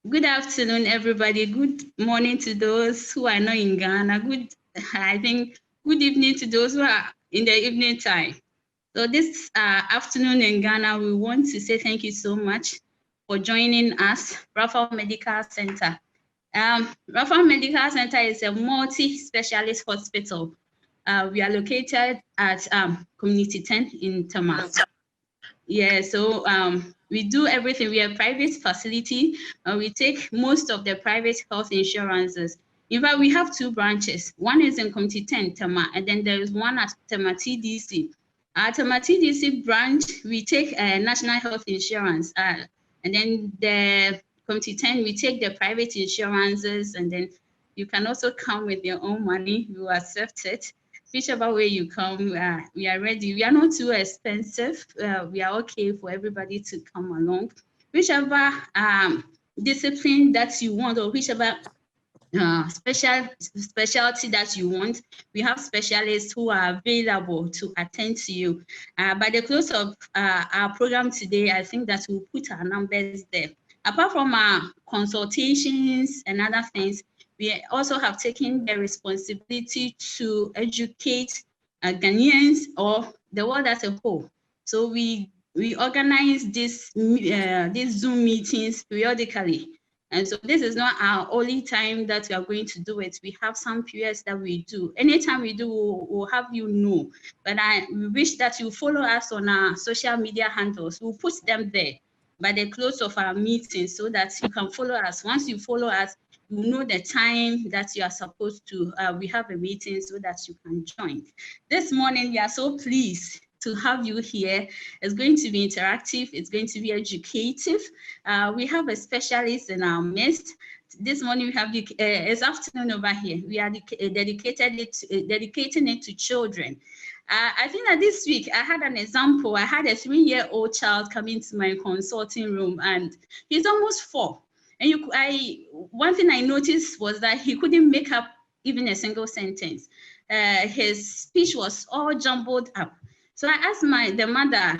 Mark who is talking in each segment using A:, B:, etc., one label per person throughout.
A: Good afternoon, everybody. Good morning to those who are not in Ghana. Good evening to those who are in the evening time. So this afternoon in Ghana, we want to say thank you so much for joining us, Raphal Medical Centre. Raphal Medical Centre is a multi-specialist hospital. We are located at Community 10 in Tamale. Yeah, so we do everything. We are a private facility. We take most of the private health insurances. In fact, we have two branches. One is in Community 10, Tema, and then there is one at Tema TDC. At Tema TDC branch, we take national health insurance. And then the Community 10, we take the private insurances, and then you can also come with your own money. We will accept it. Whichever way you come, we are ready. We are not too expensive. We are okay for everybody to come along. Whichever discipline that you want, or whichever specialty that you want, we have specialists who are available to attend to you. By the close of our program today, I think that we'll put our numbers there. Apart from our consultations and other things, we also have taken the responsibility to educate Ghanaians or the world as a whole. So we organize these Zoom meetings periodically. And so this is not our only time that we are going to do it. We have some periods that we do. Anytime we do, we'll have you know. But we wish that you follow us on our social media handles. We'll put them there by the close of our meeting so that you can follow us. Once you follow us, you know the time that you are supposed to. We have a meeting so that you can join. This morning, we are so pleased to have you here. It's going to be interactive. It's going to be educative. We have a specialist in our midst. This morning we have it's afternoon over here. We are dedicating it to children. I think that this week I had an example. I had a 3-year-old child come into my consulting room, and he's almost 4. And one thing I noticed was that he couldn't make up even a single sentence. His speech was all jumbled up. So I asked the mother,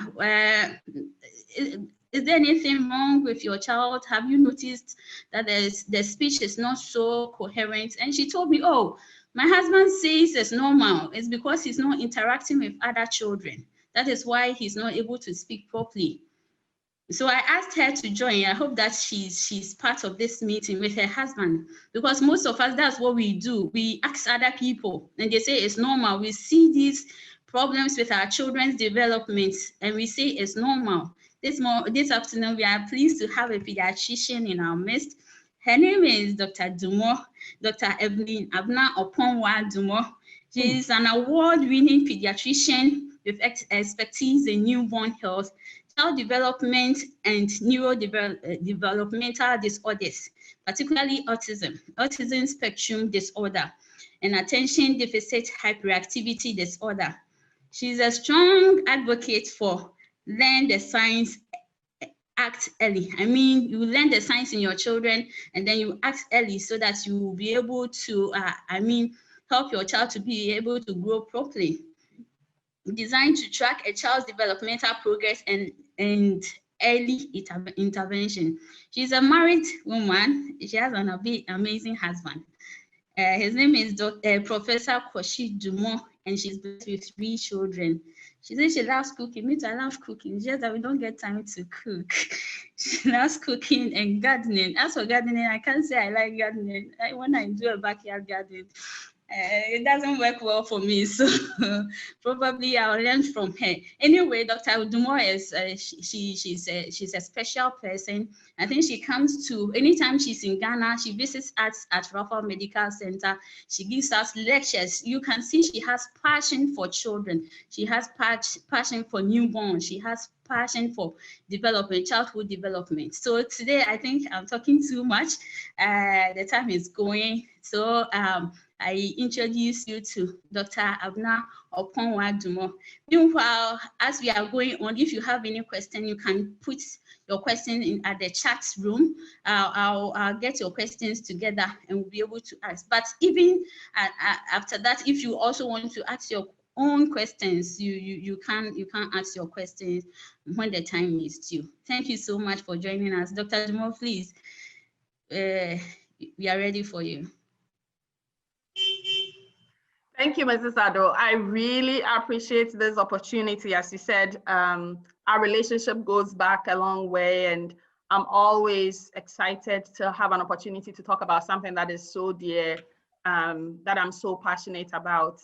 A: is there anything wrong with your child? Have you noticed that the speech is not so coherent? And she told me, oh, my husband says it's normal. It's because he's not interacting with other children. That is why he's not able to speak properly. So I asked her to join. I hope that she's part of this meeting with her husband, because most of us, that's what we do. We ask other people and they say it's normal. We see these problems with our children's development and we say it's normal. This afternoon, we are pleased to have a pediatrician in our midst. Her name is Dr. Dumor, Dr. Evelyn Abena Oppongwaa Dumor. She is an award-winning pediatrician with expertise in newborn health, child development, and neurodevelopmental disorders, particularly Autism Spectrum Disorder, and Attention Deficit Hyperactivity Disorder. She's a strong advocate for learn the signs, act early. I mean, you learn the signs in your children and then you act early so that you will be able to, help your child to be able to grow properly. Designed to track a child's developmental progress and early intervention. She's a married woman. She has an amazing husband. His name is Professor Koshi Dumor, and she's blessed with 3 children. She says she loves cooking. Me too, I love cooking. It's just that we don't get time to cook. She loves cooking and gardening. As for gardening, I can't say I like gardening. When I do a backyard garden, it doesn't work well for me, so probably I'll learn from her. Anyway, Dr. Dumor is she's a special person. I think she comes to, anytime she's in Ghana, she visits us at Raphal Medical Centre. She gives us lectures. You can see she has passion for children. She has passion for newborns. She has passion for development, childhood development. So today, I think I'm talking too much. The time is going. So I introduce you to Dr. Abena Oppongwaa Dumor. Meanwhile, as we are going on, if you have any question, you can put your question at the chat room. I'll get your questions together and we'll be able to ask. But even after that, if you also want to ask your own questions, you can ask your questions when the time is due. Thank you so much for joining us. Dr. Dumor, please. we are ready for you.
B: Thank you, Mrs. Ado. I really appreciate this opportunity. As you said, our relationship goes back a long way, and I'm always excited to have an opportunity to talk about something that is so dear, that I'm so passionate about.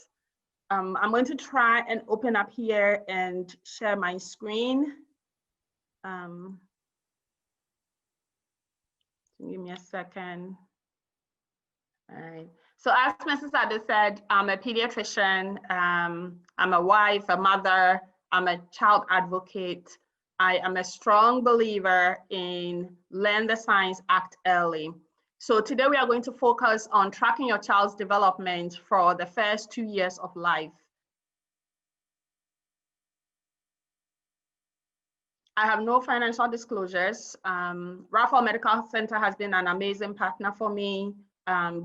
B: I'm going to try and open up here and share my screen. Give me a second. All right. So as Mrs. Ado said, I'm a pediatrician. I'm a wife, a mother. I'm a child advocate. I am a strong believer in learn the signs, act early. So today we are going to focus on tracking your child's development for the first 2 years of life. I have no financial disclosures. Raphal Medical Centre has been an amazing partner for me,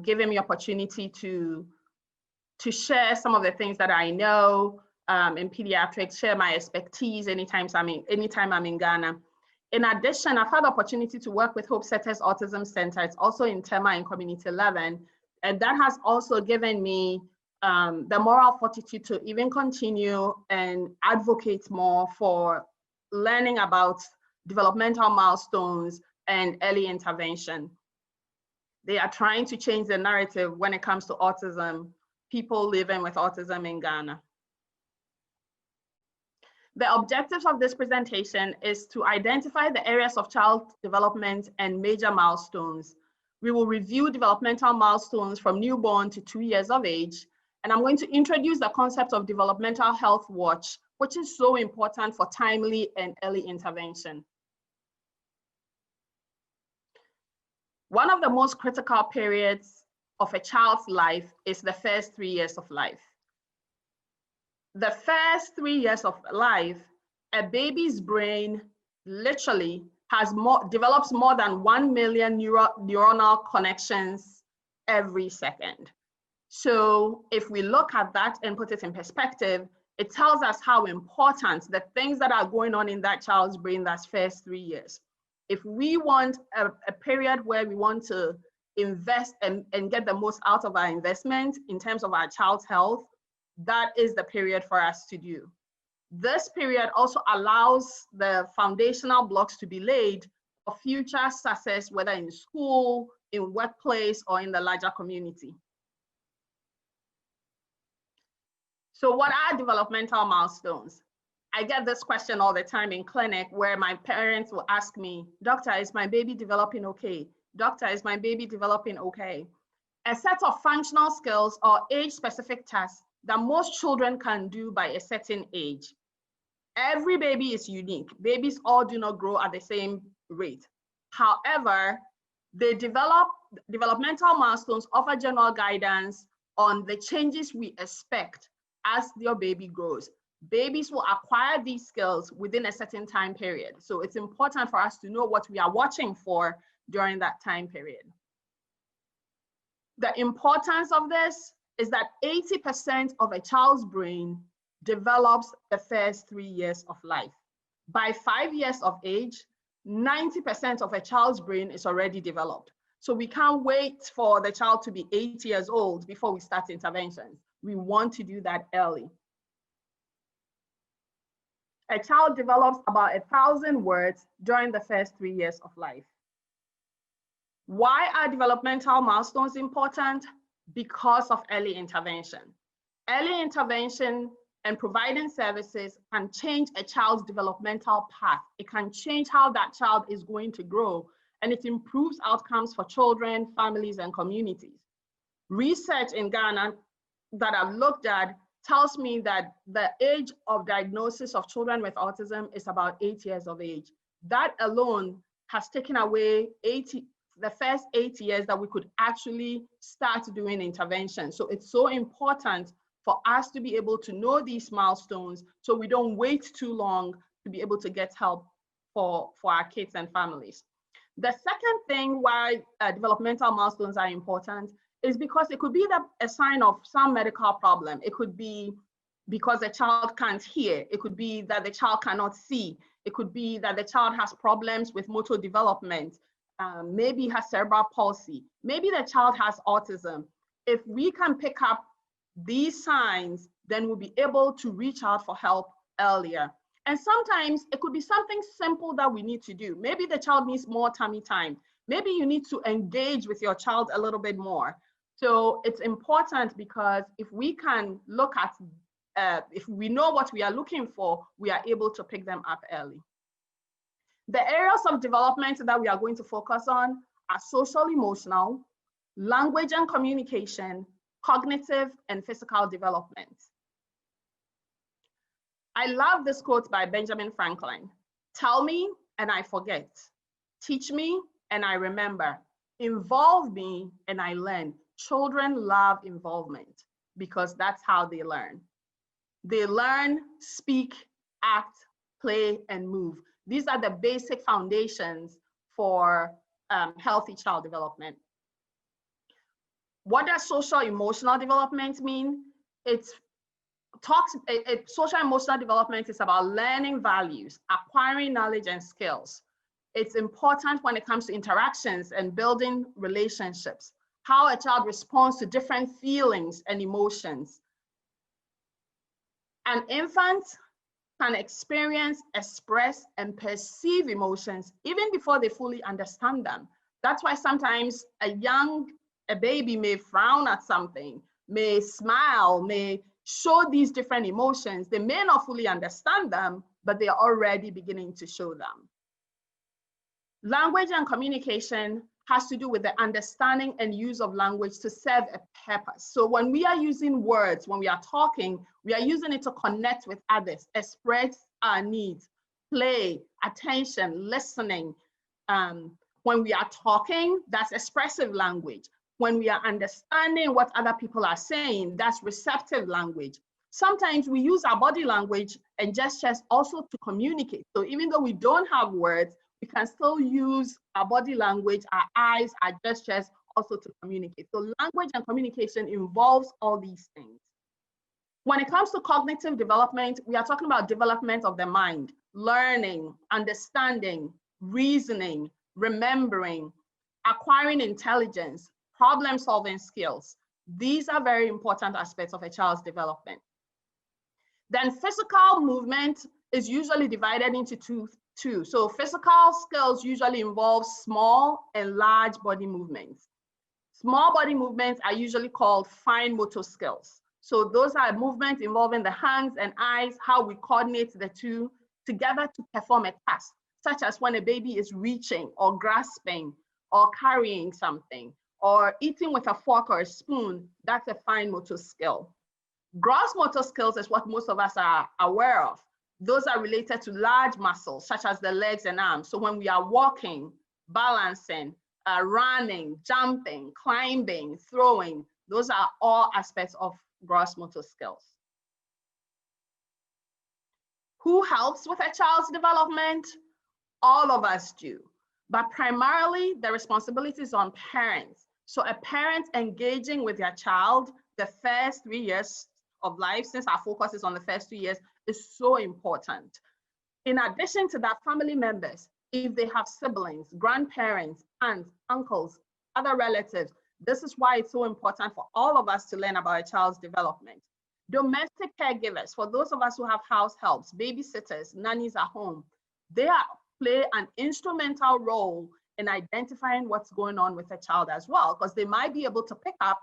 B: giving me opportunity to share some of the things that I know in pediatrics, share my expertise anytime I'm in Ghana. In addition, I've had the opportunity to work with Hope Setters Autism Center. It's also in Tema in Community 11. And that has also given me the moral fortitude to even continue and advocate more for learning about developmental milestones and early intervention. They are trying to change the narrative when it comes to autism, people living with autism in Ghana. The objectives of this presentation is to identify the areas of child development and major milestones. We will review developmental milestones from newborn to 2 years of age, and I'm going to introduce the concept of developmental health watch, which is so important for timely and early intervention. One of the most critical periods of a child's life is the first 3 years of life. The first 3 years of life, a baby's brain literally develops more than 1 million neuronal connections every second. So if we look at that and put it in perspective, it tells us how important the things that are going on in that child's brain that first 3 years. If we want a period where we want to invest and get the most out of our investment in terms of our child's health, that is the period for us to do. This period also allows the foundational blocks to be laid for future success, whether in school, in workplace, or in the larger community. So what are developmental milestones? I get this question all the time in clinic where my parents will ask me, "Doctor, is my baby developing okay? Doctor, is my baby developing okay?" A set of functional skills or age-specific tasks that most children can do by a certain age. Every baby is unique. Babies all do not grow at the same rate. However, developmental milestones offer general guidance on the changes we expect as your baby grows. Babies will acquire these skills within a certain time period. So it's important for us to know what we are watching for during that time period. The importance of this is that 80% of a child's brain develops the first 3 years of life. By 5 years of age, 90% of a child's brain is already developed. So we can't wait for the child to be 8 years old before we start interventions. We want to do that early. A child develops about 1,000 words during the first 3 years of life. Why are developmental milestones important? Because of early intervention. Early intervention and providing services can change a child's developmental path. It can change how that child is going to grow, and it improves outcomes for children, families, and communities. Research in Ghana that I've looked at tells me that the age of diagnosis of children with autism is about 8 years of age. That alone has taken away the first 8 years that we could actually start doing intervention. So it's so important for us to be able to know these milestones so we don't wait too long to be able to get help for our kids and families. The second thing why developmental milestones are important is because it could be a sign of some medical problem. It could be because the child can't hear. It could be that the child cannot see. It could be that the child has problems with motor development. maybe has cerebral palsy, maybe the child has autism. If we can pick up these signs, then we'll be able to reach out for help earlier. And sometimes it could be something simple that we need to do. Maybe the child needs more tummy time. Maybe you need to engage with your child a little bit more. So it's important, because if we can look at, if we know what we are looking for, we are able to pick them up early. The areas of development that we are going to focus on are social emotional, language and communication, cognitive, and physical development. I love this quote by Benjamin Franklin. Tell me and I forget. Teach me and I remember. Involve me and I learn. Children love involvement because that's how they learn. They learn, speak, act, play, and move. These are the basic foundations for healthy child development. What does social emotional development mean? Social emotional development is about learning values, acquiring knowledge and skills. It's important when it comes to interactions and building relationships, how a child responds to different feelings and emotions. An infant can experience, express, and perceive emotions even before they fully understand them. That's why sometimes a baby may frown at something, may smile, may show these different emotions. They may not fully understand them, but they are already beginning to show them. Language and communication has to do with the understanding and use of language to serve a purpose. So when we are using words, when we are talking, we are using it to connect with others, express our needs, play, attention, listening. When we are talking, that's expressive language. When we are understanding what other people are saying, that's receptive language. Sometimes we use our body language and gestures also to communicate. So even though we don't have words, we can still use our body language, our eyes, our gestures also to communicate. So language and communication involves all these things. When it comes to cognitive development, we are talking about development of the mind, learning, understanding, reasoning, remembering, acquiring intelligence, problem-solving skills. These are very important aspects of a child's development. Then physical movement is usually divided into two. So physical skills usually involve small and large body movements. Small body movements are usually called fine motor skills. So those are movements involving the hands and eyes, how we coordinate the two together to perform a task, such as when a baby is reaching or grasping or carrying something, or eating with a fork or a spoon. That's a fine motor skill. Gross motor skills is what most of us are aware of. Those are related to large muscles, such as the legs and arms. So when we are walking, balancing, running, jumping, climbing, throwing, those are all aspects of gross motor skills. Who helps with a child's development? All of us do, but primarily the responsibility is on parents. So a parent engaging with their child the first 3 years of life, since our focus is on the first 2 years, is so important. In addition to that, family members, if they have siblings, grandparents, aunts, uncles, other relatives, this is why it's so important for all of us to learn about a child's development. Domestic caregivers, for those of us who have house helps, babysitters, nannies at home, they play an instrumental role in identifying what's going on with a child as well, because they might be able to pick up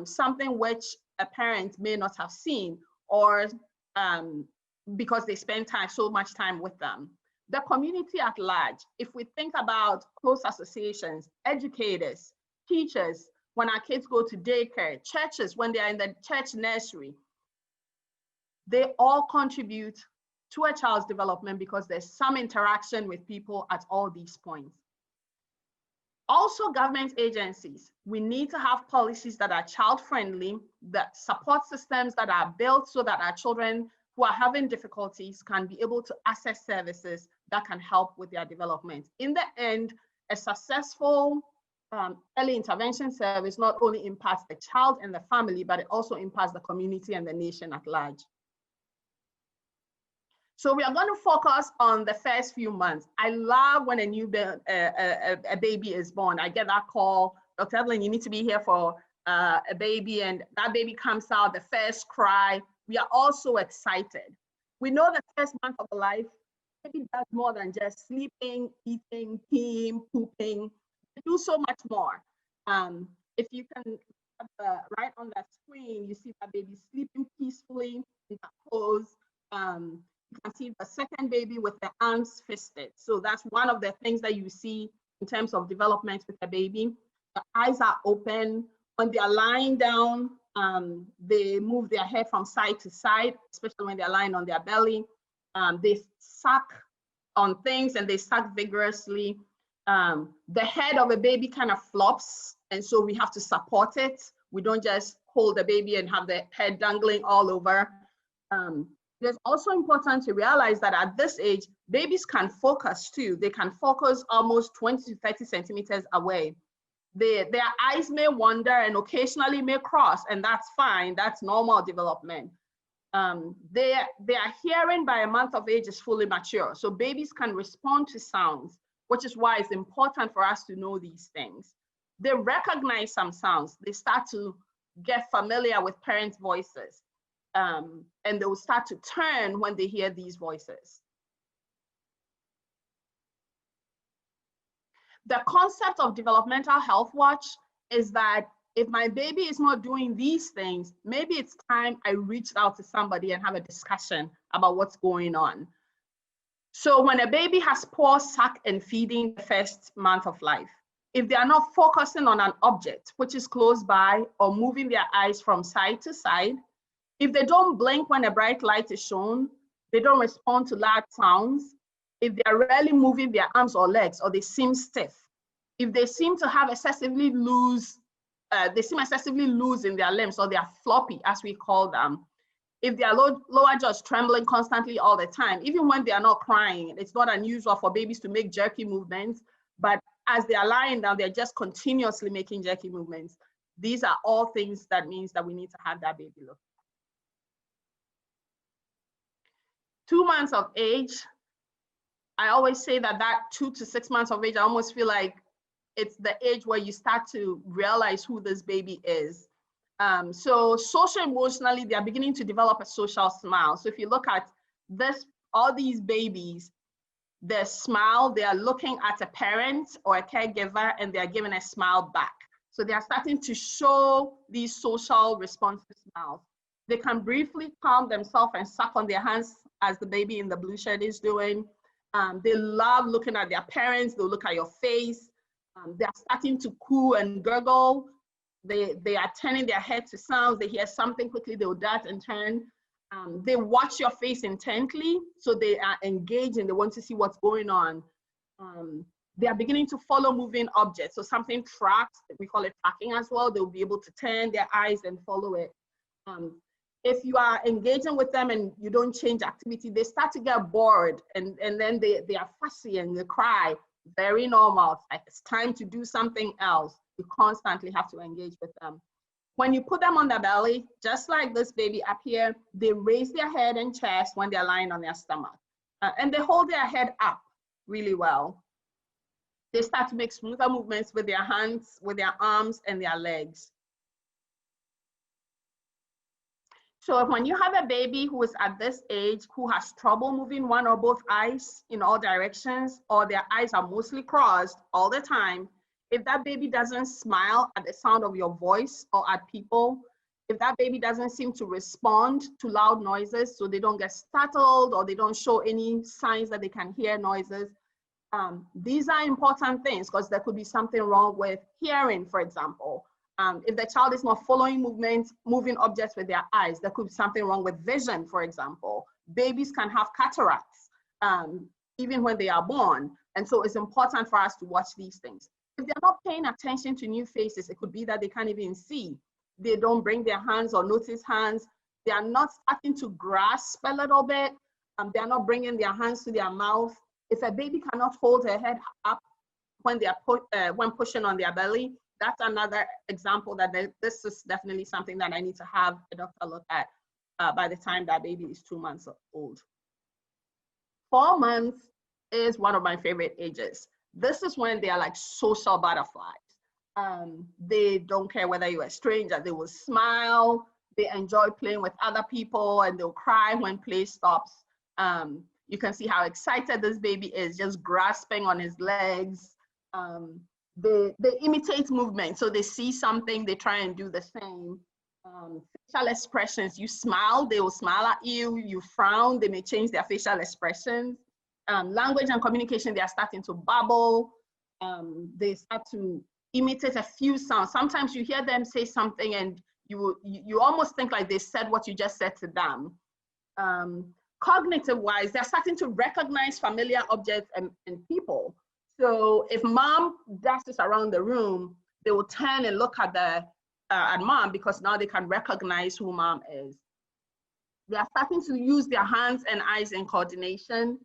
B: something which a parent may not have seen, or because they spend so much time with them. The community at large, if we think about close associations, educators, teachers, when our kids go to daycare, churches, when they are in the church nursery, they all contribute to a child's development because there's some interaction with people at all these points. Also, government agencies, we need to have policies that are child-friendly, that support systems that are built so that our children who are having difficulties can be able to access services that can help with their development. In the end, a successful early intervention service not only impacts the child and the family, but it also impacts the community and the nation at large. So we are going to focus on the first few months. I love when a baby is born. I get that call, Dr. Evelyn, you need to be here for a baby, and that baby comes out, the first cry. We are also excited. We know the first month of life, baby does more than just sleeping, eating, peeing, pooping. They do so much more. If you can, right on that screen, you see that baby sleeping peacefully in that pose. You can see the second baby with the arms fisted. So that's one of the things that you see in terms of development with the baby. The eyes are open. When they are lying down, they move their head from side to side, especially when they're lying on their belly. They suck on things and they suck vigorously. The head of a baby kind of flops, and so we have to support it. We don't just hold the baby and have the head dangling all over. It's also important to realize that at this age, babies can focus too. They can focus almost 20 to 30 centimeters away. Their eyes may wander and occasionally may cross, and that's fine. That's normal development. Their hearing by a month of age is fully mature. So babies can respond to sounds, which is why it's important for us to know these things. They recognize some sounds. They start to get familiar with parents' voices. And they will start to turn when they hear these voices. The concept of developmental health watch is that if my baby is not doing these things, maybe it's time I reach out to somebody and have a discussion about what's going on. So when a baby has poor suck and feeding the first month of life, if they are not focusing on an object which is close by or moving their eyes from side to side, if they don't blink when a bright light is shown, they don't respond to loud sounds, if they are rarely moving their arms or legs, or they seem stiff, if they seem to have excessively loose, in their limbs, or they are floppy, as we call them, if their lower jaw is trembling constantly all the time, even when they are not crying, it's not unusual for babies to make jerky movements, but as they are lying down, they're just continuously making jerky movements. These are all things that means that we need to have that baby look. 2 months of age, I always say that 2 to 6 months of age, I almost feel like it's the age where you start to realize who this baby is. So social emotionally, they are beginning to develop a social smile. So if you look at this, all these babies, their smile, they are looking at a parent or a caregiver and they are giving a smile back. So they are starting to show these social responsive smiles. They can briefly calm themselves and suck on their hands as the baby in the blue shirt is doing. They love looking at their parents. They'll look at your face. They're starting to coo and gurgle. They are turning their head to sounds. They hear something quickly, they'll dart and turn. They watch your face intently, so they are engaged and they want to see what's going on. They are beginning to follow moving objects. So something tracks, we call it tracking as well. They'll be able to turn their eyes and follow it. If you are engaging with them and you don't change activity, they start to get bored and then they are fussy and they cry. Very normal. It's like it's time to do something else. You constantly have to engage with them. When you put them on their belly, just like this baby up here, they raise their head and chest when they're lying on their stomach. And they hold their head up really well. They start to make smoother movements with their hands, with their arms, and their legs. So when you have a baby who is at this age, who has trouble moving one or both eyes in all directions, or their eyes are mostly crossed all the time, if that baby doesn't smile at the sound of your voice or at people, if that baby doesn't seem to respond to loud noises, so they don't get startled or they don't show any signs that they can hear noises, these are important things because there could be something wrong with hearing, for example. If the child is not following movements, moving objects with their eyes, there could be something wrong with vision, for example. Babies can have cataracts even when they are born. And so it's important for us to watch these things. If they're not paying attention to new faces, it could be that they can't even see. They don't bring their hands or notice hands. They are not starting to grasp a little bit. They are not bringing their hands to their mouth. If a baby cannot hold her head up when they are when pushing on their belly, that's another example that this is definitely something that I need to have a doctor look at by the time that baby is 2 months old. 4 months is one of my favorite ages. This is when they are like social butterflies. They don't care whether you're a stranger. They will smile. They enjoy playing with other people, and they'll cry when play stops. You can see how excited this baby is, just grasping on his legs. They imitate movement. So they see something, they try and do the same. Facial expressions, you smile, they will smile at you. You frown, they may change their facial expressions. Language and communication, they are starting to babble. They start to imitate a few sounds. Sometimes you hear them say something and you almost think like they said what you just said to them. Cognitive wise, they're starting to recognize familiar objects and people. So if mom does this around the room, they will turn and look at mom, because now they can recognize who mom is. They are starting to use their hands and eyes in coordination.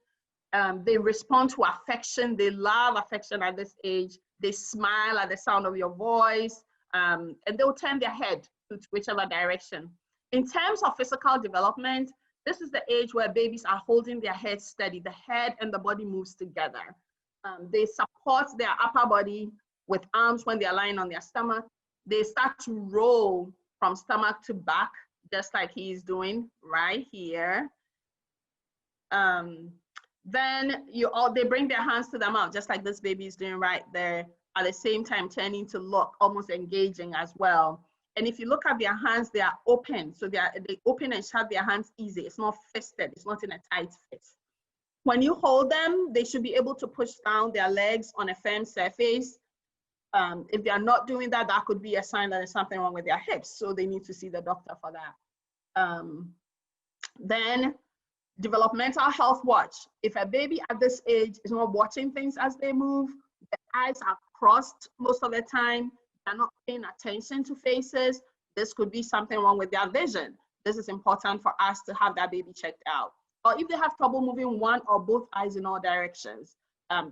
B: They respond to affection. They love affection at this age. They smile at the sound of your voice, and they'll turn their head to whichever direction. In terms of physical development, this is the age where babies are holding their head steady. The head and the body moves together. They support their upper body with arms when they are lying on their stomach. They start to roll from stomach to back, just like he's doing right here. Then they bring their hands to the mouth, just like this baby is doing right there, at the same time turning to look, almost engaging as well. And if you look at their hands, they are open. So they open and shut their hands easy. It's not fisted. It's not in a tight fist. When you hold them, they should be able to push down their legs on a firm surface. If they are not doing that, that could be a sign that there's something wrong with their hips. So they need to see the doctor for that. Then developmental health watch. If a baby at this age is not watching things as they move, the eyes are crossed most of the time, they're not paying attention to faces, this could be something wrong with their vision. This is important for us to have that baby checked out. Or if they have trouble moving one or both eyes in all directions,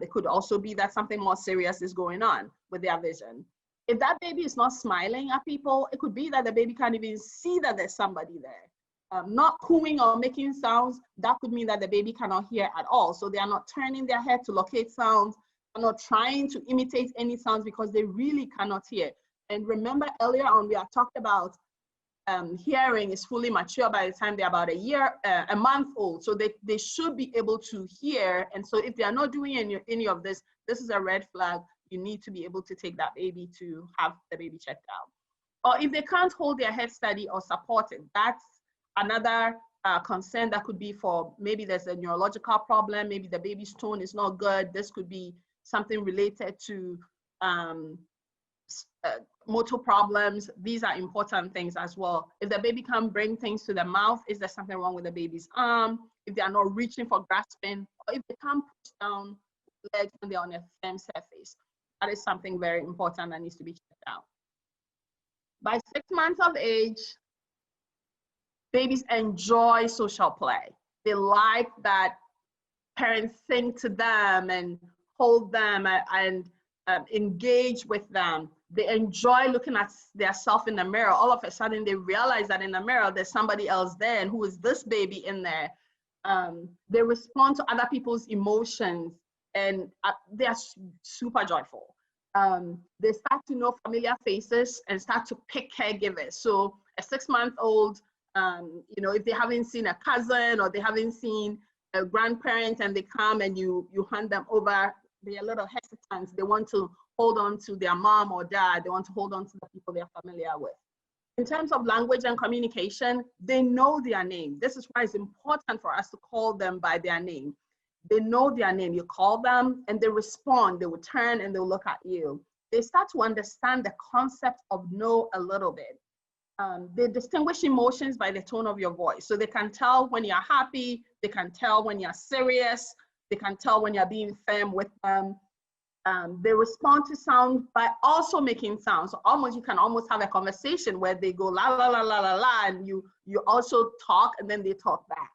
B: it could also be that something more serious is going on with their vision. If that baby is not smiling at people, it could be that the baby can't even see that there's somebody there. Not cooing or making sounds, that could mean that the baby cannot hear at all. So they are not turning their head to locate sounds, they're not trying to imitate any sounds because they really cannot hear. And remember earlier on, we have talked about hearing is fully mature by the time they're about a month old. So they should be able to hear. And so if they are not doing any of this, this is a red flag. You need to be able to take that baby to have the baby checked out. Or if they can't hold their head steady or support it, that's another concern that could be for maybe there's a neurological problem, maybe the baby's tone is not good. This could be something related to motor problems. These are important things as well. If the baby can't bring things to the mouth, is there something wrong with the baby's arm? If they are not reaching for grasping, or if they can't push down legs when they're on a firm surface, that is something very important that needs to be checked out. By 6 months of age, babies enjoy social play. They like that parents sing to them and hold them and engage with them. They enjoy looking at themselves in the mirror. All of a sudden, they realize that in the mirror, there's somebody else there, and who is this baby in there? They respond to other people's emotions, and they are super joyful. They start to know familiar faces and start to pick caregivers. So a 6-month-old, if they haven't seen a cousin or they haven't seen a grandparent and they come and you hand them over, they're a little hesitant. They want to hold on to their mom or dad. They want to hold on to the people they're familiar with. In terms of language and communication, they know their name. This is why it's important for us to call them by their name. They know their name. You call them and they respond. They will turn and they'll look at you. They start to understand the concept of no a little bit. They distinguish emotions by the tone of your voice. So they can tell when you're happy, they can tell when you're serious, they can tell when you're being firm with them. They respond to sound by also making sounds. So you can almost have a conversation where they go la la la la la la, and you also talk and then they talk back.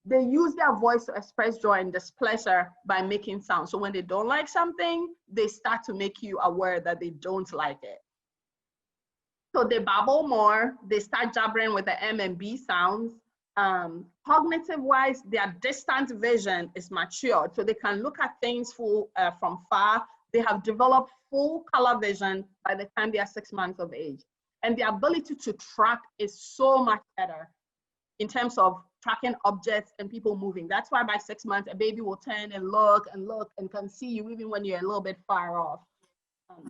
B: They use their voice to express joy and displeasure by making sounds. So when they don't like something, they start to make you aware that they don't like it. So they babble more, they start jabbering with the M and B sounds. Cognitive-wise, their distant vision is matured, so they can look at things from far. They have developed full color vision by the time they are 6 months of age. And the ability to track is so much better in terms of tracking objects and people moving. That's why by 6 months, a baby will turn and look and can see you even when you're a little bit far off.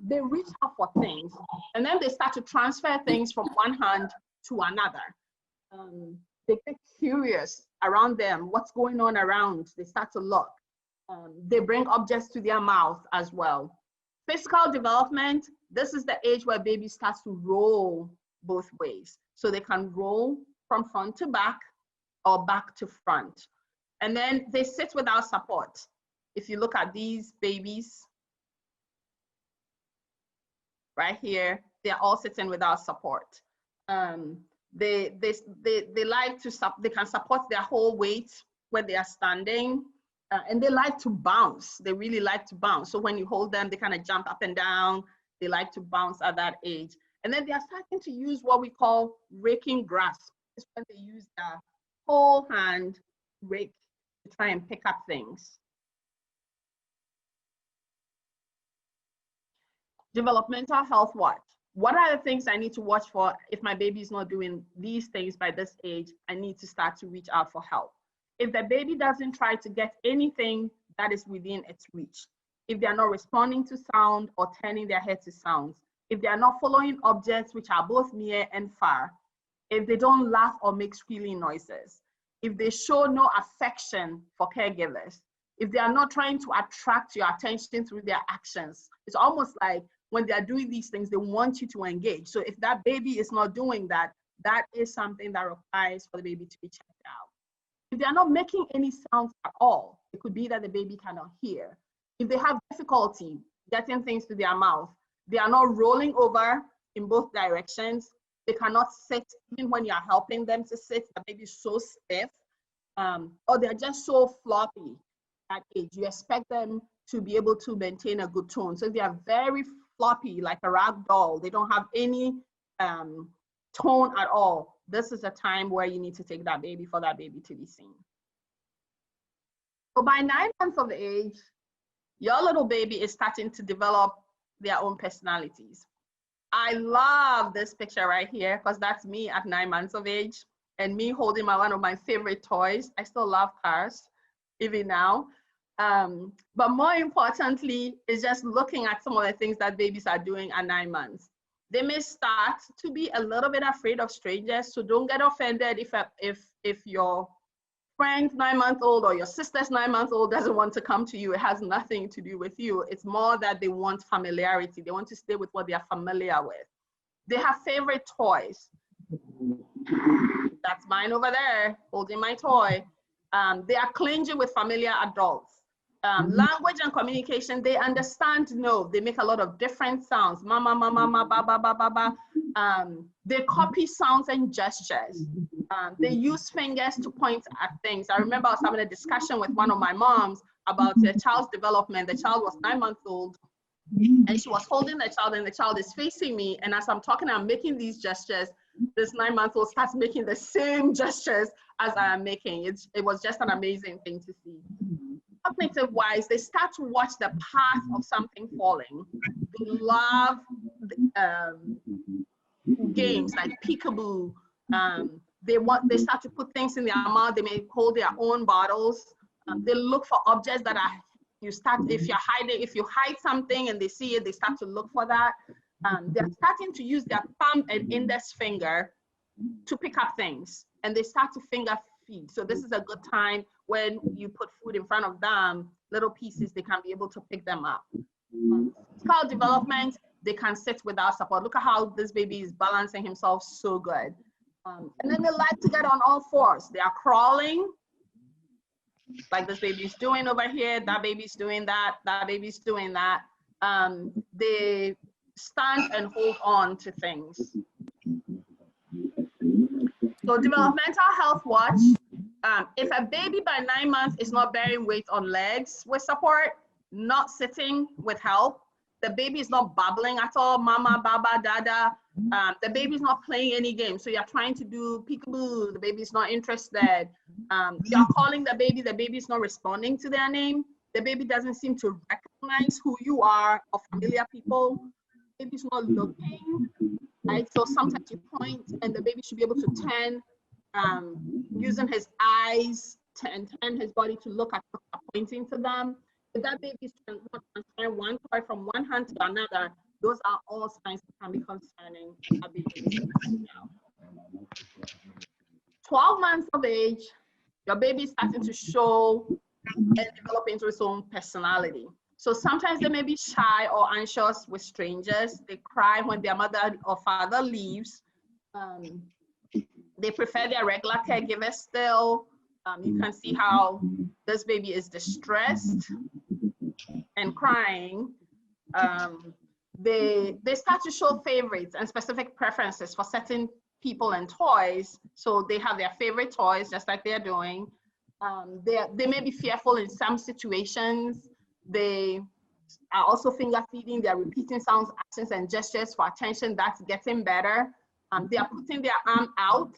B: They reach out for things, and then they start to transfer things from one hand to another. They get curious around them, what's going on around. They start to look. They bring objects to their mouth as well. Physical development, this is the age where baby starts to roll both ways. So they can roll from front to back or back to front. And then they sit without support. If you look at these babies right here, they're all sitting without support. They like to, they can support their whole weight when they are standing, and they like to bounce. They really like to bounce. So when you hold them, they kind of jump up and down. They like to bounce at that age. And then they are starting to use what we call raking grasp. It's when they use their whole hand rake to try and pick up things. Developmental health watch. What are the things I need to watch for? If my baby is not doing these things by this age, I need to start to reach out for help. If the baby doesn't try to get anything that is within its reach, if they are not responding to sound or turning their head to sounds, if they are not following objects which are both near and far, if they don't laugh or make squealing noises, if they show no affection for caregivers, if they are not trying to attract your attention through their actions, it's almost like when they are doing these things, they want you to engage. So if that baby is not doing that, that is something that requires for the baby to be checked out. If they are not making any sounds at all, it could be that the baby cannot hear. If they have difficulty getting things to their mouth, they are not rolling over in both directions, they cannot sit even when you are helping them to sit, the baby is so stiff, or they're just so floppy at age. You expect them to be able to maintain a good tone. So if they are very floppy, like a rag doll, they don't have any tone at all, this is a time where you need to take that baby for that baby to be seen. So by 9 months of age, your little baby is starting to develop their own personalities. I love this picture right here because that's me at 9 months of age and me holding one of my favorite toys. I still love cars, even now. But more importantly, is just looking at some of the things that babies are doing at 9 months. They may start to be a little bit afraid of strangers, so don't get offended if your friend's 9 months old or your sister's 9 months old doesn't want to come to you. It has nothing to do with you. It's more that they want familiarity. They want to stay with what they are familiar with. They have favorite toys. That's mine over there, holding my toy. They are clingy with familiar adults. Language and communication, they understand no. They make a lot of different sounds. Mama, mama, mama, ba, ba, ba, ba, ba. They copy sounds and gestures. They use fingers to point at things. I remember I was having a discussion with one of my moms about a child's development. The child was 9 months old and she was holding the child and the child is facing me. And as I'm talking, I'm making these gestures. This 9 month old starts making the same gestures as I am making. It was just an amazing thing to see. Cognitive wise, they start to watch the path of something falling. They love games like peekaboo. They start to put things in their mouth. They may hold their own bottles. They look for objects that are, if you hide something and they see it, they start to look for that. They're starting to use their thumb and index finger to pick up things, and they start to finger feed. So this is a good time when you put food in front of them, little pieces, they can be able to pick them up. Physical development, they can sit without support. Look at how this baby is balancing himself so good. And then they like to get on all fours. They are crawling, like this baby's doing over here, that baby's doing that, that baby's doing that. They stand and hold on to things. So developmental health watch, if a baby by 9 months is not bearing weight on legs with support, not sitting with help, the baby is not babbling at all, mama, baba, dada. The baby is not playing any game. So you're trying to do peekaboo, the baby is not interested. You're calling the baby is not responding to their name. The baby doesn't seem to recognize who you are or familiar people. The baby's not looking, right? So sometimes you point and the baby should be able to turn, using his eyes and turn his body to look at what you're pointing to them. If that baby is transferring one toy from one hand to another, those are all signs that can be concerning. 12 months of age, your baby is starting to show and develop into its own personality. So sometimes they may be shy or anxious with strangers. They cry when their mother or father leaves. They prefer their regular caregivers still. You can see how this baby is distressed and crying. They start to show favorites and specific preferences for certain people and toys. So they have their favorite toys, just like they're doing. They may be fearful in some situations. They are also finger feeding. They're repeating sounds, actions, and gestures for attention. That's getting better. They are putting their arm out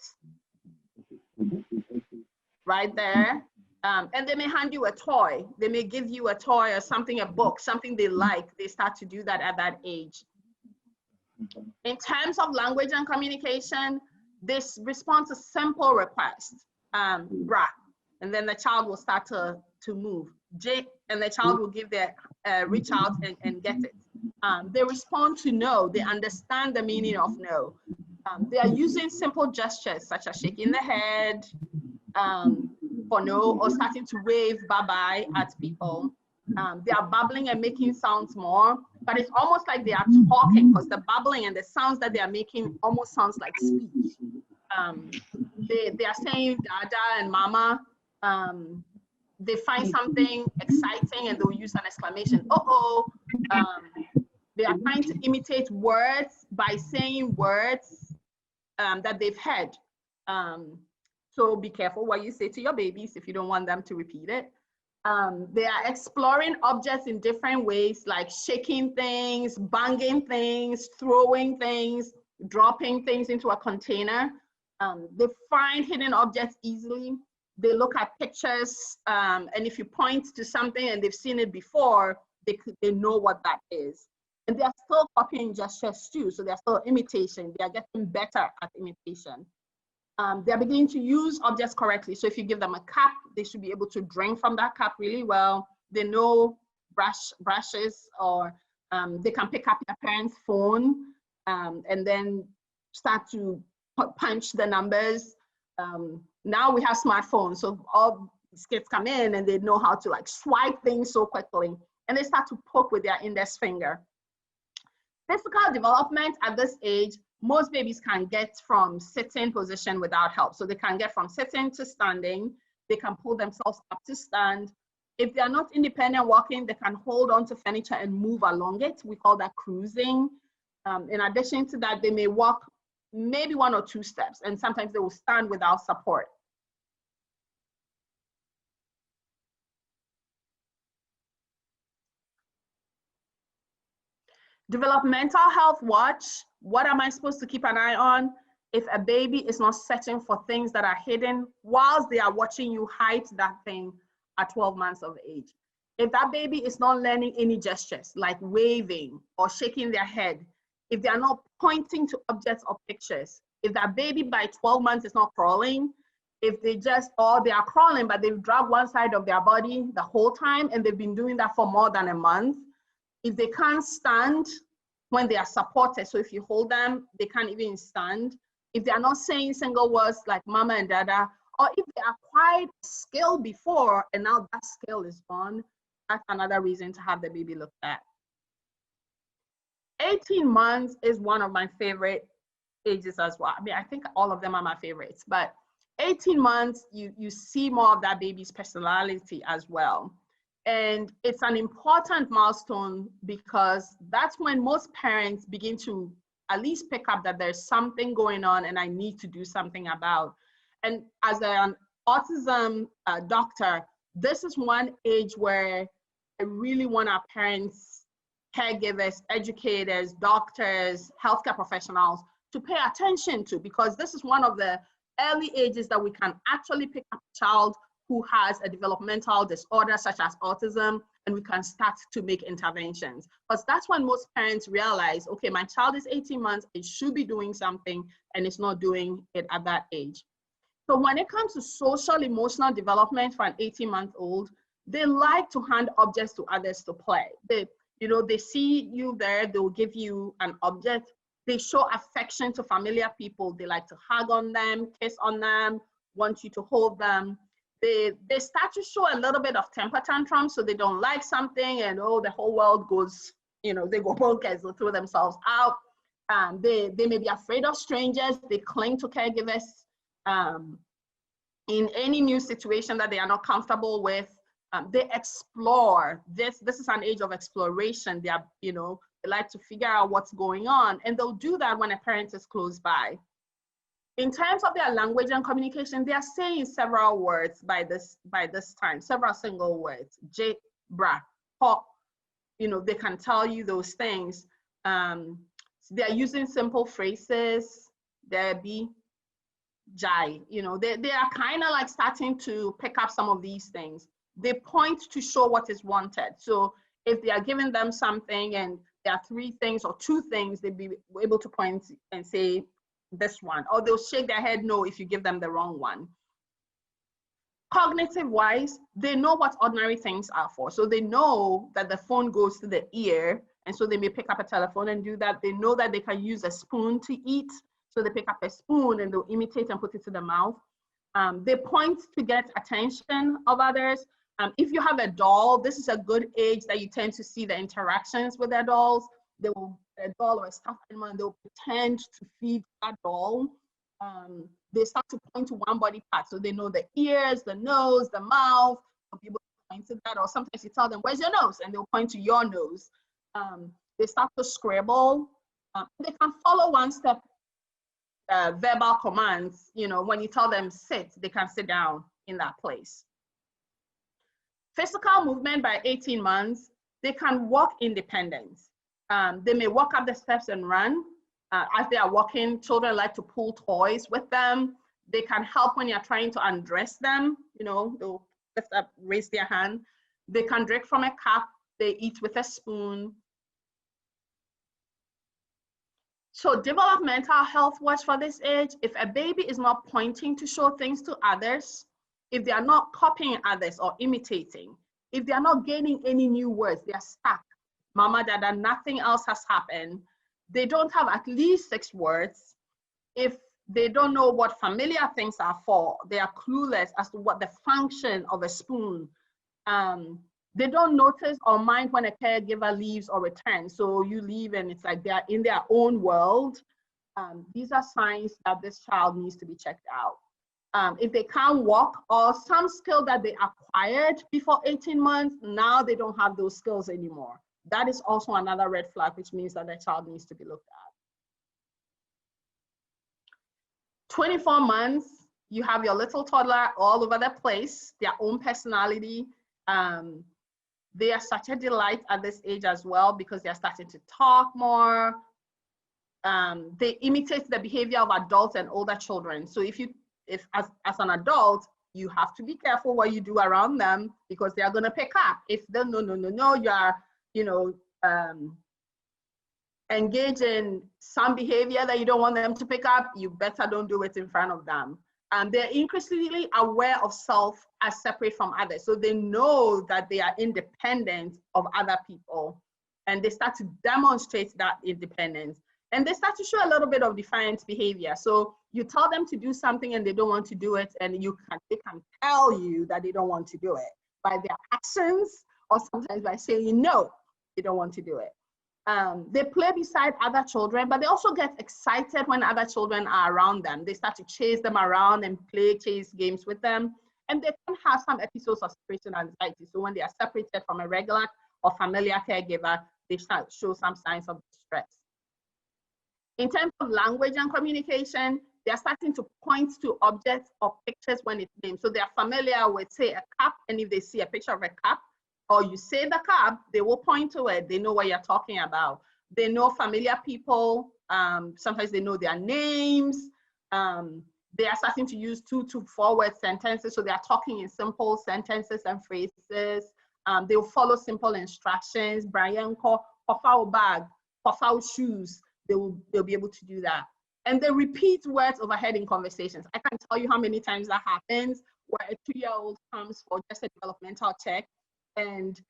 B: right there. And they may hand you a toy. They may give you a toy or something, a book, something they like. They start to do that at that age. In terms of language and communication, this responds to simple requests, bra, and then the child will start to move. J, and the child will give their, reach out and get it. They respond to no, they understand the meaning of no. They are using simple gestures such as shaking the head for no, or starting to wave bye-bye at people. They are babbling and making sounds more, but it's almost like they are talking, because the babbling and the sounds that they are making almost sounds like speech. They are saying dada and mama. They find something exciting and they'll use an exclamation, uh-oh. They are trying to imitate words by saying words that they've heard. So be careful what you say to your babies if you don't want them to repeat it. They are exploring objects in different ways, like shaking things, banging things, throwing things, dropping things into a container. They find hidden objects easily. They look at pictures, and if you point to something and they've seen it before, they know what that is. And they are still copying gestures too, so they're still imitation. They are getting better at imitation. They're beginning to use objects correctly. So if you give them a cup, they should be able to drink from that cup really well. They know brushes, or they can pick up their parents' phone and then start to punch the numbers. Now we have smartphones, so all these kids come in and they know how to like swipe things so quickly, and they start to poke with their index finger. Physical development at this age, most babies can get from sitting position without help. So they can get from sitting to standing. They can pull themselves up to stand. If they are not independent walking, they can hold on to furniture and move along it. We call that cruising. In addition to that, they may walk maybe 1 or 2 steps, and sometimes they will stand without support. Developmental health watch. What am I supposed to keep an eye on? If a baby is not searching for things that are hidden whilst they are watching you hide that thing at 12 months of age. If that baby is not learning any gestures like waving or shaking their head, if they are not pointing to objects or pictures, if that baby by 12 months is not crawling, if they just, or they are crawling but they've dragged one side of their body the whole time and they've been doing that for more than a month, if they can't stand when they are supported, so if you hold them, they can't even stand. If they are not saying single words like mama and dada, or if they acquired skill before and now that skill is gone, that's another reason to have the baby looked at. 18 months is one of my favorite ages as well. I mean, I think all of them are my favorites, but 18 months, you see more of that baby's personality as well. And it's an important milestone because that's when most parents begin to at least pick up that there's something going on and I need to do something about. And as an autism doctor, this is one age where I really want our parents caregivers, educators, doctors, healthcare professionals to pay attention to, because this is one of the early ages that we can actually pick up a child who has a developmental disorder such as autism, and we can start to make interventions. Because that's when most parents realize, okay, my child is 18 months, it should be doing something, and it's not doing it at that age. So when it comes to social emotional development for an 18-month-old, they like to hand objects to others to play. They see you there, they'll give you an object. They show affection to familiar people. They like to hug on them, kiss on them, want you to hold them. They start to show a little bit of temper tantrums, so they don't like something and the whole world goes, they go bonkers, they throw themselves out. They may be afraid of strangers. They cling to caregivers in any new situation that they are not comfortable with. They explore. This is an age of exploration. They are, they like to figure out what's going on, and they'll do that when a parent is close by. In terms of their language and communication, they are saying several words by this time, several single words. J, bra, pop. They can tell you those things. They are using simple phrases. Debbie, Jai. They are kind of like starting to pick up some of these things. They point to show what is wanted. So if they are giving them something and there are 3 things or 2 things, they'll be able to point and say this one, or they'll shake their head no if you give them the wrong one. Cognitive wise, they know what ordinary things are for. So they know that the phone goes to the ear, and so they may pick up a telephone and do that. They know that they can use a spoon to eat, so they pick up a spoon and they'll imitate and put it to the mouth. They point to get attention of others. If you have a doll, this is a good age that you tend to see the interactions with their dolls. They will, a doll or a stuffed animal, and they'll pretend to feed that doll. They start to point to one body part. So they know the ears, the nose, the mouth. Some people point to that, or sometimes you tell them, where's your nose? And they'll point to your nose. They start to scribble. They can follow one-step verbal commands. When you tell them sit, they can sit down in that place. Physical movement by 18 months, they can walk independent. They may walk up the steps and run. As they are walking, children like to pull toys with them. They can help when you're trying to undress them. They'll lift up, raise their hand. They can drink from a cup. They eat with a spoon. So developmental health watch for this age, if a baby is not pointing to show things to others, if they are not copying others or imitating, if they are not gaining any new words, they are stuck. Mama, dada, nothing else has happened. They don't have at least 6 words. If they don't know what familiar things are for, they are clueless as to what the function of a spoon. They don't notice or mind when a caregiver leaves or returns. So you leave and it's like they're in their own world. These are signs that this child needs to be checked out. If they can't walk or some skill that they acquired before 18 months, now they don't have those skills anymore. That is also another red flag, which means that the child needs to be looked at. 24 months, you have your little toddler all over the place, their own personality. They are such a delight at this age as well because they're starting to talk more. They imitate the behavior of adults and older children. So if as an adult, you have to be careful what you do around them because they are going to pick up. If they no, you are, engage in some behavior that you don't want them to pick up, you better don't do it in front of them. They're increasingly aware of self as separate from others. So they know that they are independent of other people and they start to demonstrate that independence. And they start to show a little bit of defiant behavior. So you tell them to do something and they don't want to do it, and they can tell you that they don't want to do it by their actions or sometimes by saying no, they don't want to do it. They play beside other children, but they also get excited when other children are around them. They start to chase them around and play chase games with them. And they can have some episodes of separation anxiety. So when they are separated from a regular or familiar caregiver, they start to show some signs of distress. In terms of language and communication, they're starting to point to objects or pictures when it's named. So they're familiar with, say, a cup, and if they see a picture of a cup, or you say the cup, they will point to it. They know what you're talking about. They know familiar people. Sometimes they know their names. They are starting to use 2 to 4 word sentences. So they are talking in simple sentences and phrases. They will follow simple instructions. Brian, kofao bag, kofao shoes. They'll be able to do that. And they repeat words overhead in conversations. I can't tell you how many times that happens, where a 2-year-old comes for just a developmental check, and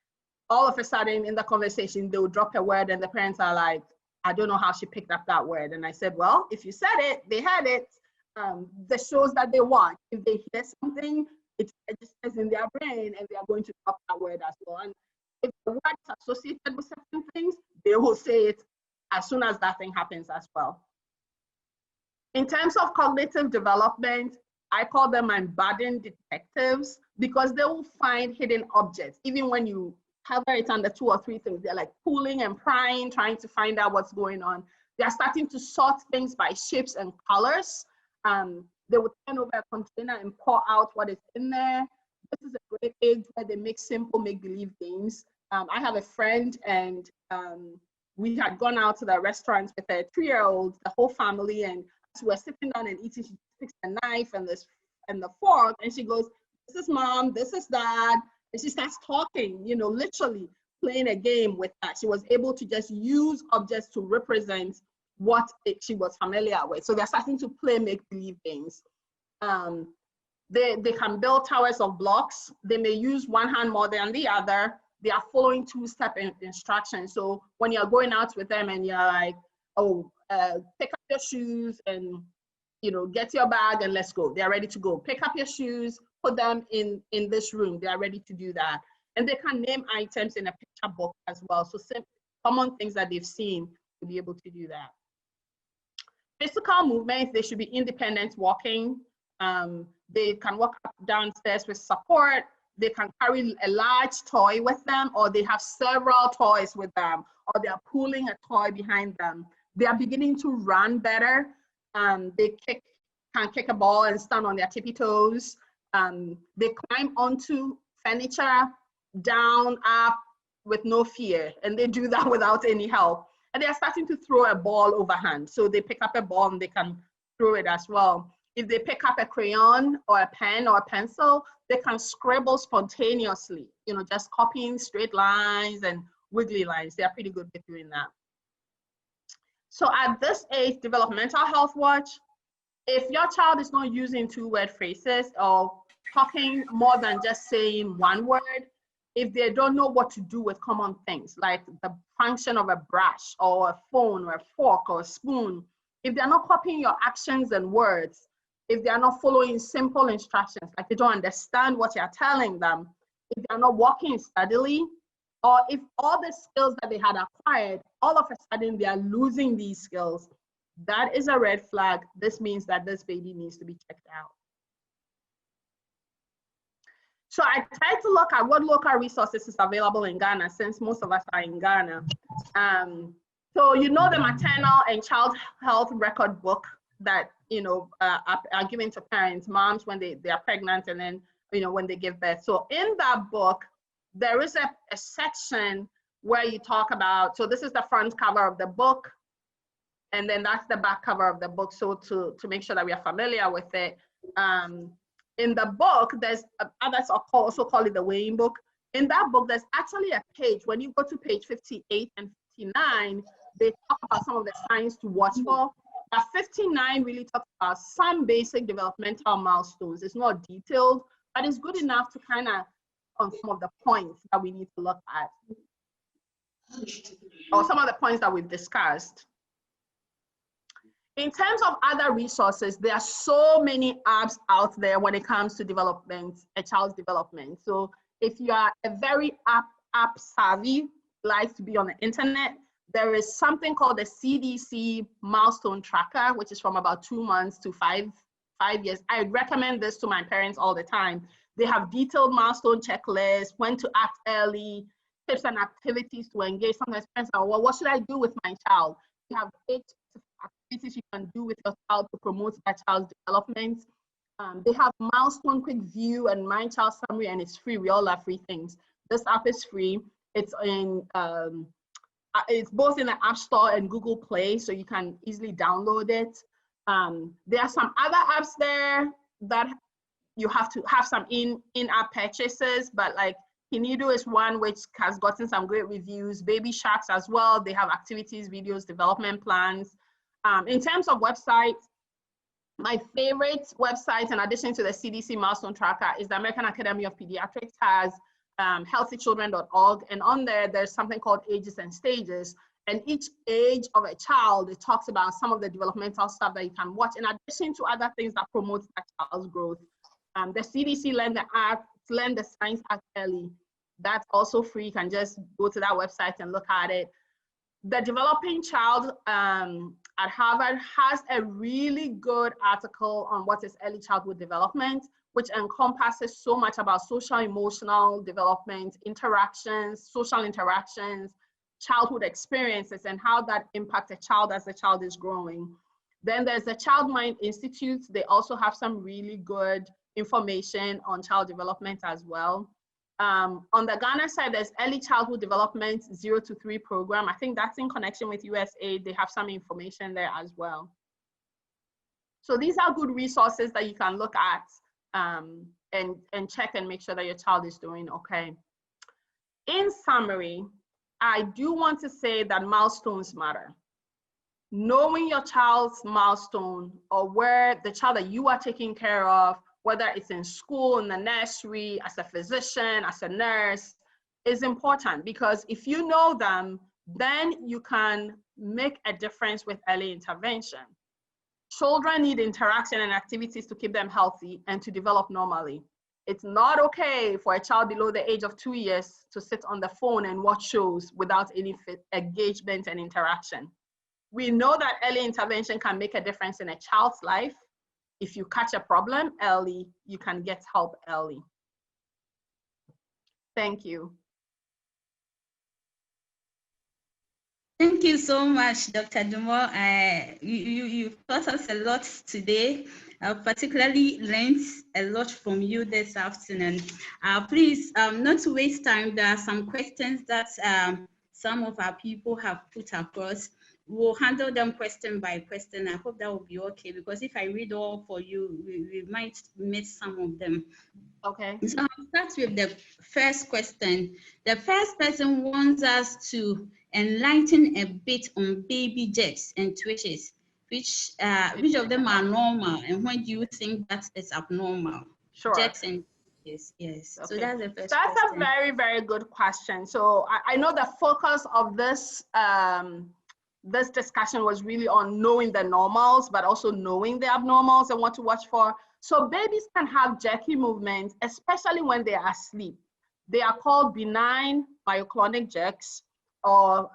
B: all of a sudden in the conversation, they'll drop a word and the parents are like, I don't know how she picked up that word. And I said, well, if you said it, they had it. The shows that they watch, if they hear something, it registers in their brain and they are going to drop that word as well. And if the word is associated with certain things, they will say it as soon as that thing happens as well. In terms of cognitive development, I call them budding detectives, because they will find hidden objects. Even when you hover it under 2 or 3 things, they're like pulling and prying, trying to find out what's going on. They're starting to sort things by shapes and colors. They would turn over a container and pour out what is in there. This is a great age where they make simple make-believe games. I have a friend, and we had gone out to the restaurant with a 3-year-old, the whole family, and we were sitting down and eating. She picks a knife and the fork, and she goes, "This is mom, this is dad," and she starts talking, you know, literally playing a game with that. She was able to just use objects to represent what she was familiar with. So they're starting to play make-believe games. They can build towers of blocks. They may use one hand more than the other. They are following 2-step instructions. So when you're going out with them and you're like, oh, pick up your shoes and, you know, get your bag and let's go. They are ready to go. Pick up your shoes, put them in this room. They are ready to do that. And they can name items in a picture book as well. So common things that they've seen to be able to do that. Physical movements, they should be independent walking. They can walk up downstairs with support. They can carry a large toy with them, or they have several toys with them, or they are pulling a toy behind them. They are beginning to run better. They can kick a ball and stand on their tippy toes. They climb onto furniture, down, up, with no fear, and they do that without any help. And they are starting to throw a ball overhand. So they pick up a ball and they can throw it as well. If they pick up a crayon or a pen or a pencil, they can scribble spontaneously, you know, just copying straight lines and wiggly lines. They are pretty good at doing that. So at this age, Developmental Health Watch, if your child is not using 2-word phrases or talking more than just saying 1 word, if they don't know what to do with common things, like the function of a brush or a phone or a fork or a spoon, if they're not copying your actions and words, if they are not following simple instructions, like they don't understand what you're telling them, if they're not walking steadily, or if all the skills that they had acquired, all of a sudden they are losing these skills, that is a red flag. This means that this baby needs to be checked out. So I tried to look at what local resources is available in Ghana, since most of us are in Ghana. So you know the maternal and child health record book that, you know, are given to parents, moms when they are pregnant, and then, you know, when they give birth. So in that book, there is a section where you talk about, so this is the front cover of the book, and then that's the back cover of the book. So to make sure that we are familiar with it, in the book, there's others also call it the weighing book. In that book, there's actually a page. When you go to page 58 and 59, they talk about some of the signs to watch for. But 59 really talks about some basic developmental milestones. It's not detailed, but it's good enough to kind of on some of the points that we need to look at, or some of the points that we've discussed. In terms of other resources, there are so many apps out there when it comes to development, a child's development. So if you are a very app savvy, likes to be on the internet, there is something called the CDC milestone tracker, which is from about 2 months to 5 years. I recommend this to my parents all the time. They have detailed milestone checklists, when to act early, tips and activities to engage. Sometimes parents are, well, what should I do with my child? You have 8 activities you can do with your child to promote that child's development. They have milestone quick view and my child summary, and it's free. We all love free things. This app is free. It's both in the App Store and Google Play, so you can easily download it. There are some other apps there that you have to have some in-app purchases, but like Kinido is one which has gotten some great reviews. Baby Sharks as well. They have activities, videos, development plans. In terms of websites, my favorite website, in addition to the CDC milestone tracker, is the American Academy of Pediatrics has healthychildren.org, and on there, there's something called Ages and Stages. And each age of a child, it talks about some of the developmental stuff that you can watch, in addition to other things that promote that child's growth. The CDC Learn the Science Act Early. That's also free. You can just go to that website and look at it. The Developing Child at Harvard has a really good article on what is early childhood development, which encompasses so much about social emotional development, interactions, social interactions, childhood experiences, and how that impacts a child as the child is growing. Then there's the Child Mind Institute. They also have some really good information on child development as well. On the Ghana side, there's Early Childhood Development 0 to 3 program. I think that's in connection with USAID. They have some information there as well. So these are good resources that you can look at and check and make sure that your child is doing okay. In summary, I do want to say that milestones matter. Knowing your child's milestone, or where the child that you are taking care of, whether it's in school, in the nursery, as a physician, as a nurse, is important, because if you know them, then you can make a difference with early intervention. Children need interaction and activities to keep them healthy and to develop normally. It's not okay for a child below the age of 2 years to sit on the phone and watch shows without any engagement and interaction. We know that early intervention can make a difference in a child's life. If you catch a problem early, you can get help early. Thank you.
A: Thank you so much, Dr. Dumor. You've taught us a lot today. Particularly learned a lot from you this afternoon. Please, not to waste time, there are some questions that some of our people have put across. We'll handle them question by question. I hope that will be okay, because if I read all for you, we might miss some of them.
B: Okay.
A: So I'll start with the first question. The first person wants us to enlighten a bit on baby jerks and twitches. Which of them are normal, and when do you think that is abnormal?
B: Sure.
A: Jerks and twitches, yes. Okay. So that's the first
B: That's
A: question.
B: a very, very good question. So I know the focus of this this discussion was really on knowing the normals, but also knowing the abnormals and what to watch for. So babies can have jerky movements, especially when they are asleep. They are called benign myoclonic jerks, or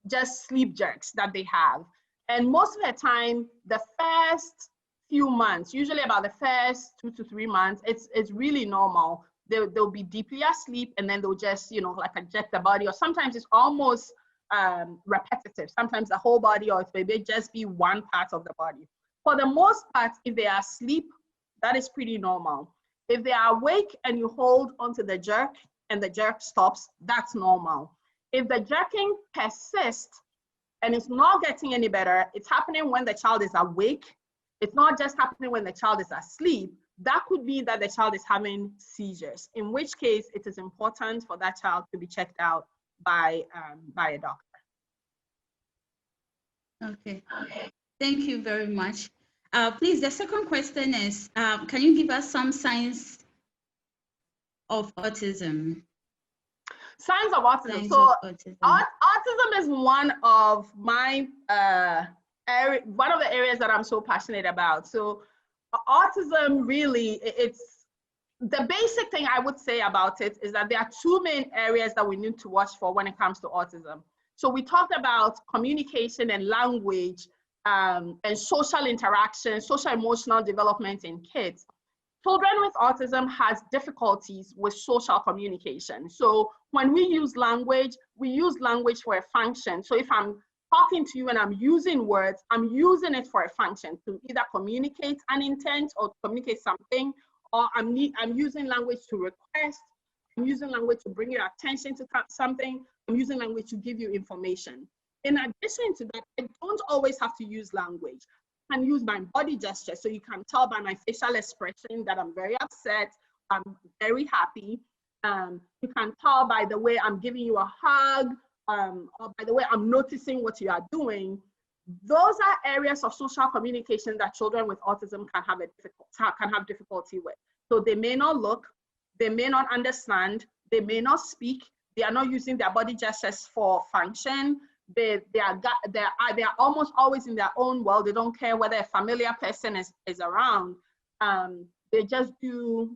B: just sleep jerks that they have. And most of the time, the first few months, usually about the first 2 to 3 months, it's really normal. They'll be deeply asleep, and then they'll just, like eject the body, or sometimes it's almost repetitive. Sometimes the whole body, or it may just be one part of the body. For the most part, if they are asleep, that is pretty normal. If they are awake and you hold onto the jerk and the jerk stops, that's normal. If the jerking persists and it's not getting any better, it's happening when the child is awake. It's not just happening when the child is asleep. That could be that the child is having seizures, in which case it is important for that child to be checked out by a doctor.
A: Okay. Thank you very much. Please, the second question is, can you give us some signs of autism?
B: Signs of autism.
A: Signs
B: so
A: of autism.
B: Autism is one of my one of the areas that I'm so passionate about. So autism, really, it's the basic thing I would say about it is that there are two main areas that we need to watch for when it comes to autism. So we talked about communication and language and social interaction, social emotional development in kids. Children with autism has difficulties with social communication. So when we use language for a function. So if I'm talking to you and I'm using words, I'm using it for a function to either communicate an intent or communicate something, or I'm using language to request, I'm using language to bring your attention to something. I'm using language to give you information. In addition to that, I don't always have to use language. I can use my body gesture. So you can tell by my facial expression that I'm very upset, I'm very happy. You can tell by the way I'm giving you a hug, or by the way I'm noticing what you are doing. Those are areas of social communication that children with autism can have difficulty with. So they may not look, they may not understand, they may not speak, they are not using their body gestures for function. They are almost always in their own world. They don't care whether a familiar person is around. They just do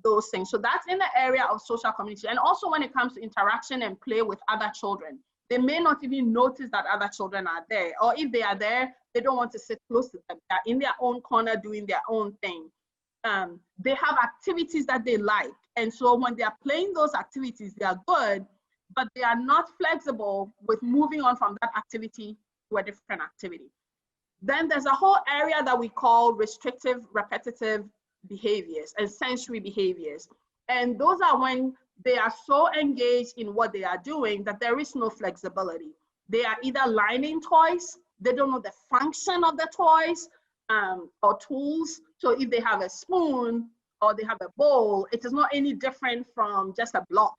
B: those things. So that's in the area of social communication. And also when it comes to interaction and play with other children, they may not even notice that other children are there. Or if they are there, they don't want to sit close to them. They're in their own corner doing their own thing. They have activities that they like. And so when they are playing those activities, they are good, but they are not flexible with moving on from that activity to a different activity. Then there's a whole area that we call restrictive repetitive behaviors and sensory behaviors. And those are when they are so engaged in what they are doing that there is no flexibility. They are either lining toys, they don't know the function of the toys or tools. So if they have a spoon or they have a bowl, it is not any different from just a block.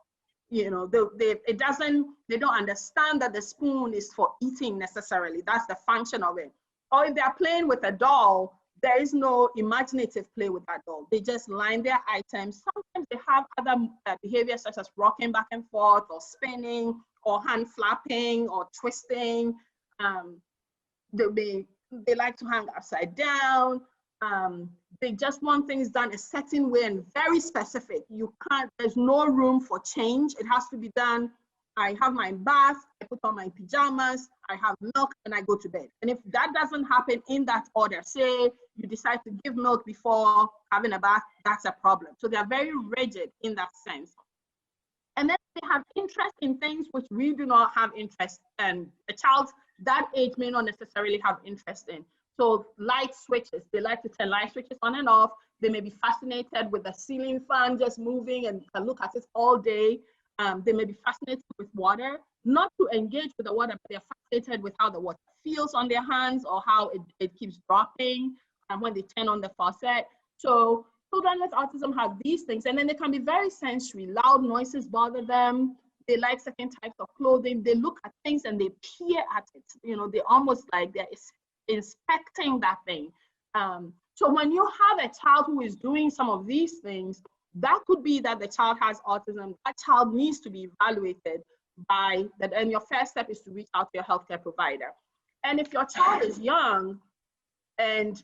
B: You know, they don't understand that the spoon is for eating necessarily. That's the function of it. Or if they're playing with a doll, there is no imaginative play with that doll. They just line their items. Sometimes they have other behaviors such as rocking back and forth or spinning or hand flapping or twisting. They like to hang upside down. They just want things done a certain way and very specific. There's no room for change. It has to be done. I have my bath, I put on my pajamas, I have milk, and I go to bed. And if that doesn't happen in that order, say you decide to give milk before having a bath, that's a problem. So they're very rigid in that sense. And then they have interest in things which we do not have interest in. A child that age may not necessarily have interest in. So light switches, they like to turn light switches on and off. They may be fascinated with the ceiling fan just moving and can look at it all day. They may be fascinated with water, not to engage with the water, but they're fascinated with how the water feels on their hands or how it keeps dropping when they turn on the faucet. So children with autism have these things, and then they can be very sensory. Loud noises bother them. They like certain types of clothing. They look at things and they peer at it. You know, they almost like they're inspecting that thing. So when you have a child who is doing some of these things, that could be that the child has autism. That child needs to be evaluated by that, and your first step is to reach out to your healthcare provider. And if your child is young and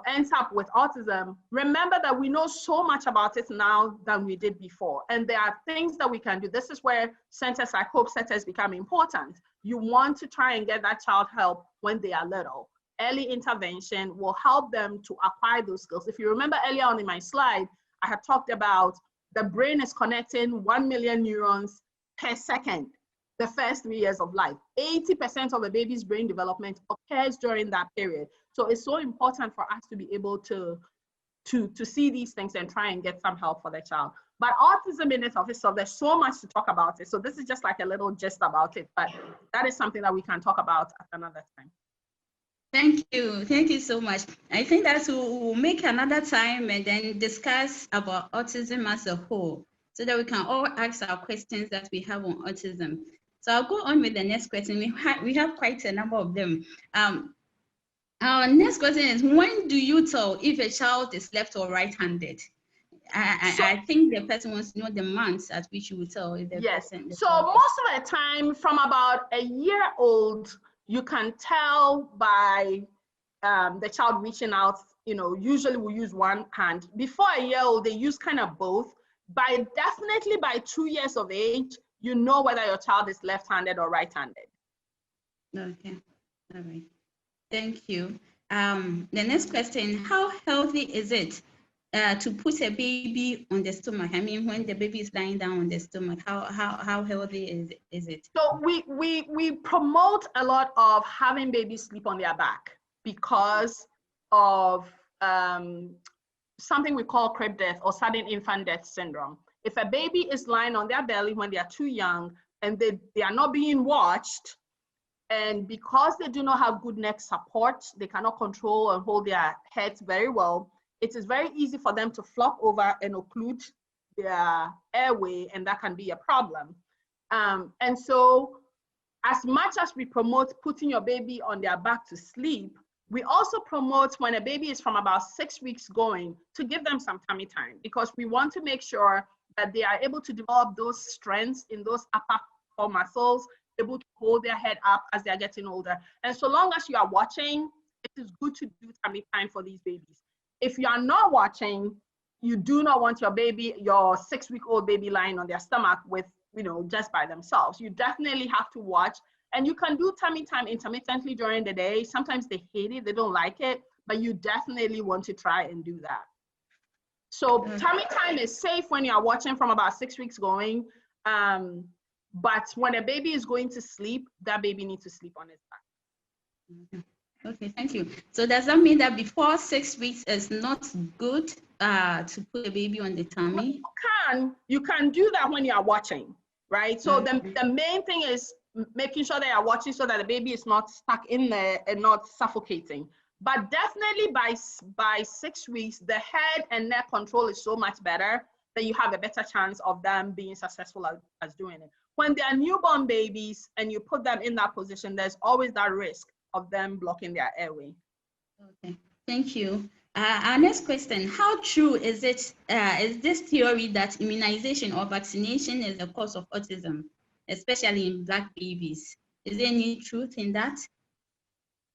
B: ends up with autism, remember that we know so much about it now than we did before. And there are things that we can do. This is where centers like Hope Centers become important. You want to try and get that child help when they are little. Early intervention will help them to acquire those skills. If you remember earlier on in my slide, I had talked about the brain is connecting 1 million neurons per second the first 3 years of life. 80% of a baby's brain development occurs during that period. So it's so important for us to be able to see these things and try and get some help for the child. But autism in itself, there's so much to talk about it. So this is just like a little gist about it, but that is something that we can talk about at another time.
A: Thank you so much. I think that we'll make another time and then discuss about autism as a whole, so that we can all ask our questions that we have on autism. So I'll go on with the next question. We have quite a number of them. Our next question is, when do you tell if a child is left or right-handed? I think the person wants to know the months at which you will tell if the person.
B: So most of the time, from about a year old, you can tell by the child reaching out. Usually we use one hand. Before a year old, they use kind of both. Definitely by 2 years of age, you know whether your child is left-handed or right-handed.
A: Okay, all right. Thank you. The next question, how healthy is it to put a baby on the stomach? I mean, when the baby is lying down on the stomach, how healthy is it?
B: So we promote a lot of having babies sleep on their back because of something we call crib death or sudden infant death syndrome. If a baby is lying on their belly when they are too young and they are not being watched, and because they do not have good neck support, they cannot control and hold their heads very well, it is very easy for them to flop over and occlude their airway, and that can be a problem. And so as much as we promote putting your baby on their back to sleep, we also promote when a baby is from about 6 weeks going to give them some tummy time, because we want to make sure that they are able to develop those strengths in those upper core muscles, able to hold their head up as they're getting older. And so long as you are watching, it is good to do tummy time for these babies. If you are not watching, you do not want your baby, your 6-week-old baby lying on their stomach with, just by themselves. You definitely have to watch, and you can do tummy time intermittently during the day. Sometimes they hate it, they don't like it, but you definitely want to try and do that. So tummy time is safe when you are watching from about 6 weeks going, but when a baby is going to sleep, that baby needs to sleep on its back.
A: Okay, thank you. So does that mean that before 6 weeks is not good to put a baby on the tummy?
B: Well, you can do that when you are watching, right? So the main thing is making sure that you are watching so that the baby is not stuck in there and not suffocating. But definitely by 6 weeks, the head and neck control is so much better that you have a better chance of them being successful as doing it. When they are newborn babies and you put them in that position, there's always that risk of them blocking their airway.
A: Okay, thank you. Our next question: how true is it? Is this theory that immunization or vaccination is the cause of autism, especially in Black babies? Is there any truth in that?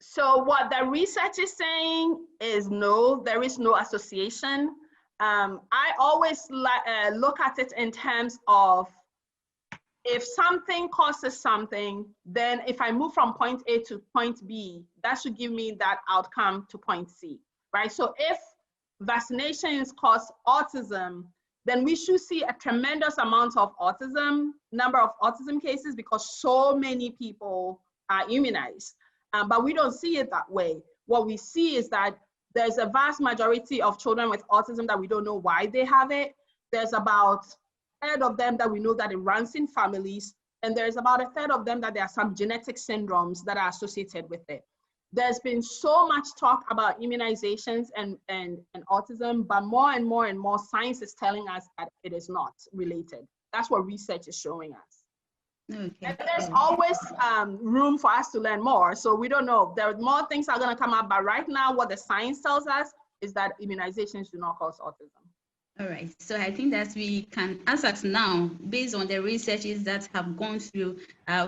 B: So what the research is saying is no, there is no association. I always look at it in terms of, if something causes something, then if I move from point A to point B, that should give me that outcome to point C, right? So if vaccinations cause autism, then we should see a tremendous amount of number of autism cases, because so many people are immunized. But we don't see it that way. What we see is that there's a vast majority of children with autism that we don't know why they have it. There's about a third of them that we know that it runs in families, and there's about a third of them that there are some genetic syndromes that are associated with it. There's been so much talk about immunizations and autism, but more and more and more science is telling us that it is not related. That's what research is showing us. Okay. And there's always room for us to learn more. So we don't know. There are more things are going to come up, but right now what the science tells us is that immunizations do not cause autism.
A: All right, so I think that we can, as at now, based on the researches that have gone through,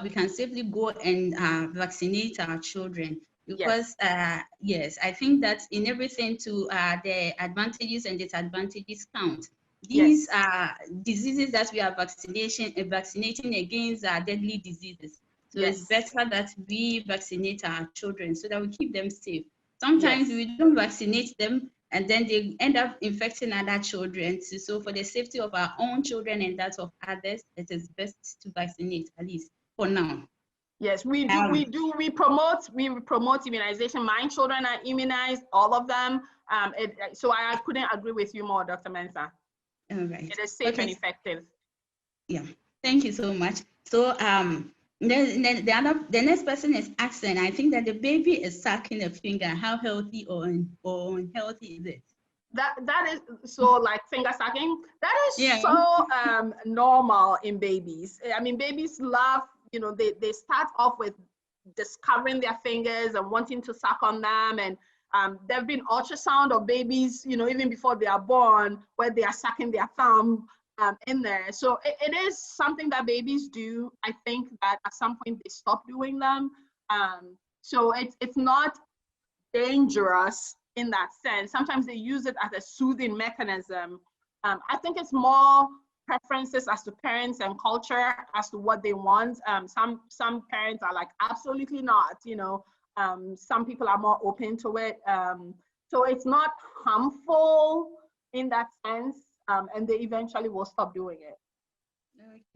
A: we can safely go and vaccinate our children, because yes, I think that in everything to the advantages and disadvantages count. These are diseases that we are vaccinating against are deadly diseases. So it's better that we vaccinate our children so that we keep them safe. Sometimes we don't vaccinate them, and then they end up infecting other children. So for the safety of our own children and that of others, it is best to vaccinate, at least for now.
B: Yes, we do. We promote immunization. My children are immunized, all of them. So I couldn't agree with you more, Dr. Mensah.
A: All right.
B: It is safe and effective.
A: Yeah, thank you so much. So the next person is asking, I think that the baby is sucking a finger. How healthy or unhealthy is it?
B: That is so, like, finger sucking. That is so normal in babies. I mean, babies love, they start off with discovering their fingers and wanting to suck on them, and there have been ultrasound of babies, even before they are born, where they are sucking their thumb in there. So it is something that babies do. I think that at some point they stop doing them. So it's not dangerous in that sense. Sometimes they use it as a soothing mechanism. I think it's more preferences as to parents and culture as to what they want. Some parents are like, absolutely not, some people are more open to it. So it's not harmful in that sense, and they eventually will stop doing it.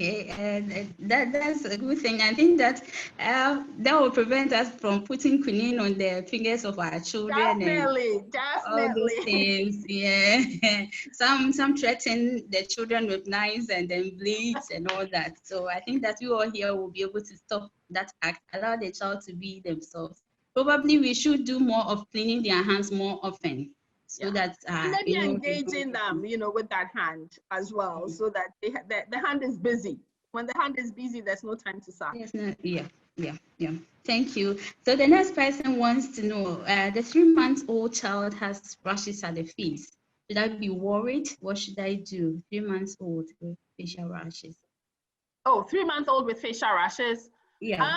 A: Okay, and that's a good thing. I think that that will prevent us from putting quinine on the fingers of our children and
B: Definitely,
A: all those
B: definitely.
A: things. Yeah, some threaten the children with knives and then bleeds and all that. So I think that we all here will be able to stop that act, allow the child to be themselves. Probably we should do more of cleaning their hands more often, so
B: Yeah.
A: that
B: And maybe
A: they don't
B: engaging
A: get
B: them, with that hand as well, so that the hand is busy. When the hand is busy, there's no time to suck.
A: Yes, no, yeah. Thank you. So the next person wants to know, the 3-month-old child has rashes at the face. Should I be worried? What should I do? 3 months old with facial rashes.
B: Oh, 3-month-old with facial rashes.
A: Yeah.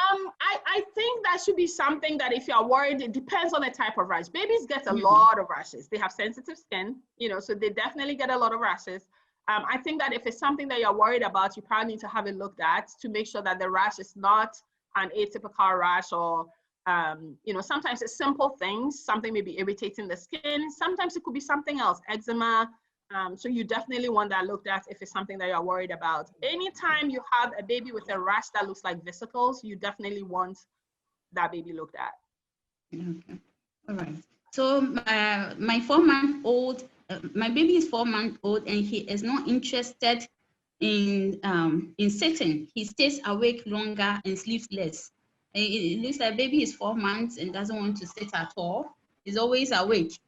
B: I think that should be something that if you're worried, it depends on the type of rash. Babies get a lot of rashes. They have sensitive skin, so they definitely get a lot of rashes. I think that if it's something that you're worried about, you probably need to have it looked at to make sure that the rash is not an atypical rash, or sometimes it's simple things. Something may be irritating the skin. Sometimes it could be something else, eczema. So you definitely want that looked at if it's something that you're worried about. Anytime you have a baby with a rash that looks like vesicles, you definitely want that baby looked at.
A: Okay. All right. So my 4-month-old, my baby is 4 months old, and he is not interested in sitting. He stays awake longer and sleeps less. It looks like baby is 4 months and doesn't want to sit at all. He's always awake.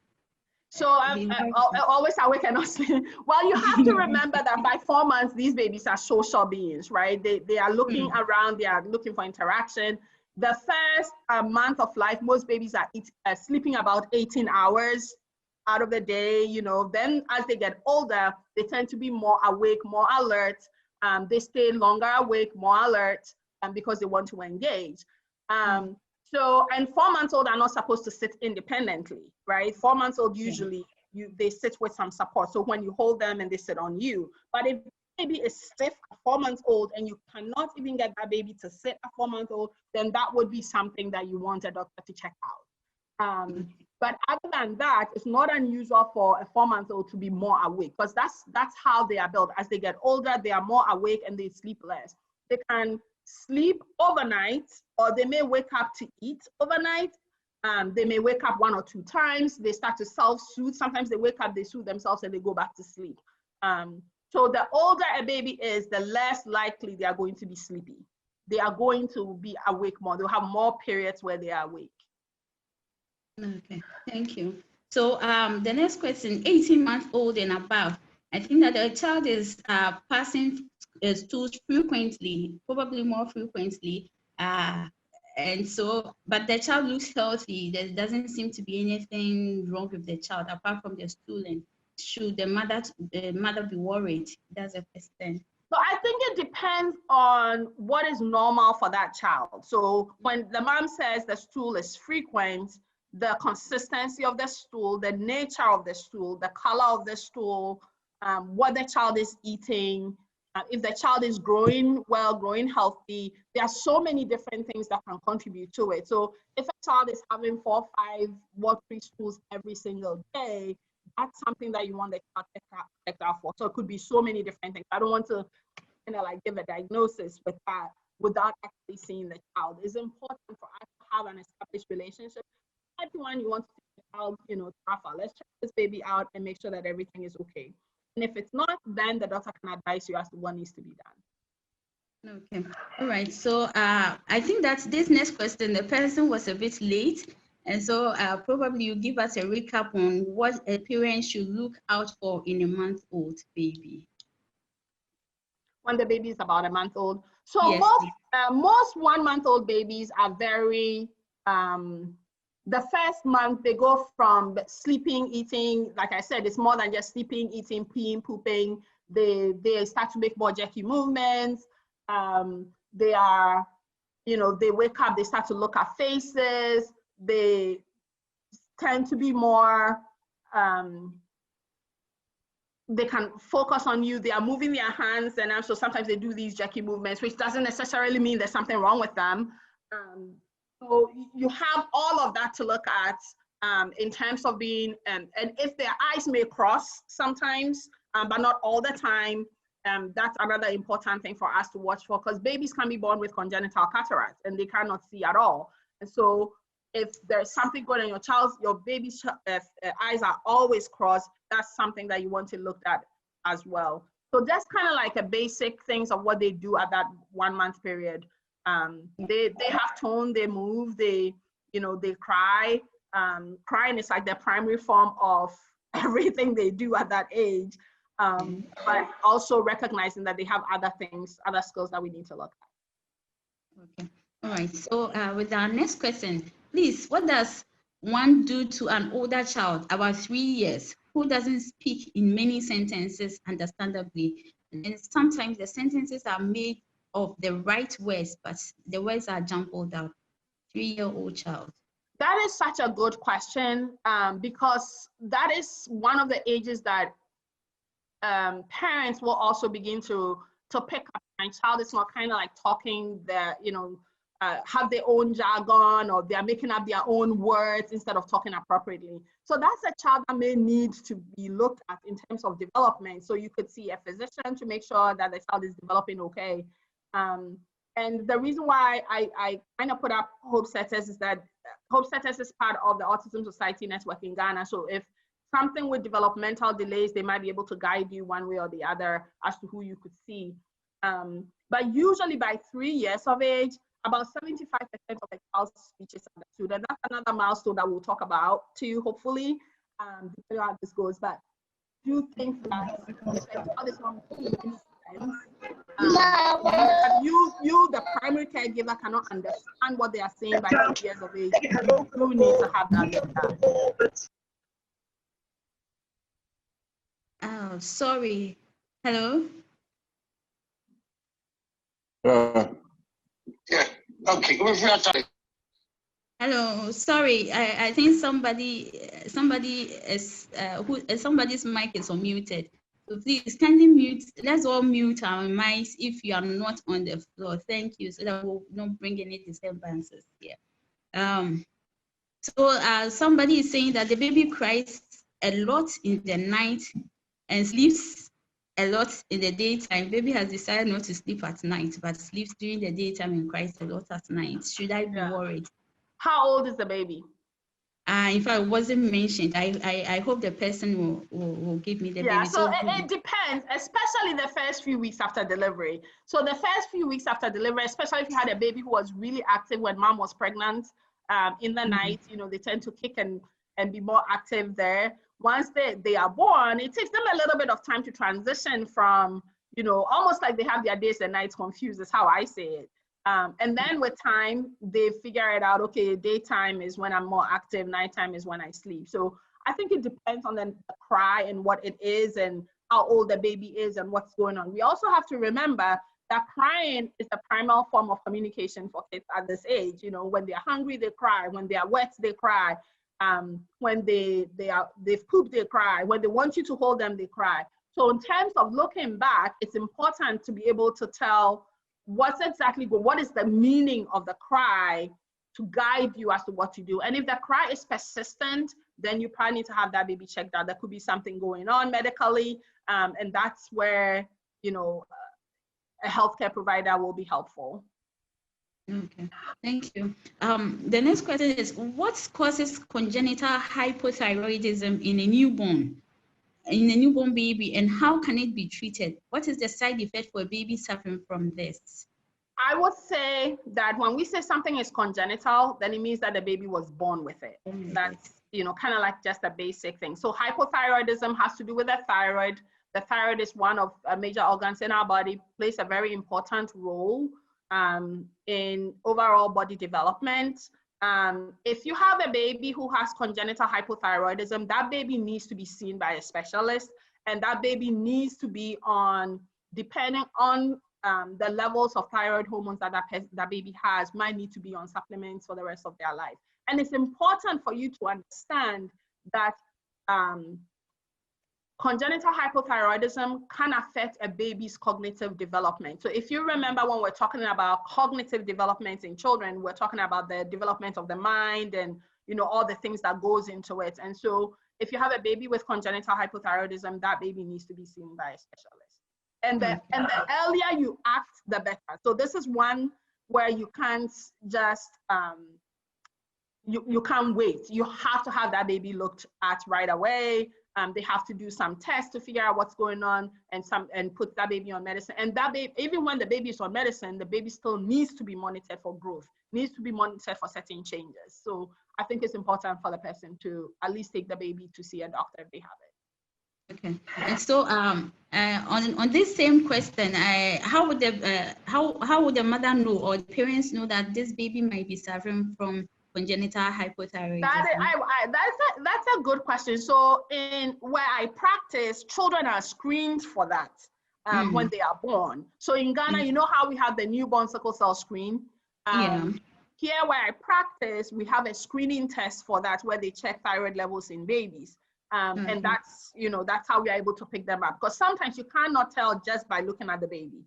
B: So always awake and not sleeping. Well, you have to remember that by 4 months, these babies are social beings, right? They are looking around, they are looking for interaction. The first month of life, most babies are sleeping about 18 hours out of the day. Then as they get older, they tend to be more awake, more alert. They stay longer awake, more alert, because they want to engage. So, and 4-months-old are not supposed to sit independently, right? 4-months-old usually they sit with some support. So when you hold them and they sit on you. But if baby is stiff at 4-months-old and you cannot even get that baby to sit at 4-months-old, then that would be something that you want a doctor to check out. But other than that, it's not unusual for a 4-month-old to be more awake, because that's how they are built. As they get older, they are more awake and they sleep less. They can sleep overnight, or they may wake up to eat overnight. They may wake up 1 or 2 times. They start to self-soothe. Sometimes they wake up, they soothe themselves, and they go back to sleep. So the older a baby is, the less likely they are going to be sleepy. They are going to be awake more. They'll have more periods where they are awake.
A: Okay, thank you. So the next question, 18-month-old and above. I think that the child is passing stools frequently, probably more frequently. And so, but the child looks healthy. There doesn't seem to be anything wrong with the child apart from the stooling. Should the mother be worried? That's a question.
B: So I think it depends on what is normal for that child. So when the mom says the stool is frequent, the consistency of the stool, the nature of the stool, the color of the stool, what the child is eating, if the child is growing well, growing healthy, there are so many different things that can contribute to it. So if a child is having 4 or 5 watery stools every single day, that's something that you want the child to check out for. So it could be so many different things. I don't want to give a diagnosis with that without actually seeing the child. It's important for us to have an established relationship. Everyone, you want to take the child, Raphal, let's check this baby out and make sure that everything is okay. And if it's not, then the doctor can advise you as to what needs to be done.
A: Okay, all right. So I think that this next question, the person was a bit late. And so probably you give us a recap on what a parent should look out for in a month-old baby.
B: When the baby is about a month old. So
A: yes,
B: most 1-month-old babies are very, the first month they go from sleeping, eating, like I said, it's more than just sleeping, eating, peeing, pooping. They start to make more jerky movements. They are, they wake up, they start to look at faces. They tend to be more, they can focus on you. They are moving their hands, and so sometimes they do these jerky movements, which doesn't necessarily mean there's something wrong with them. So you have all of that to look at in terms of being, and if their eyes may cross sometimes, but not all the time. that's another important thing for us to watch for, because babies can be born with congenital cataracts and they cannot see at all. And so if there's something going on, your baby's eyes are always crossed, that's something that you want to look at as well. So that's kind of like a basic things of what they do at that 1 month period. They have tone, they move, they cry. Crying is like the primary form of everything they do at that age. But also recognizing that they have other things, other skills that we need to look at.
A: Okay. All right. So with our next question, please, what does one do to an older child about 3 years who doesn't speak in many sentences understandably? And sometimes the sentences are made of the right words, but the words are jumbled out. 3-year-old child.
B: That is such a good question, because that is one of the ages that parents will also begin to pick up. My child is not kind of like talking have their own jargon, or they're making up their own words instead of talking appropriately. So that's a child that may need to be looked at in terms of development. So you could see a physician to make sure that the child is developing okay. And the reason why I kind of put up Hope Setters is that Hope Setters is part of the Autism Society Network in Ghana. So if something with developmental delays, they might be able to guide you one way or the other as to who you could see. But usually by 3 years of age, about 75% of the child's speech is understood. And that's another milestone that we'll talk about too, hopefully, depending on how this goes. But do you think that if the child is not making sense, you, the primary caregiver, cannot understand what they are saying by 3 years of age, you need to have that looked at.
A: Oh, sorry. Hello?
C: Yeah, okay.
A: Hello, sorry. I think somebody is somebody's mic is unmuted. So please kindly mute. Let's all mute our mics if you are not on the floor. Thank you, so that we'll not bring any disturbances here. So somebody is saying that the baby cries a lot in the night and sleeps a lot in the daytime. Baby has decided not to sleep at night, but sleeps during the daytime and cries a lot at night. Should I be worried?
B: How old is the baby?
A: In fact, it wasn't mentioned. I hope the person will give me the baby.
B: So it depends, especially the first few weeks after delivery. So the first few weeks after delivery, especially if you had a baby who was really active when mom was pregnant, in the night, they tend to kick and be more active there. Once they are born, it takes them a little bit of time to transition from, almost like they have their days and nights confused, is how I say it. And then with time, they figure it out, okay, daytime is when I'm more active, nighttime is when I sleep. So I think it depends on the cry and what it is and how old the baby is and what's going on. We also have to remember that crying is the primal form of communication for kids at this age. When they're hungry, they cry. When they are wet, they cry. When they've pooped, they cry. When they want you to hold them, they cry. So in terms of looking back, it's important to be able to tell what is the meaning of the cry to guide you as to what to do. And if the cry is persistent, then you probably need to have that baby checked out. There could be something going on medically, and that's where, a healthcare provider will be helpful.
A: Okay, thank you. The next question is, what causes congenital hypothyroidism in a newborn baby, and how can it be treated? What is the side effect for a baby suffering from this?
B: I would say that when we say something is congenital, then it means that the baby was born with it. That's, kind of like just a basic thing. So hypothyroidism has to do with the thyroid. The thyroid is one of major organs in our body, plays a very important role in overall body development. If you have a baby who has congenital hypothyroidism, that baby needs to be seen by a specialist, and that baby needs to be on, depending on the levels of thyroid hormones that baby has, might need to be on supplements for the rest of their life. And it's important for you to understand that congenital hypothyroidism can affect a baby's cognitive development. So if you remember, when we're talking about cognitive development in children, we're talking about the development of the mind and, all the things that goes into it. And so if you have a baby with congenital hypothyroidism, that baby needs to be seen by a specialist. And the earlier you act, the better. So this is one where you can't just you can't wait. You have to have that baby looked at right away. They have to do some tests to figure out what's going on and put that baby on medicine. And that baby, even when the baby is on medicine, the baby still needs to be monitored for growth, needs to be monitored for certain changes. So I think it's important for the person to at least take the baby to see a doctor if they have it.
A: Okay. And so on this same question, how would the mother know or the parents know that this baby might be suffering from congenital hypothyroidism?
B: That's a good question. So in where I practice, children are screened for that when they are born. So in Ghana, you know how we have the newborn sickle cell screen? Here where I practice, we have a screening test for that where they check thyroid levels in babies. And that's how we are able to pick them up. Because sometimes you cannot tell just by looking at the baby.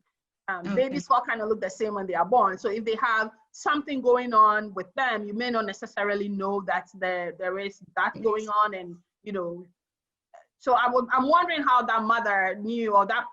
B: Babies all kind of look the same when they are born. So if they have something going on with them, you may not necessarily know that there is that going on. And, so I'm wondering how that mother knew, or that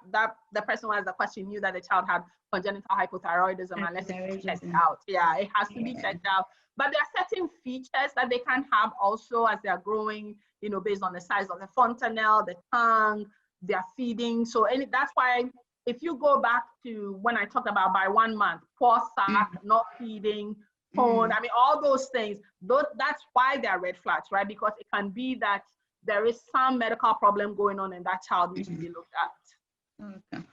B: the person who asked the question knew that the child had congenital hypothyroidism unless it's checked out. Yeah, it has to be checked out. But there are certain features that they can have also as they are growing, based on the size of the fontanelle, the tongue, their feeding. So that's why if you go back to when I talked about by 1 month, poor sac, not feeding, tone, I mean, all those things, that's why they're red flags, right? Because it can be that there is some medical problem going on and that child needs to be looked at.
A: Okay.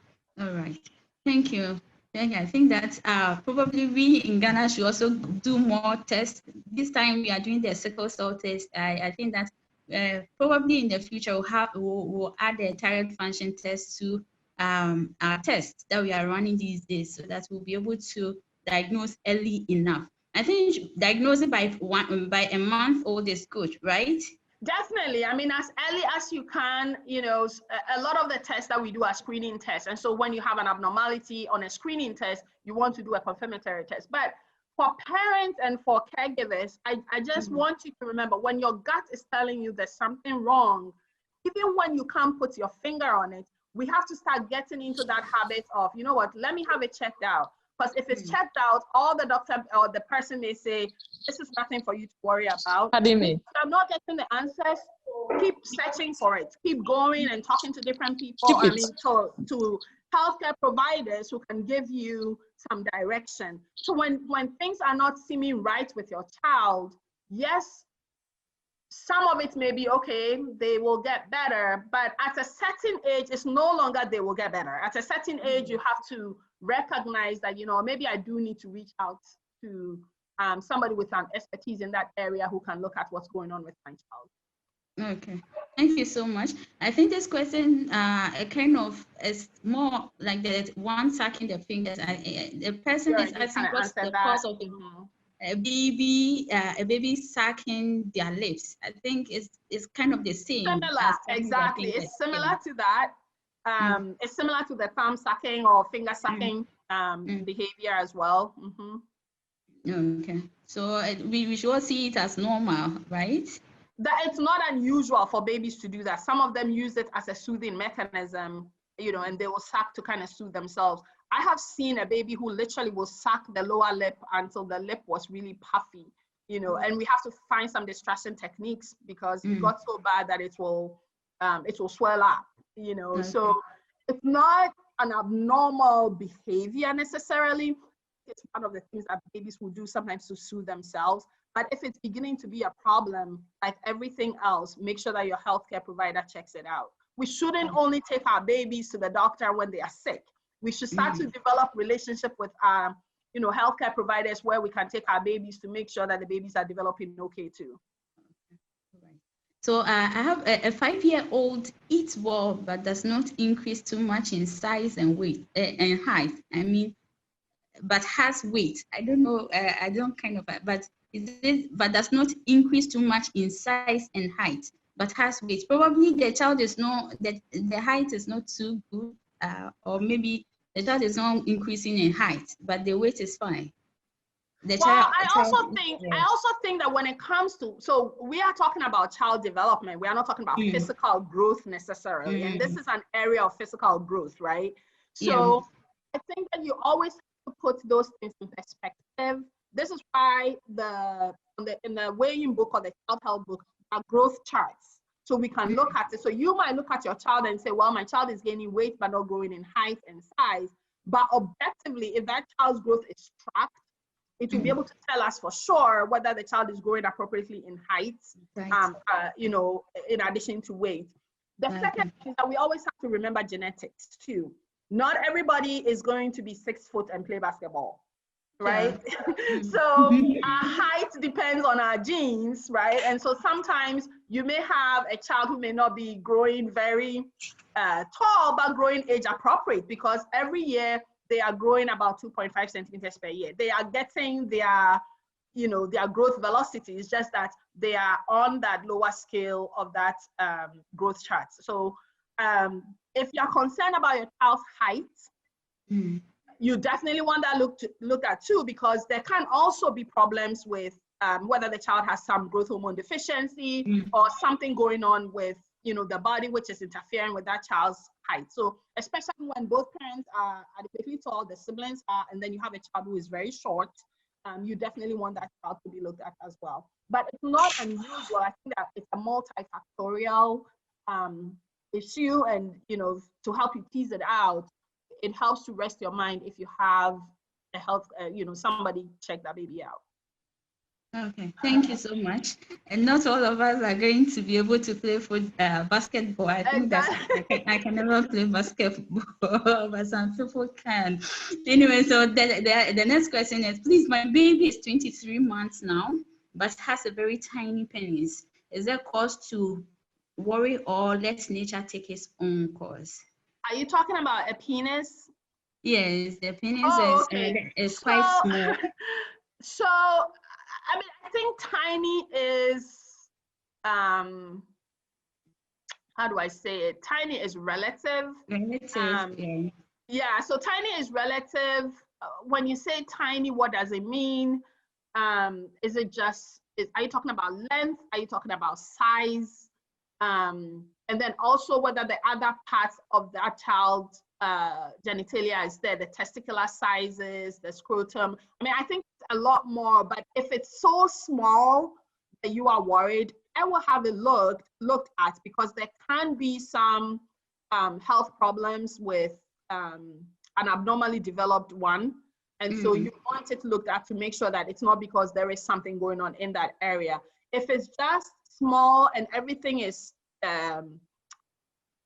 A: All right. Thank you. I think that probably we in Ghana should also do more tests. This time we are doing the sickle cell test. I think that probably in the future we'll add the thyroid function test to our tests that we are running these days, so that we'll be able to diagnose early enough. I think diagnosing by a month old is good, right?
B: Definitely. I mean, as early as you can, a lot of the tests that we do are screening tests. And so when you have an abnormality on a screening test, you want to do a confirmatory test. But for parents and for caregivers, I just want you to remember, when your gut is telling you there's something wrong, even when you can't put your finger on it, we have to start getting into that habit of, let me have it checked out. Because if it's checked out, all the doctor or the person may say, this is nothing for you to worry about. If I'm not getting the answers, keep searching for it. Keep going and talking to different people. To healthcare providers who can give you some direction. So when things are not seeming right with your child, yes, some of it may be okay, they will get better, but at a certain age, it's no longer they will get better. At a certain age, you have to recognize that, maybe I do need to reach out to somebody with an expertise in that area who can look at what's going on with my child.
A: Okay, thank you so much. I think this question kind of is more like the one sucking the fingers. The person is asking what's the cause of a baby sucking their lips. I think it's kind of the same.
B: Similar, exactly. It's similar to that. It's similar to the thumb sucking or finger sucking behavior as well.
A: Okay, so we should all see it as normal, right?
B: That it's not unusual for babies to do that. Some of them use it as a soothing mechanism, and they will suck to kind of soothe themselves. I have seen a baby who literally will suck the lower lip until the lip was really puffy, and we have to find some distraction techniques because it got so bad that it will swell up, Okay. So it's not an abnormal behavior necessarily. It's one of the things that babies will do sometimes to soothe themselves. But if it's beginning to be a problem, like everything else, make sure that your healthcare provider checks it out. We shouldn't only take our babies to the doctor when they are sick. We should start to develop relationship with our, healthcare providers where we can take our babies to make sure that the babies are developing okay too.
A: So I have a 5-year-old eats well, but does not increase too much in size and weight and height. I mean, but has weight. I don't know. I don't kind of, but does not increase too much in size and height, but has weight. Probably the child is not that the height is not too good, or maybe the child is not increasing in height, but the weight is fine.
B: I also think that when it comes to, so we are talking about child development. We are not talking about physical growth necessarily. And this is an area of physical growth, right? So I think that you always have to put those things in perspective. This is why in the weighing book or the child health book are growth charts. So we can look at it. So you might look at your child and say, well, my child is gaining weight but not growing in height and size. But objectively, if that child's growth is tracked, it will be able to tell us for sure whether the child is growing appropriately in height, you know, in addition to weight. The second thing is that we always have to remember genetics too. Not everybody is going to be 6 foot and play basketball, right? So our height depends on our genes, right? And so sometimes you may have a child who may not be growing very tall, but growing age appropriate, because every year they are growing about 2.5 centimeters per year. They are getting their, you know, their growth velocity. It's just that they are on that lower scale of that growth chart. So if you're concerned about your child's height, you definitely want that look at too, because there can also be problems with whether the child has some growth hormone deficiency or something going on with, you know, the body, which is interfering with that child's height. So especially when both parents are adequately tall, the siblings are, and then you have a child who is very short, you definitely want that child to be looked at as well. But it's not unusual. I think that it's a multifactorial issue, and, you know, to help you tease it out, it helps to rest your mind if you have a health, you know, somebody check that baby out.
A: Okay, thank you so much. And not all of us are going to be able to play basketball. I think that I can never play basketball, but some people can. Anyway, so the next question is, please, my baby is 23 months now, but has a very tiny penis. Is there cause to worry, or let nature take its own course?
B: Are you talking about a penis?
A: Yes, the penis is quite small.
B: So, I mean, I think tiny is, how do I say it? Tiny is relative. Yeah, so tiny is relative. When you say tiny, what does it mean? Is it just, are you talking about length? Are you talking about size? And then also whether the other parts of that child's genitalia is there, the testicular sizes, the scrotum. I mean, I think a lot more, but if it's so small that you are worried, I will have it looked at, because there can be some health problems with an abnormally developed one. And so you want it looked at to make sure that it's not because there is something going on in that area. If it's just small and everything is,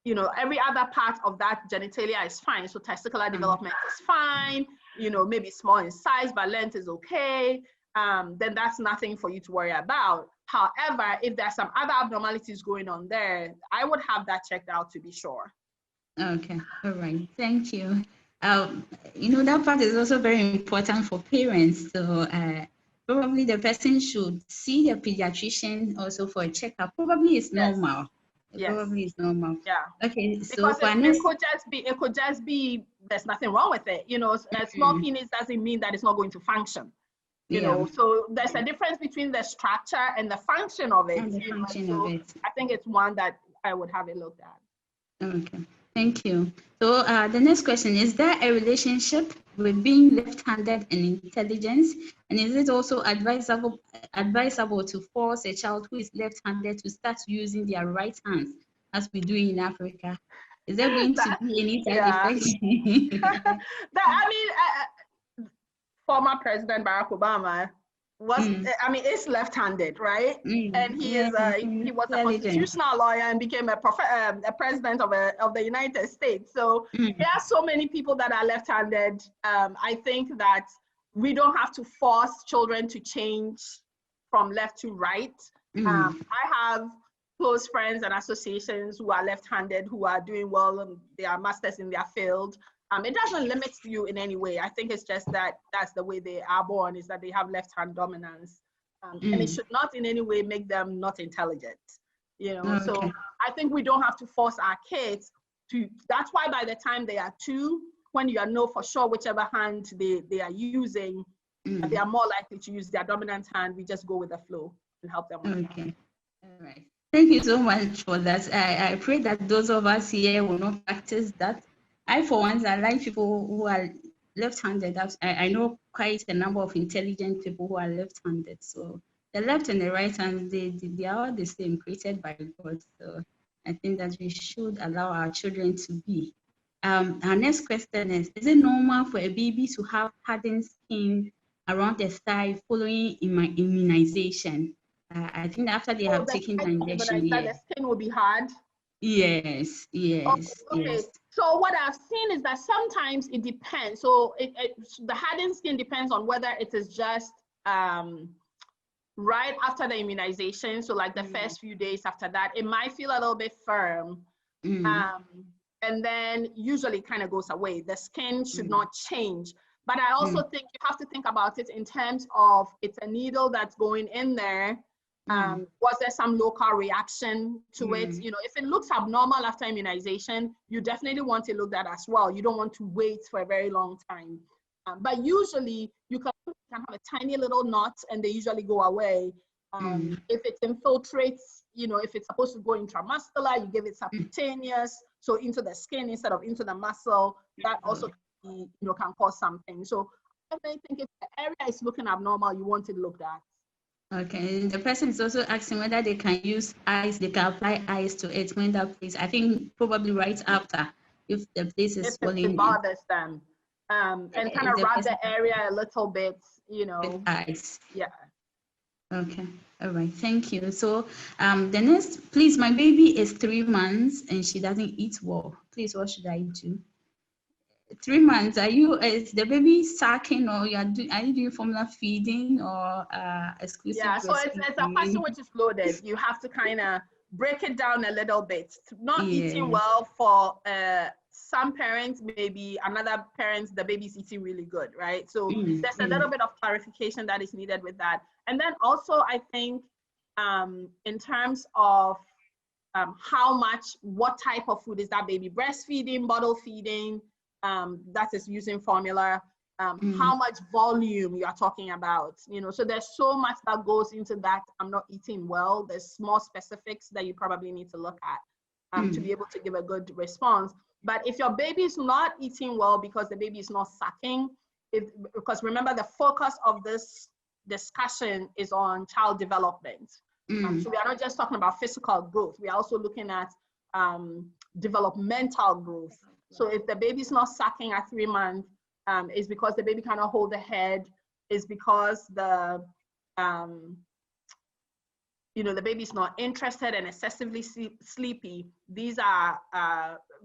B: you know, every other part of that genitalia is fine. So testicular development is fine, you know, maybe small in size, but length is okay. Then that's nothing for you to worry about. However, if there's some other abnormalities going on there, I would have that checked out to be sure.
A: Okay, all right, thank you. You know, that part is also very important for parents. So probably the person should see the pediatrician also for a checkup. Probably it's normal.
B: Yes.
A: Probably is normal.
B: Yeah.
A: Okay. So
B: because it could just be there's nothing wrong with it. You know, a small penis doesn't mean that it's not going to function. You know, so there's a difference between the structure and the function of it.
A: And the function of it.
B: I think it's one that I would have it looked at.
A: Okay. Thank you. So the next question, is there a relationship with being left-handed and intelligence? And is it also advisable to force a child who is left-handed to start using their right hands, as we do in Africa? Is there going to be any side effects?
B: I mean, former President Barack Obama was, I mean, is left-handed, right? And he was a constitutional lawyer and became a president of the United States. So there are so many people that are left-handed. I think that we don't have to force children to change from left to right. I have close friends and associations who are left-handed, who are doing well, and they are masters in their field. It doesn't limit you in any way. I think it's just that that's the way they are born, is that they have left-hand dominance. And it should not in any way make them not intelligent. You know, so I think we don't have to force our kids to, that's why by the time they are 2, when you know for sure whichever hand they are using, they are more likely to use their dominant hand. We just go with the flow and help them.
A: Okay. All right. Thank you so much for that. I pray that those of us here will not practice that. I for one, I like people who are left-handed. I know quite a number of intelligent people who are left-handed. So the left and the right hand, they are all the same, created by God. So I think that we should allow our children to be. Our next question is it normal for a baby to have hardened skin around the thigh following immunization? I think after they have taken the injection,
B: that the skin will be hard.
A: Yes, yes,
B: okay.
A: yes.
B: So what I've seen is that sometimes it depends. So the hardened skin depends on whether it is just right after the immunization. So like the first few days after that, it might feel a little bit firm. And then usually kind of goes away. The skin should not change. But I also think you have to think about it in terms of it's a needle that's going in there. Was there some local reaction to it? You know, if it looks abnormal after immunization, you definitely want to look at that as well. You don't want to wait for a very long time. But usually you can have a tiny little knot and they usually go away. If it infiltrates, you know, if it's supposed to go intramuscular, you give it subcutaneous, so into the skin instead of into the muscle, that also you know, can cause something. So I think if the area is looking abnormal, you want it looked at.
A: Okay, the person is also asking whether they can use ice, they can apply ice to it when that place, I think probably right after, if the place is swollen.
B: If it bothers them, and kind of rub the area a little bit, you know.
A: With ice.
B: Yeah.
A: Okay, all right, thank you. So the next, please, my baby is 3 months and she doesn't eat well. Please, what should I do? 3 months, is the baby sucking, or are you doing formula feeding or exclusive?
B: Yeah, so it's a question which is loaded. You have to kind of break it down a little bit. Not eating well for some parents, maybe another parents, the baby's eating really good, right? So there's a little bit of clarification that is needed with that. And then also I think in terms of how much, what type of food is that baby breastfeeding, bottle feeding, that is using formula, how much volume you are talking about, you know, so there's so much that goes into that. I'm not eating well. There's more specifics that you probably need to look at to be able to give a good response. But if your baby is not eating well because the baby is not sucking, because remember the focus of this discussion is on child development. So we are not just talking about physical growth. We are also looking at developmental growth. So if the baby's not sucking at 3 months, it's because the baby cannot hold the head, it's because the you know, the baby's not interested and excessively sleepy. These are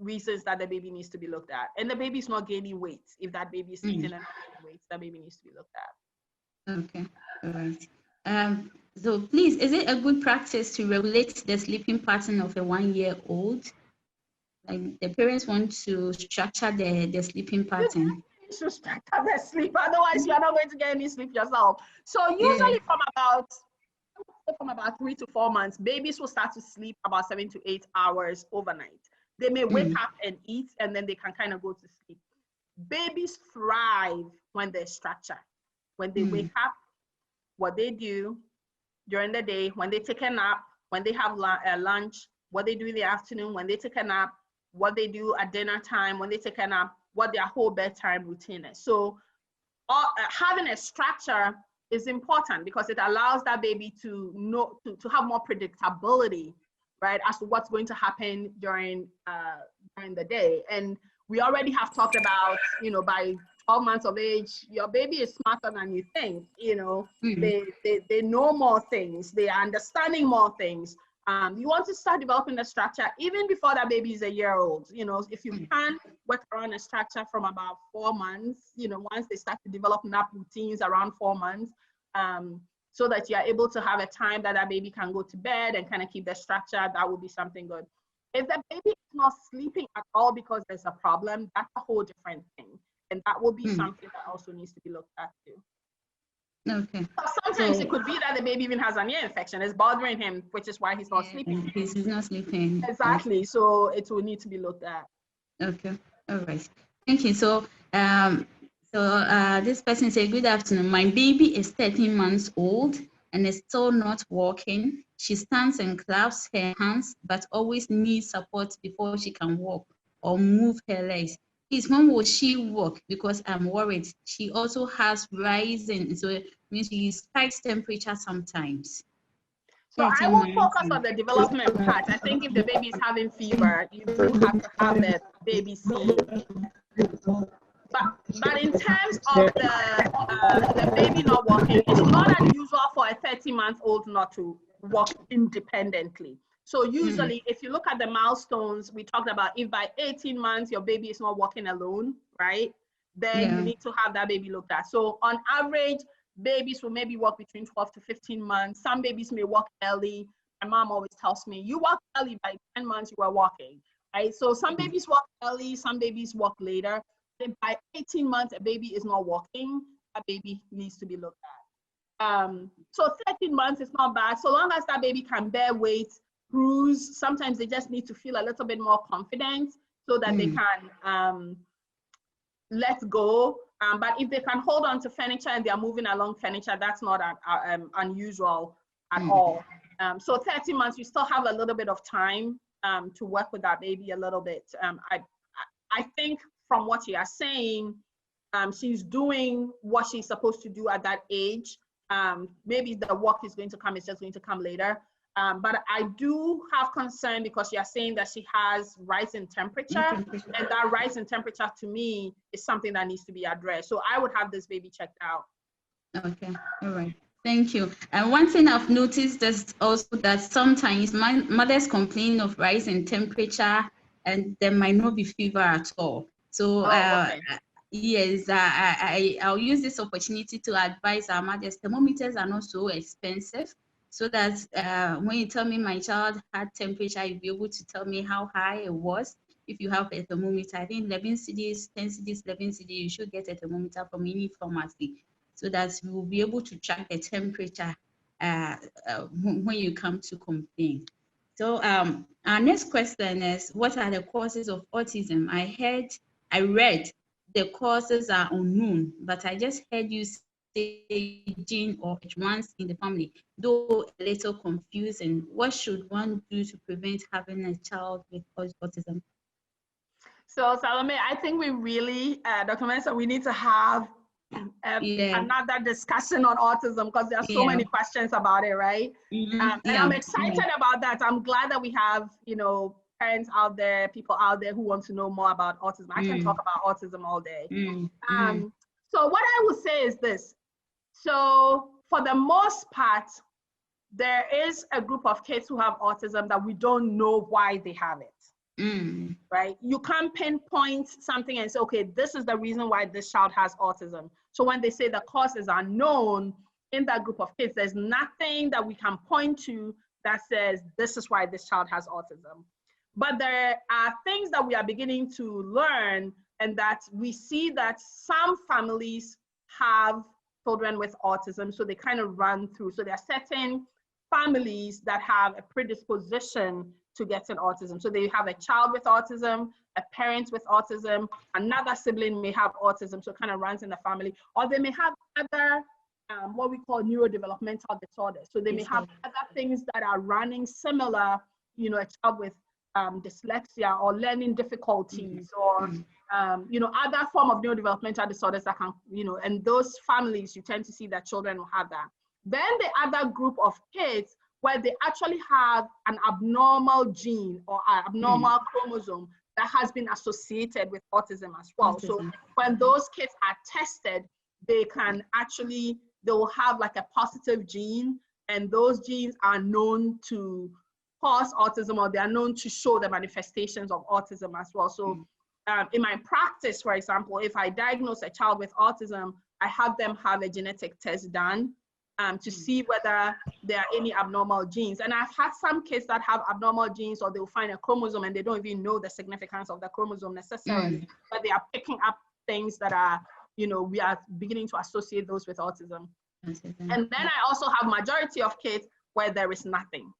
B: reasons that the baby needs to be looked at. And the baby's not gaining weight. If that baby is eating and not gaining weight, that baby needs to be looked at.
A: Okay, all right. So please, is it a good practice to regulate the sleeping pattern of a 1-year-old? Like the parents want to structure the sleeping pattern.
B: You should structure the sleep, otherwise you're not going to get any sleep yourself. So usually from about 3 to 4 months, babies will start to sleep about 7 to 8 hours overnight. They may wake up and eat, and then they can kind of go to sleep. Babies thrive when there's structure. When they wake up, what they do during the day, when they take a nap, when they have lunch, what they do in the afternoon, when they take a nap, what they do at dinner time, when they take a nap, what their whole bedtime routine is. So having a structure is important because it allows that baby to know, to have more predictability, right, as to what's going to happen during the day. And we already have talked about, you know, by 12 months of age, your baby is smarter than you think, you know, they know more things, they are understanding more things. You want to start developing the structure even before that baby is a year old. You know, if you can work around a structure from about 4 months, you know, once they start to develop nap routines around 4 months, so that you are able to have a time that that baby can go to bed and kind of keep the structure, that would be something good. If the baby is not sleeping at all because there's a problem, that's a whole different thing. And that will be something that also needs to be looked at too.
A: Okay.
B: Sometimes it could be that the baby even has an ear infection. It's bothering him, which is why he's not sleeping.
A: He's not sleeping.
B: Exactly. Okay. So it will need to be looked at.
A: Okay. All right. Thank you. So, this person said, "Good afternoon. My baby is 13 months old and is still not walking. She stands and claps her hands, but always needs support before she can walk or move her legs. Please, when will she walk? Because I'm worried. She also has rising, so it means she spikes temperature sometimes.
B: So I will focus on the development part. I think if the baby is having fever, you do have to have the baby seen. But in terms of the baby not walking, it's not unusual for a 30-month-old not to walk independently. So usually, if you look at the milestones, we talked about if by 18 months your baby is not walking alone, right? Then you need to have that baby looked at. So on average, babies will maybe walk between 12 to 15 months. Some babies may walk early. My mom always tells me, you walk early, by 10 months you are walking, right? So some babies walk early, some babies walk later. If by 18 months a baby is not walking, that baby needs to be looked at. So 13 months is not bad. So long as that baby can bear weight, cruise, sometimes they just need to feel a little bit more confident so that they can let go. But if they can hold on to furniture and they're moving along furniture, that's not unusual at all. So 30 months, you still have a little bit of time to work with that baby a little bit. I think from what you are saying, she's doing what she's supposed to do at that age. Maybe the walk is going to come, it's just going to come later. But I do have concern because you are saying that she has rise in temperature, and that rise in temperature to me is something that needs to be addressed. So I would have this baby checked out.
A: Okay, all right. Thank you. And one thing I've noticed is also that sometimes mothers complain of rise in temperature and there might not be fever at all. So yes, I'll use this opportunity to advise our mothers. Thermometers are not so expensive, so that when you tell me my child had temperature, you'll be able to tell me how high it was. If you have a thermometer, I think 11 cedis, 10 cedis, 11 cedis, you should get a thermometer from any pharmacy, so that we will be able to track the temperature when you come to complain. So our next question is, what are the causes of autism? I read the causes are unknown, but I just heard you say gene or once in the family, though a little confusing. What should one do to prevent having a child with autism?
B: So Salome, I think we really, Dr. Mensah, we need to have another discussion on autism because there are so many questions about it, right? And I'm excited about that. I'm glad that we have, parents out there, people out there who want to know more about autism. I can talk about autism all day. So what I would say is this. So for the most part, there is a group of kids who have autism that we don't know why they have it. Right? You can't pinpoint something and say, okay, this is the reason why this child has autism. So when they say the cause is unknown in that group of kids, there's nothing that we can point to that says this is why this child has autism. But there are things that we are beginning to learn, and that we see that some families have children with autism, so they kind of run through. So there are certain families that have a predisposition to getting autism. So they have a child with autism, a parent with autism, another sibling may have autism, so it kind of runs in the family. Or they may have other, what we call neurodevelopmental disorders. So they may have other things that are running similar, a child with dyslexia or learning difficulties or, other form of neurodevelopmental disorders that can, and those families, you tend to see that children will have that. Then the other group of kids where they actually have an abnormal gene or an abnormal chromosome that has been associated with autism as well. So when those kids are tested, they will have like a positive gene, and those genes are known to cause autism, or they are known to show the manifestations of autism as well. So in my practice, for example, if I diagnose a child with autism, I have them have a genetic test done to see whether there are any abnormal genes. And I've had some kids that have abnormal genes, or they'll find a chromosome and they don't even know the significance of the chromosome necessarily, but they are picking up things that are, we are beginning to associate those with autism. And then I also have majority of kids where there is nothing.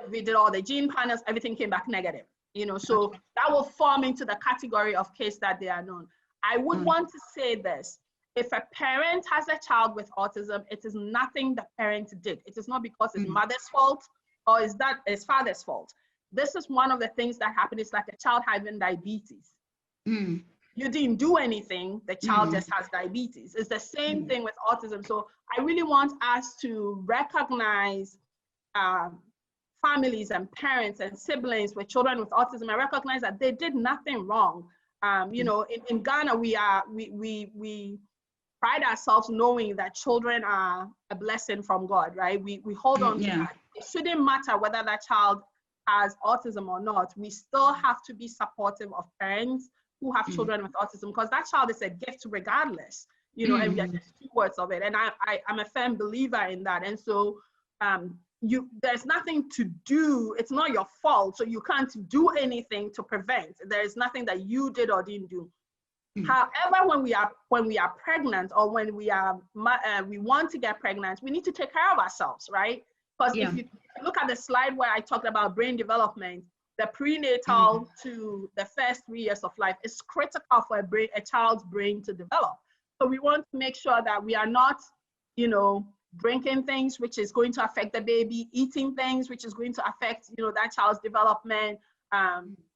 B: We did all the gene panels, everything came back negative, so that will form into the category of kids that they are known. I would want to say this. If a parent has a child with autism, it is nothing the parent did. It is not because it's mother's fault or it's father's fault. This is one of the things that happen. It's like a child having diabetes. You didn't do anything, the child just has diabetes. It's the same thing with autism. So I really want us to recognize families and parents and siblings with children with autism and recognize that they did nothing wrong. You know, in Ghana, we pride ourselves knowing that children are a blessing from God, right? We hold on to that. It shouldn't matter whether that child has autism or not. We still have to be supportive of parents who have children with autism, because that child is a gift regardless, you know, and we are just stewards of it. And I'm a firm believer in that. And so there's nothing to do. It's not your fault. So you can't do anything to prevent. There's nothing that you did or didn't do. However, when we are pregnant, or when we want to get pregnant, we need to take care of ourselves, right? Because if you look at the slide where I talked about brain development, the prenatal to the first 3 years of life is critical for a child's brain to develop. So we want to make sure that we are not, you know, drinking things which is going to affect the baby, eating things which is going to affect, you know, that child's development.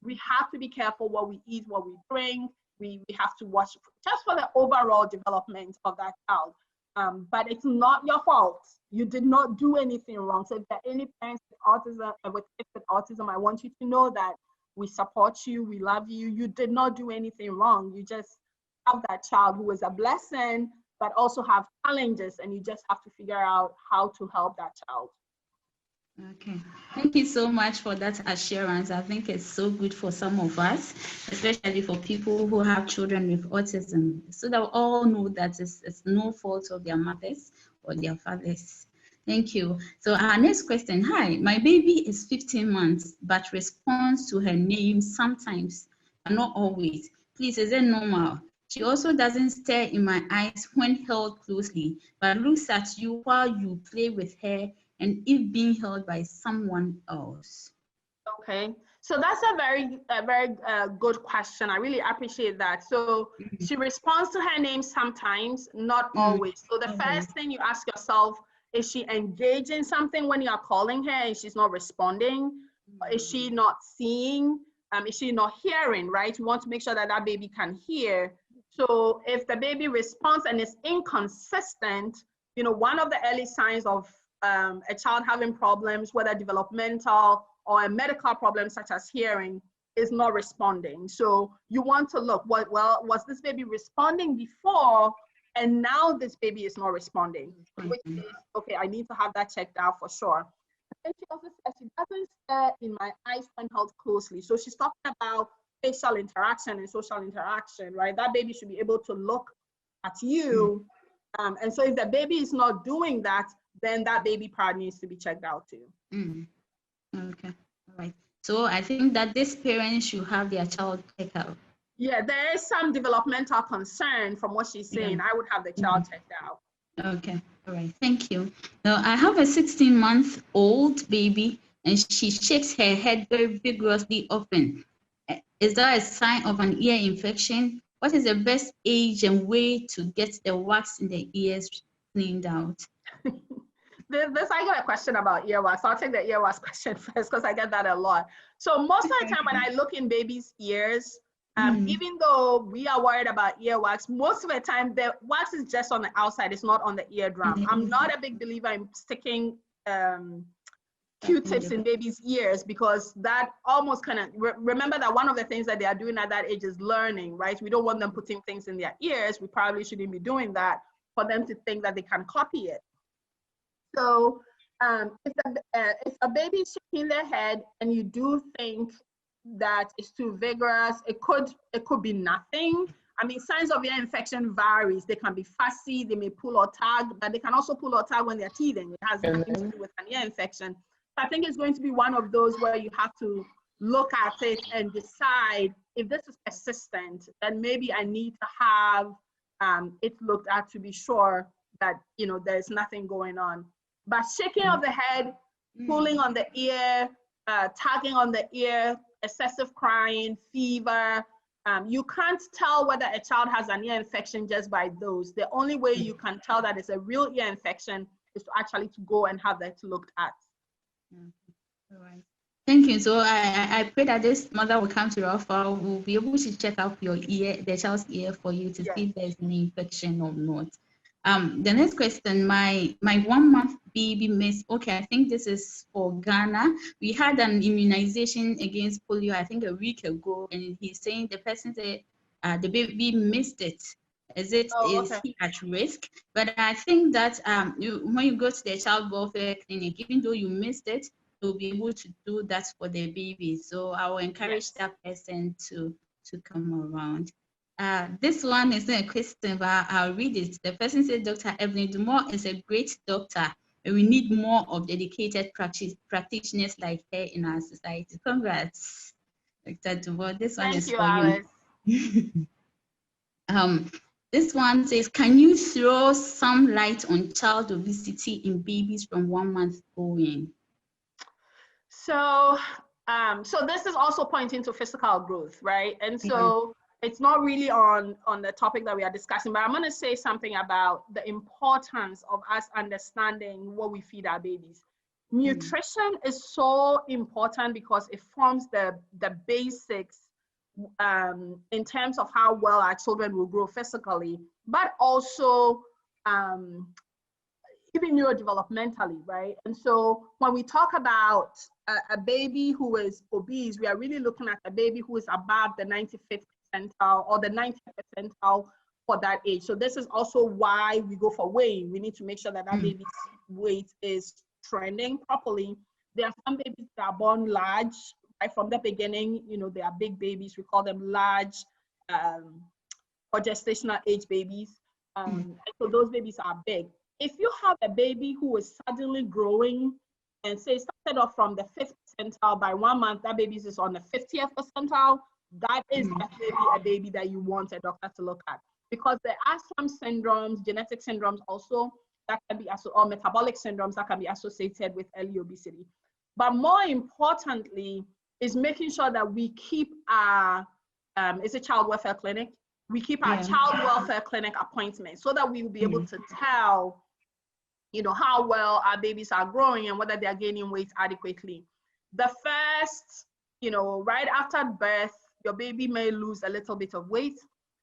B: We have to be careful what we eat, what we drink. We have to watch just for the overall development of that child. But it's not your fault. You did not do anything wrong. So if there are any parents with autism, I want you to know that we support you, we love you. You did not do anything wrong. You just have that child who is a blessing, but also have challenges, and you just have to figure out how to help that child.
A: Okay, thank you so much for that assurance. I think it's so good for some of us, especially for people who have children with autism, so that we all know that it's no fault of their mothers or their fathers. Thank you. So our next question. Hi, my baby is 15 months, but responds to her name sometimes, but not always. Please, is it normal? She also doesn't stare in my eyes when held closely, but looks at you while you play with her and if being held by someone else.
B: Okay, so that's a very good question. I really appreciate that. So she responds to her name sometimes, not always. So the first thing you ask yourself, is she engaged in something when you are calling her and she's not responding? Is she not seeing? Is she not hearing, right? We want to make sure that that baby can hear. So if the baby responds and is inconsistent, you know, one of the early signs of a child having problems, whether developmental or a medical problem such as hearing, is not responding. So you want to look, well, was this baby responding before and now this baby is not responding? Which is, okay, I need to have that checked out for sure. And she also says she doesn't stare in my eyes when held closely. So she's talking about facial interaction and social interaction, right? That baby should be able to look at you. And so if the baby is not doing that, then that baby probably needs to be checked out too.
A: Okay, all right. So I think that this parent should have their child checked out.
B: Yeah, there is some developmental concern from what she's saying. I would have the child checked out.
A: Okay, all right, thank you. Now I have a 16-month-old baby and she shakes her head very vigorously often. Is that a sign of an ear infection? What is the best age and way to get the wax in the ears cleaned out?
B: I got a question about earwax. I'll take the earwax question first because I get that a lot. So most of the time when I look in babies' ears, even though we are worried about earwax, most of the time the wax is just on the outside. It's not on the eardrum. I'm not a big believer in sticking Q-tips in babies' ears because that almost kind of, remember that one of the things that they are doing at that age is learning, right? We don't want them putting things in their ears. We probably shouldn't be doing that for them to think that they can copy it. So if a baby is shaking their head and you do think that it's too vigorous, it could be nothing. I mean, signs of ear infection varies. They can be fussy, they may pull or tug, but they can also pull or tug when they're teething. It has nothing to do with an ear infection. So I think it's going to be one of those where you have to look at it and decide if this is persistent, then maybe I need to have it looked at to be sure that, you know, there's nothing going on. But shaking of the head, pulling on the ear, tugging on the ear, excessive crying, fever, you can't tell whether a child has an ear infection just by those. The only way you can tell that it's a real ear infection is to actually go and have that looked at.
A: All right. Thank you. So I pray that this mother will come to Raphal, will be able to check out your ear, the child's ear, for you to see if there's any infection or not. The next question, my 1 month baby missed. Okay, I think this is for Ghana. We had an immunization against polio, I think a week ago, and he's saying the person said the baby missed it. Is he at risk? But I think that when you go to the child welfare clinic, even though you missed it, you'll be able to do that for the baby. So I will encourage that person to come around. This one is not a question, but I'll read it. The person said, Dr. Evelyn Dumor is a great doctor, and we need more of dedicated practitioners like her in our society. Congrats, Dr. Dumor. This one is for
B: Alice.
A: you. This one says, can you throw some light on child obesity in babies from 1 month going?
B: So, so this is also pointing to physical growth, right? And so it's not really on the topic that we are discussing, but I'm going to say something about the importance of us understanding what we feed our babies. Nutrition is so important because it forms the basics in terms of how well our children will grow physically, but also even neurodevelopmentally, right? And so when we talk about a baby who is obese, we are really looking at a baby who is above the 95th percentile or the 90th percentile for that age. So this is also why we go for weighing. We need to make sure that that baby's weight is trending properly. There are some babies that are born large, right from the beginning. You know, they are big babies. We call them large or gestational age babies. And so those babies are big. If you have a baby who is suddenly growing and say started off from the 5th percentile, by 1 month, that baby is on the 50th percentile, that is definitely a baby that you want a doctor to look at. Because there are some syndromes, genetic syndromes also, that can be, or metabolic syndromes that can be associated with early obesity. But more importantly, is making sure that we keep our, it's a child welfare clinic, we keep our child welfare clinic appointments so that we will be able to tell, you know, how well our babies are growing and whether they are gaining weight adequately. The first, you know, right after birth, your baby may lose a little bit of weight.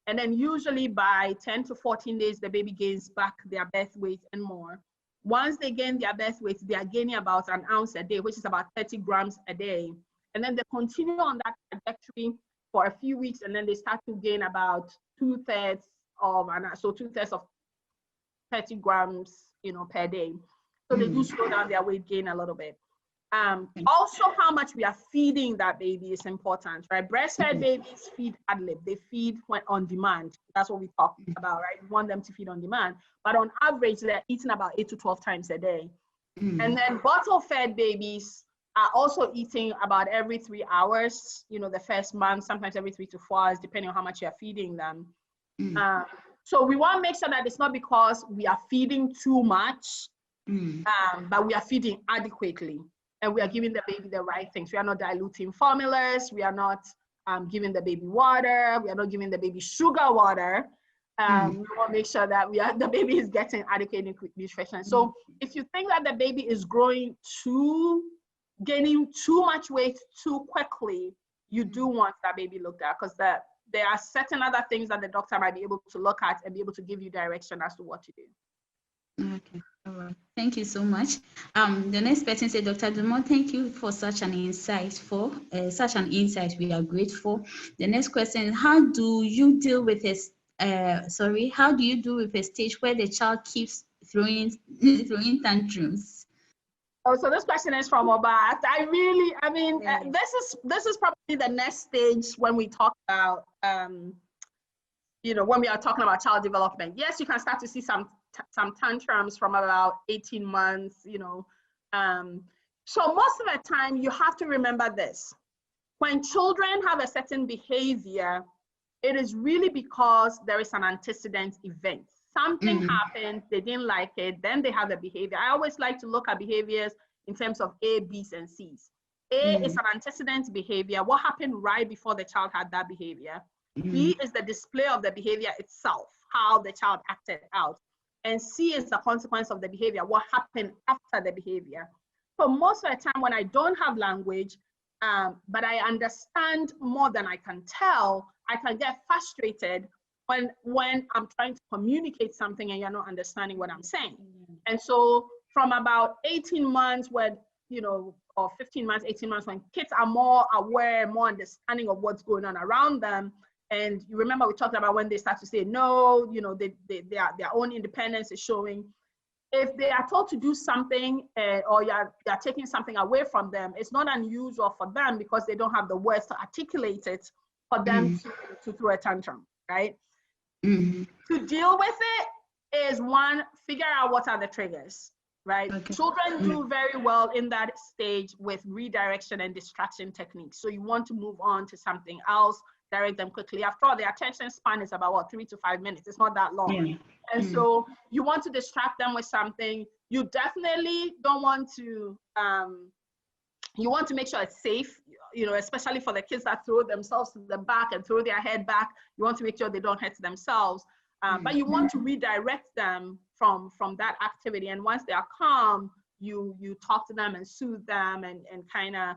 B: And then usually by 10 to 14 days, the baby gains back their birth weight and more. Once they gain their birth weight, they are gaining about 1 ounce a day, which is about 30 grams a day. And then they continue on that trajectory for a few weeks, and then they start to gain about 2/3 of, so 2/3 of 30 grams, you know, per day. So they do slow down their weight gain a little bit. Also, how much we are feeding that baby is important, right? Breastfed babies feed ad lib. They feed when on demand. That's what we talk about, right? We want them to feed on demand. But on average, they're eating about 8 to 12 times a day. And then bottle-fed babies are also eating about every 3 hours, you know, the first month, sometimes every 3 to 4 hours, depending on how much you're feeding them. So we want to make sure that it's not because we are feeding too much, but we are feeding adequately. And we are giving the baby the right things. We are not diluting formulas. We are not giving the baby water. We are not giving the baby sugar water. We want to make sure that the baby is getting adequate nutrition. So if you think that the baby is gaining too much weight too quickly, you do want that baby looked at, because there are certain other things that the doctor might be able to look at and be able to give you direction as to what to do.
A: Okay, all right. Thank you so much. The next person said, Dr. Dumor, thank you for such an insight. We are grateful. The next question is, how do you deal with a stage where the child keeps throwing tantrums?
B: Oh, so this question is from Oba. This is probably the next stage when we talk about, you know, when we are talking about child development. Yes, you can start to see some tantrums from about 18 months, you know. So most of the time, you have to remember this. When children have a certain behavior, it is really because there is an antecedent event. Something happened, they didn't like it, then they have a behavior. I always like to look at behaviors in terms of A, B's, and C's. A is an antecedent behavior. What happened right before the child had that behavior? B is the display of the behavior itself, how the child acted out. And C is the consequence of the behavior, what happened after the behavior. So most of the time when I don't have language, but I understand more than I can tell. I can get frustrated when I'm trying to communicate something and you're not understanding what I'm saying. And so from about 18 months when, or 15 months, 18 months, when kids are more aware, more understanding of what's going on around them. And you remember we talked about when they start to say no, their own independence is showing. If they are told to do something or you're taking something away from them, it's not unusual for them because they don't have the words to articulate it for them to throw a tantrum, right? To deal with it is one, figure out what are the triggers, right? Okay. Children do very well in that stage with redirection and distraction techniques. So you want to move on to something else, direct them quickly. After all, the attention span is about 3 to 5 minutes. It's not that long. Yeah. And so you want to distract them with something. You definitely don't want to, you want to make sure it's safe, especially for the kids that throw themselves to the back and throw their head back. You want to make sure they don't hurt themselves. But you want to redirect them from that activity. And once they are calm, you talk to them and soothe them and kind of,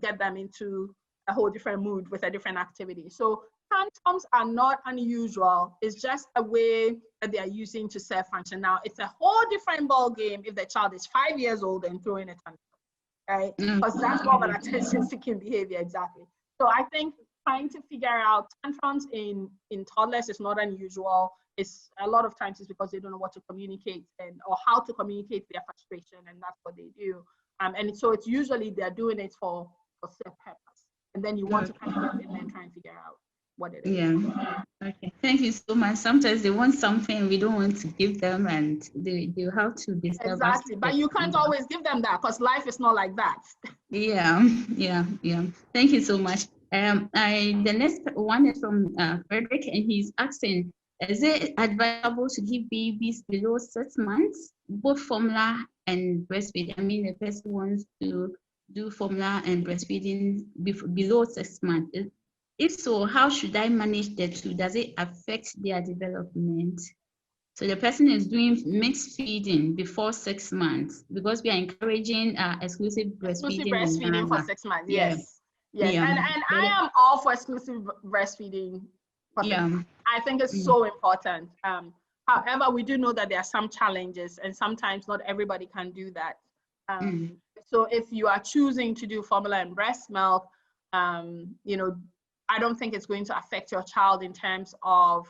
B: get them into a whole different mood with a different activity. So tantrums are not unusual. It's just a way that they are using to self-function. Now, it's a whole different ball game if the child is 5 years old and throwing a tantrum, right? Because that's more of an attention-seeking behavior, exactly. So I think trying to figure out tantrums in toddlers is not unusual. It's a lot of times it's because they don't know what to communicate or how to communicate their frustration, and that's what they do. And so it's usually they're doing it for self-purpose. And then you want to kind of get in there and try and figure out what it is.
A: Yeah. Okay. Thank you so much. Sometimes they want something we don't want to give them, and they have to discover.
B: Exactly. But you can't always give them that because life is not like that.
A: Yeah. Thank you so much. The next one is from Frederick, and he's asking, is it advisable to give babies below 6 months both formula and breastfeed? I mean, the person wants to do formula and breastfeeding below 6 months. If so, how should I manage the two? Does it affect their development? So the person is doing mixed feeding before 6 months because we are encouraging exclusive breastfeeding
B: for 6 months. Yes. Yeah. And I am all for exclusive breastfeeding. I think it's so important. However, we do know that there are some challenges, and sometimes not everybody can do that. So if you are choosing to do formula and breast milk, I don't think it's going to affect your child in terms of,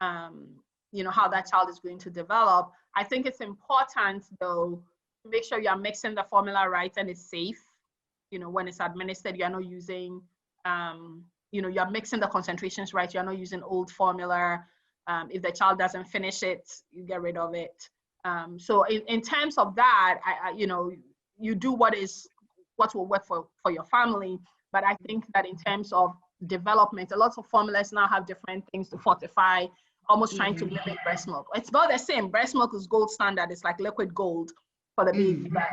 B: how that child is going to develop. I think it's important, though, to make sure you're mixing the formula right and it's safe. When it's administered, you're not using, you're mixing the concentrations right. You're not using old formula. If the child doesn't finish it, you get rid of it. So in terms of that, you do what will work for your family. But I think that in terms of development, a lot of formulas now have different things to fortify, almost trying to mimic breast milk. It's not the same. Breast milk is gold standard. It's like liquid gold for the baby. But,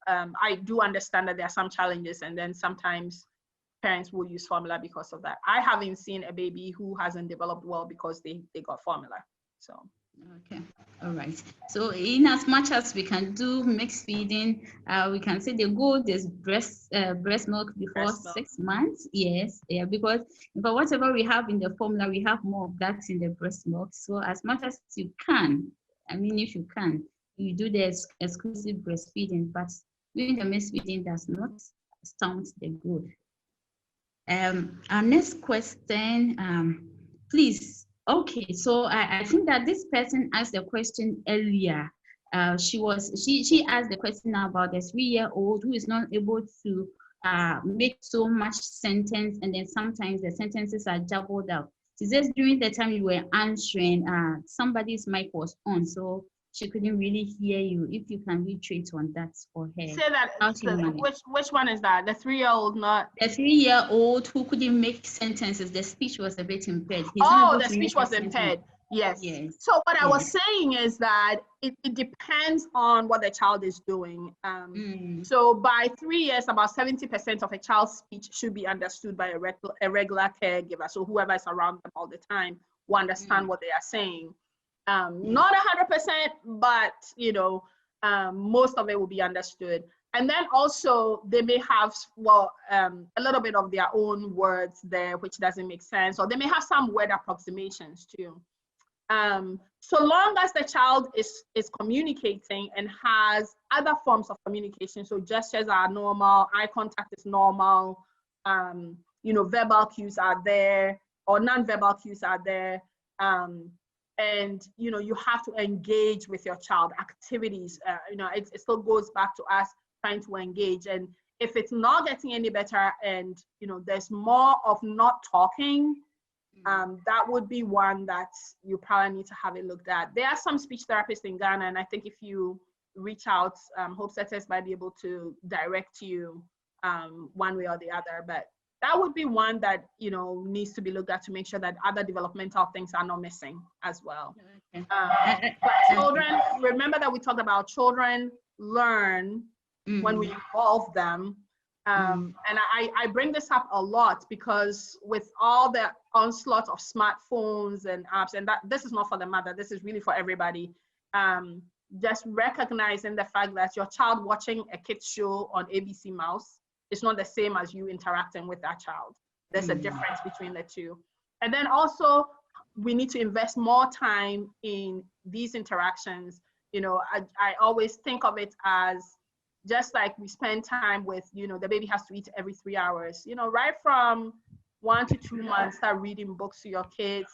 B: I do understand that there are some challenges, and then sometimes parents will use formula because of that. I haven't seen a baby who hasn't developed well because they got formula. So.
A: Okay, all right. So in as much as we can do mixed feeding, we can say the goal is breast milk before 6 months. Yes, yeah, because whatever we have in the formula, we have more of that in the breast milk. So as much as you can, if you can, you do the exclusive breastfeeding, but doing the mixed feeding does not stunt the growth. Our next question, please. Okay, so I think that this person asked a question earlier. She asked the question about the 3-year-old who is not able to make so much sentence, and then sometimes the sentences are jumbled up. She says during the time you were answering, somebody's mic was on, so she couldn't really hear you. If you can reiterate on that for her.
B: Say that. Which one is that? The 3-year-old, not
A: the 3-year-old who couldn't make sentences. The speech was a bit impaired.
B: The speech was impaired. Yes. So what I was saying is that it depends on what the child is doing. So by 3 years, about 70% of a child's speech should be understood by a regular caregiver. So whoever is around them all the time will understand what they are saying. Not 100%, but most of it will be understood. And then also they may have, well, a little bit of their own words there, which doesn't make sense, or they may have some word approximations too. So long as the child is communicating and has other forms of communication, so gestures are normal, eye contact is normal, you know, verbal cues are there, or non-verbal cues are there, and you know, you have to engage with your child. Activities, you know, it still goes back to us trying to engage. And if it's not getting any better, and you know, there's more of not talking, that would be one that you probably need to have it looked at. There are some speech therapists in Ghana, and I think if you reach out, Hope Setters might be able to direct you one way or the other. But that would be one that, you know, needs to be looked at to make sure that other developmental things are not missing as well.
A: Okay.
B: But children, remember that we talked about children learn when we involve them. And I bring this up a lot because with all the onslaught of smartphones and apps, and that this is not for the mother, this is really for everybody, just recognizing the fact that your child watching a kids show on ABC Mouse is not the same as you interacting with that child. There's a difference between the two. And then also we need to invest more time in these interactions. You know, I always think of it as just like we spend time with, you know, the baby has to eat every 3 hours, you know, right from 1 to 2 months, start reading books to your kids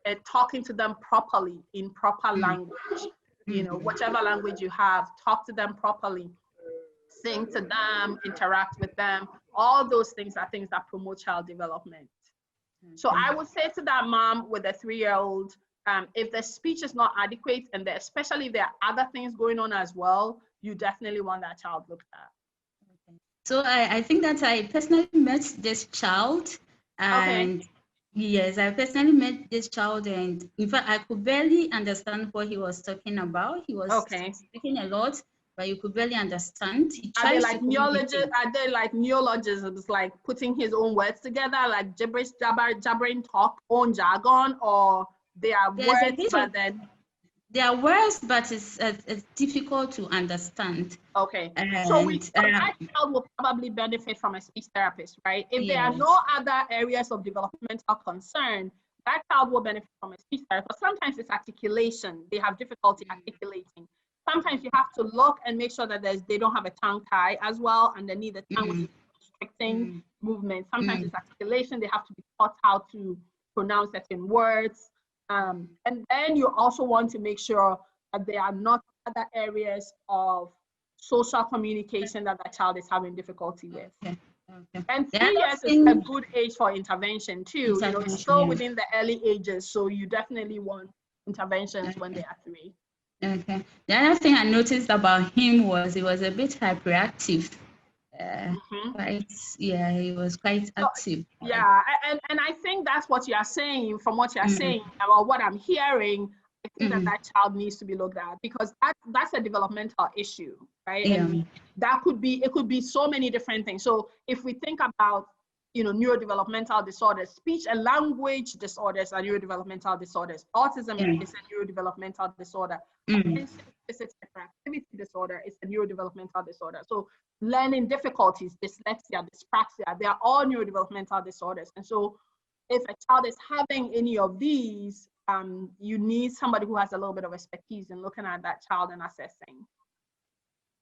B: and talking to them properly in proper language, you know, whichever language you have, talk to them properly, sing to them, interact with them. All those things are things that promote child development. So I would say to that mom with a 3-year-old, if the speech is not adequate, and especially if there are other things going on as well, you definitely want that child looked at.
A: Okay. So I think that I personally met this child, and yes, I personally met this child, and in fact, I could barely understand what he was talking about. He was speaking a lot, but you could barely understand.
B: Are they like neologisms, like putting his own words together, like gibberish, jabbering talk, own jargon, or they are words, but then
A: they are words, but it's difficult to understand.
B: Okay, so that child will probably benefit from a speech therapist, right? If there are no other areas of developmental concern, that child will benefit from a speech therapist. Sometimes it's articulation; they have difficulty articulating. Sometimes you have to look and make sure that they don't have a tongue tie as well underneath the tongue, which is constricting movement. Sometimes it's articulation; they have to be taught how to pronounce certain words. And then you also want to make sure that there are not other areas of social communication that the child is having difficulty with. And 3 years is a good age for intervention too. You know, it's still within the early ages, so you definitely want interventions when they are 3.
A: Okay. The other thing I noticed about him was he was a bit hyperactive. He was quite active.
B: Yeah, and I think that's what you are saying. From what you are saying about what I'm hearing, I think that child needs to be looked at, because that's a developmental issue, right? And it could be so many different things. So if we think about, you know, neurodevelopmental disorders, speech and language disorders are neurodevelopmental disorders. Autism is a neurodevelopmental disorder. Attention Deficit Hyperactivity Disorder is a neurodevelopmental disorder. So learning difficulties, dyslexia, dyspraxia, they are all neurodevelopmental disorders. And so if a child is having any of these, you need somebody who has a little bit of expertise in looking at that child and assessing.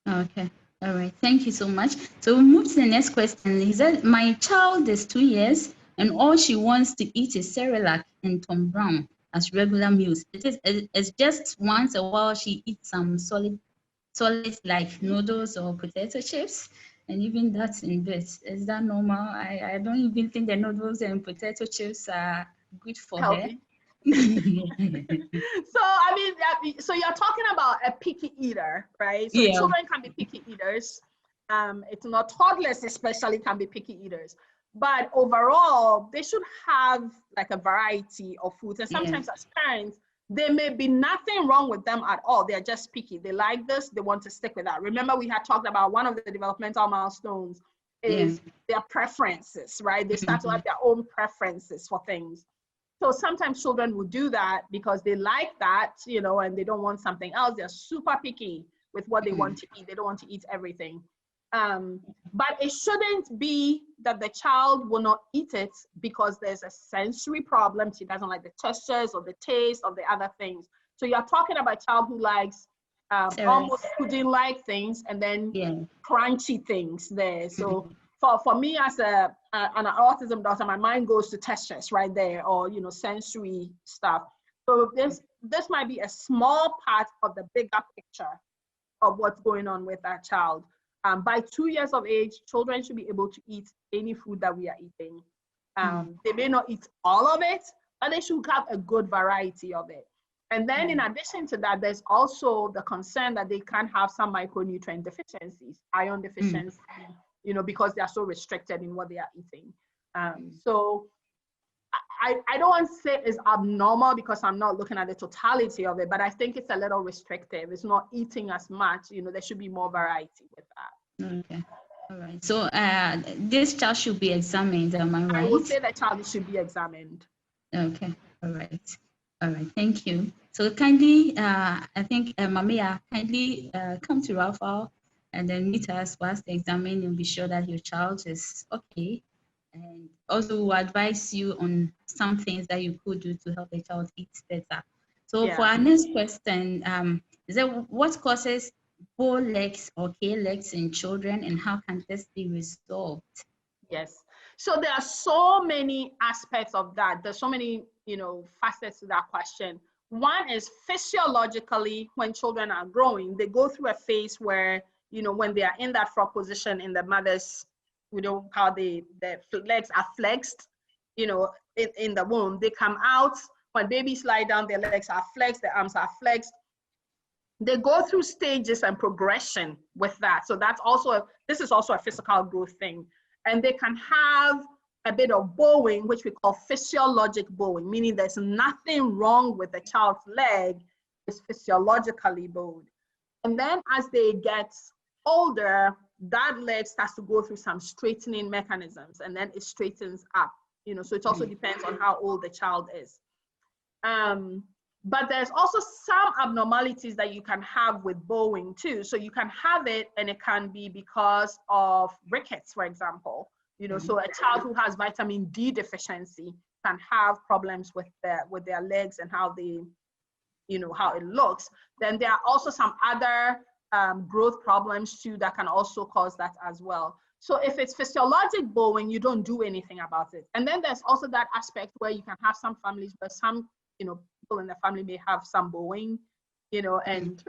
A: Okay. All right. Thank you so much. So we'll move to the next question. He said, my child is 2 years and all she wants to eat is Cerelac and Tom Brown as regular meals. It's just once a while she eats some solid like noodles or potato chips, and even that's in bits. Is that normal? I don't even think the noodles and potato chips are good for her.
B: So I mean, so you're talking about a picky eater, right? So children can be picky eaters. It's not, toddlers especially can be picky eaters. But overall, they should have like a variety of foods. And sometimes as parents, there may be nothing wrong with them at all. They're just picky. They like this, they want to stick with that. Remember, we had talked about one of the developmental milestones is their preferences, right? They start to have their own preferences for things. So sometimes children will do that because they like that, you know, and they don't want something else. They're super picky with what they want to eat. They don't want to eat everything. But it shouldn't be that the child will not eat it because there's a sensory problem. She doesn't like the textures or the taste of the other things. So you're talking about a child who likes almost pudding-like things and then crunchy things there. So for me as an autism doctor, my mind goes to textures right there, or sensory stuff. So this might be a small part of the bigger picture of what's going on with that child. By 2 years of age, children should be able to eat any food that we are eating. They may not eat all of it, but they should have a good variety of it. And then in addition to that, there's also the concern that they can have some micronutrient deficiencies, iron deficiency, because they are so restricted in what they are eating. So I don't want to say it's abnormal because I'm not looking at the totality of it, but I think it's a little restrictive. It's not eating as much, there should be more variety with that.
A: Okay, all right. So this child should be examined, am I right?
B: I would say the child should be examined.
A: Okay, all right. All right, thank you. So kindly, I think Mamia, kindly come to Raphal and then meet us whilst examining and be sure that your child is okay. And also we'll advise you on some things that you could do to help the child eat better. So for our next question, is that what causes bow legs or K legs in children, and how can this be resolved?
B: Yes. So there are so many aspects of that. There's so many, facets to that question. One is physiologically, when children are growing, they go through a phase where, when they are in that frog position in the mother's, how the legs are flexed, in the womb. They come out, when babies lie down, their legs are flexed, their arms are flexed. They go through stages and progression with that. So this is also a physical growth thing. And they can have a bit of bowing, which we call physiologic bowing, meaning there's nothing wrong with the child's leg, it's physiologically bowed. And then as they get older, that leg starts to go through some straightening mechanisms, and then it straightens up, so it also depends on how old the child is. But there's also some abnormalities that you can have with bowing too. So you can have it and it can be because of rickets, for example. So a child who has vitamin D deficiency can have problems with their legs and how they, how it looks. Then there are also some other growth problems too that can also cause that as well. So if it's physiologic bowing, you don't do anything about it. And then there's also that aspect where you can have some families where some, people in the family may have some bowing, and,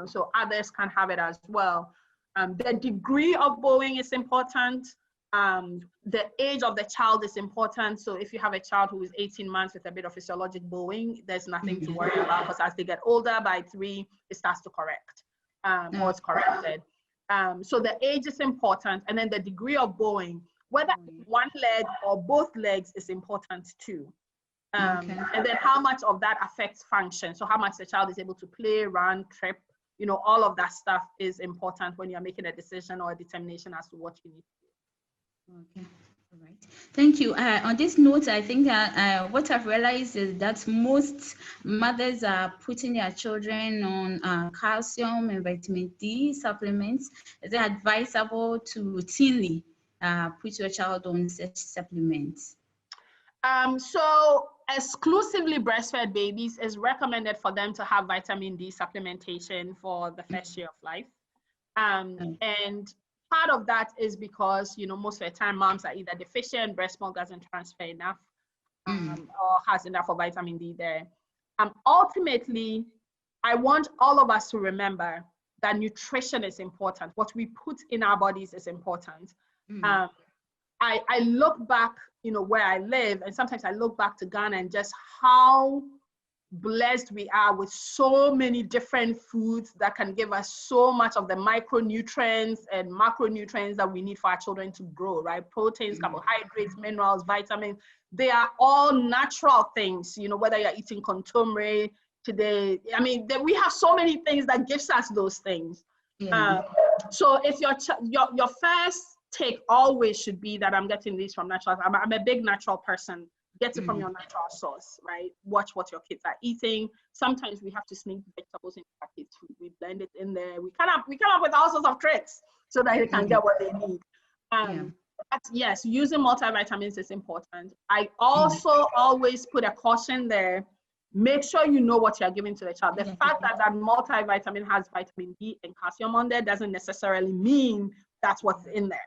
B: so others can have it as well. The degree of bowing is important. The age of the child is important. So if you have a child who is 18 months with a bit of physiologic bowing, there's nothing to worry about, because as they get older, by 3, it starts to correct, or it's corrected. So the age is important. And then the degree of bowing, whether one leg or both legs, is important too. And then how much of that affects function. So how much the child is able to play, run, trip, all of that stuff is important when you're making a decision or a determination as to what you need to do.
A: Okay, all right. Thank you. On this note, I think that what I've realized is that most mothers are putting their children on calcium and vitamin D supplements. Is it advisable to routinely put your child on such supplements?
B: So exclusively breastfed babies, is recommended for them to have vitamin D supplementation for the first year of life. And part of that is because, most of the time moms are either deficient, breast milk doesn't transfer enough, or has enough of vitamin D there. Ultimately, I want all of us to remember that nutrition is important. What we put in our bodies is important. I look back, where I live, and sometimes I look back to Ghana and just how blessed we are with so many different foods that can give us so much of the micronutrients and macronutrients that we need for our children to grow, right? Proteins, carbohydrates, minerals, vitamins, they are all natural things, whether you're eating contumely today. I mean, we have so many things that gives us those things. So if your first take always should be that I'm getting these from natural. I'm a big natural person. get it from your natural source, right? Watch what your kids are eating. Sometimes we have to sneak vegetables into our kids' food. We blend it in there. We come up with all sorts of tricks so that they can get what they need. But yes, using multivitamins is important. I also always put a caution there. Make sure you know what you're giving to the child. The fact that that multivitamin has vitamin D and calcium on there doesn't necessarily mean that's what's in there,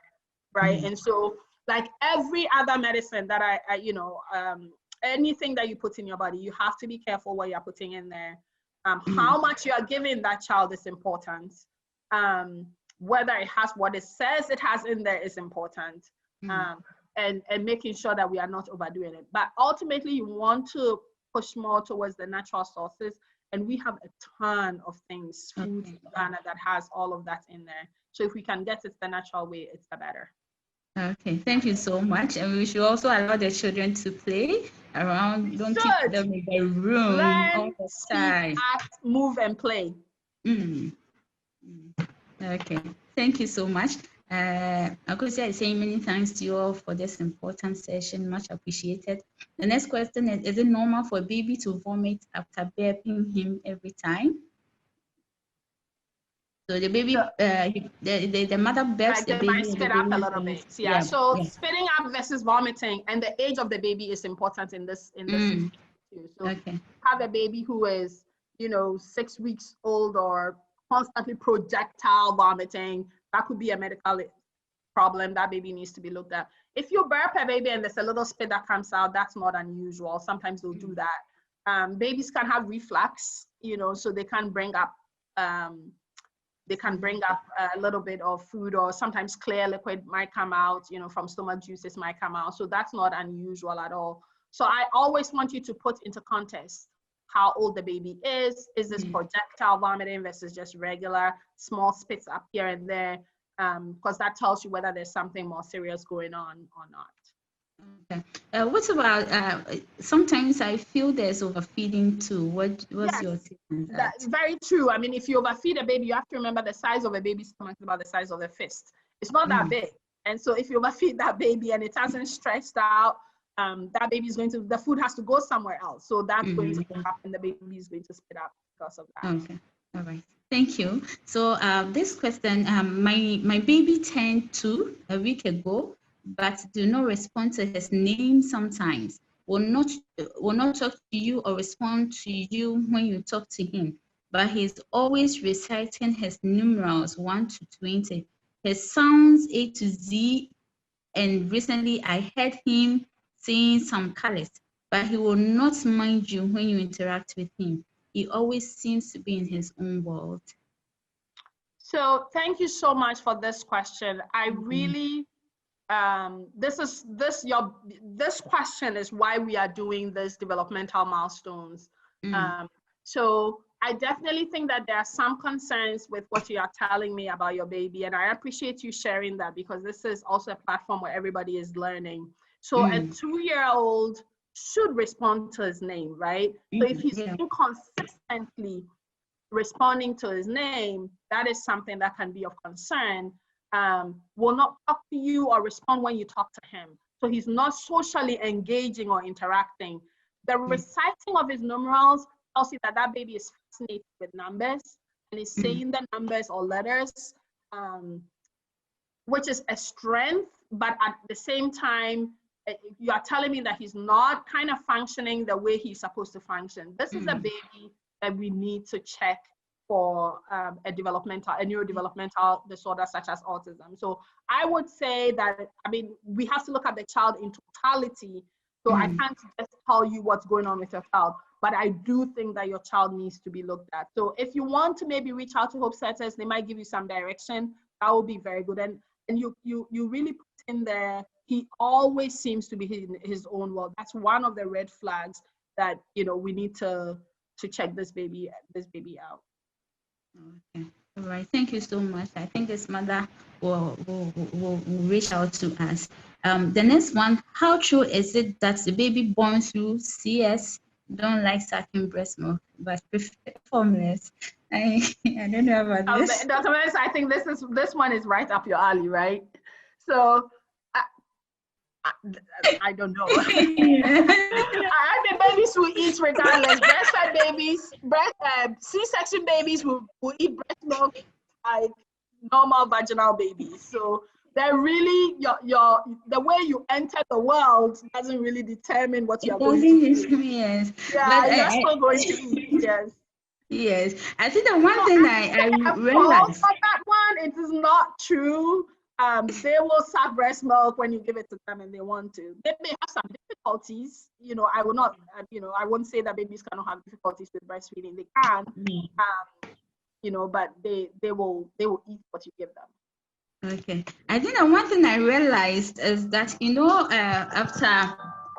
B: right? And so, like every other medicine that I anything that you put in your body, you have to be careful what you're putting in there. How much you are giving that child is important. Whether it has what it says it has in there is important. And making sure that we are not overdoing it. But ultimately, you want to push more towards the natural sources. And we have a ton of things, food in Ghana that has all of that in there. So if we can get it the natural way, it's the better.
A: Okay, thank you so much. And we should also allow the children to play around. Don't keep them in the room all the time.
B: Speak, act, move, and play.
A: Okay, thank you so much. Akosia is saying many thanks to you all for this important session. Much appreciated. The next question is it normal for a baby to vomit after burping him every time? So the baby, the mother burps the baby.
B: Might spit up a little bit. So spitting up versus vomiting, and the age of the baby is important in this situation too. So have a baby who is 6 weeks old or constantly projectile vomiting, that could be a medical problem. That baby needs to be looked at. If you burp a baby and there's a little spit that comes out, that's not unusual. Sometimes they'll do that. Babies can have reflux, so they can bring up a little bit of food, or sometimes clear liquid might come out, from stomach juices might come out. So that's not unusual at all. So I always want you to put into context how old the baby is. Is this projectile vomiting versus just regular small spits up here and there? Because that tells you whether there's something more serious going on or not.
A: Okay. What about, sometimes I feel there's overfeeding too. What's your take on that?
B: That's very true. I mean, if you overfeed a baby, you have to remember the size of a baby's stomach is about the size of a fist. It's not that big. And so if you overfeed that baby and it hasn't stretched out, that baby is the food has to go somewhere else. So that's going to happen. The baby is going to spit out because of that.
A: Okay. All right. Thank you. So this question, my baby turned 2 a week ago, but do not respond to his name sometimes. Will not talk to you or respond to you when you talk to him. But he's always reciting his numerals 1 to 20. His sounds A to Z. And recently I heard him saying some colors, but he will not mind you when you interact with him. He always seems to be in his own world.
B: So thank you so much for this question. I really, this question is why we are doing this developmental milestones. So I definitely think that there are some concerns with what you are telling me about your baby, and I appreciate you sharing that, because this is also a platform where everybody is learning. So a 2-year-old should respond to his name, right? So if he's inconsistently responding to his name, that is something that can be of concern. Will not talk to you or respond when you talk to him. So he's not socially engaging or interacting. The reciting of his numerals tells you that that baby is fascinated with numbers and is saying the numbers or letters, which is a strength, but at the same time, you are telling me that he's not kind of functioning the way he's supposed to function. This is a baby that we need to check for a neurodevelopmental disorder such as autism. So I would say that, we have to look at the child in totality. So I can't just tell you what's going on with your child, but I do think that your child needs to be looked at. So if you want to maybe reach out to Hope Setters, they might give you some direction. That would be very good. And you really put in there, he always seems to be in his own world. That's one of the red flags that we need to check this baby out.
A: Okay. All right. Thank you so much. I think this mother will reach out to us. The next one, how true is it that the baby born through CS don't like sucking breast milk but prefer formulas? I don't know about this.
B: Dr. Melis, I think this one is right up your alley, right? So I don't know. The babies will eat regardless. Breastfed babies, C-section babies will eat breast milk like normal vaginal babies. So they're really the way you enter the world doesn't really determine what you're going to eat.
A: Yes.
B: Yeah, you're still going to eat. Yes.
A: Yes. I think the one thing I realized
B: on that one, it is not true. They will suck breast milk when you give it to them and they want to. They may have some difficulties. I will not, I won't say that babies cannot have difficulties with breastfeeding. They can, but they will eat what you give them.
A: Okay. I think the one thing I realized is that,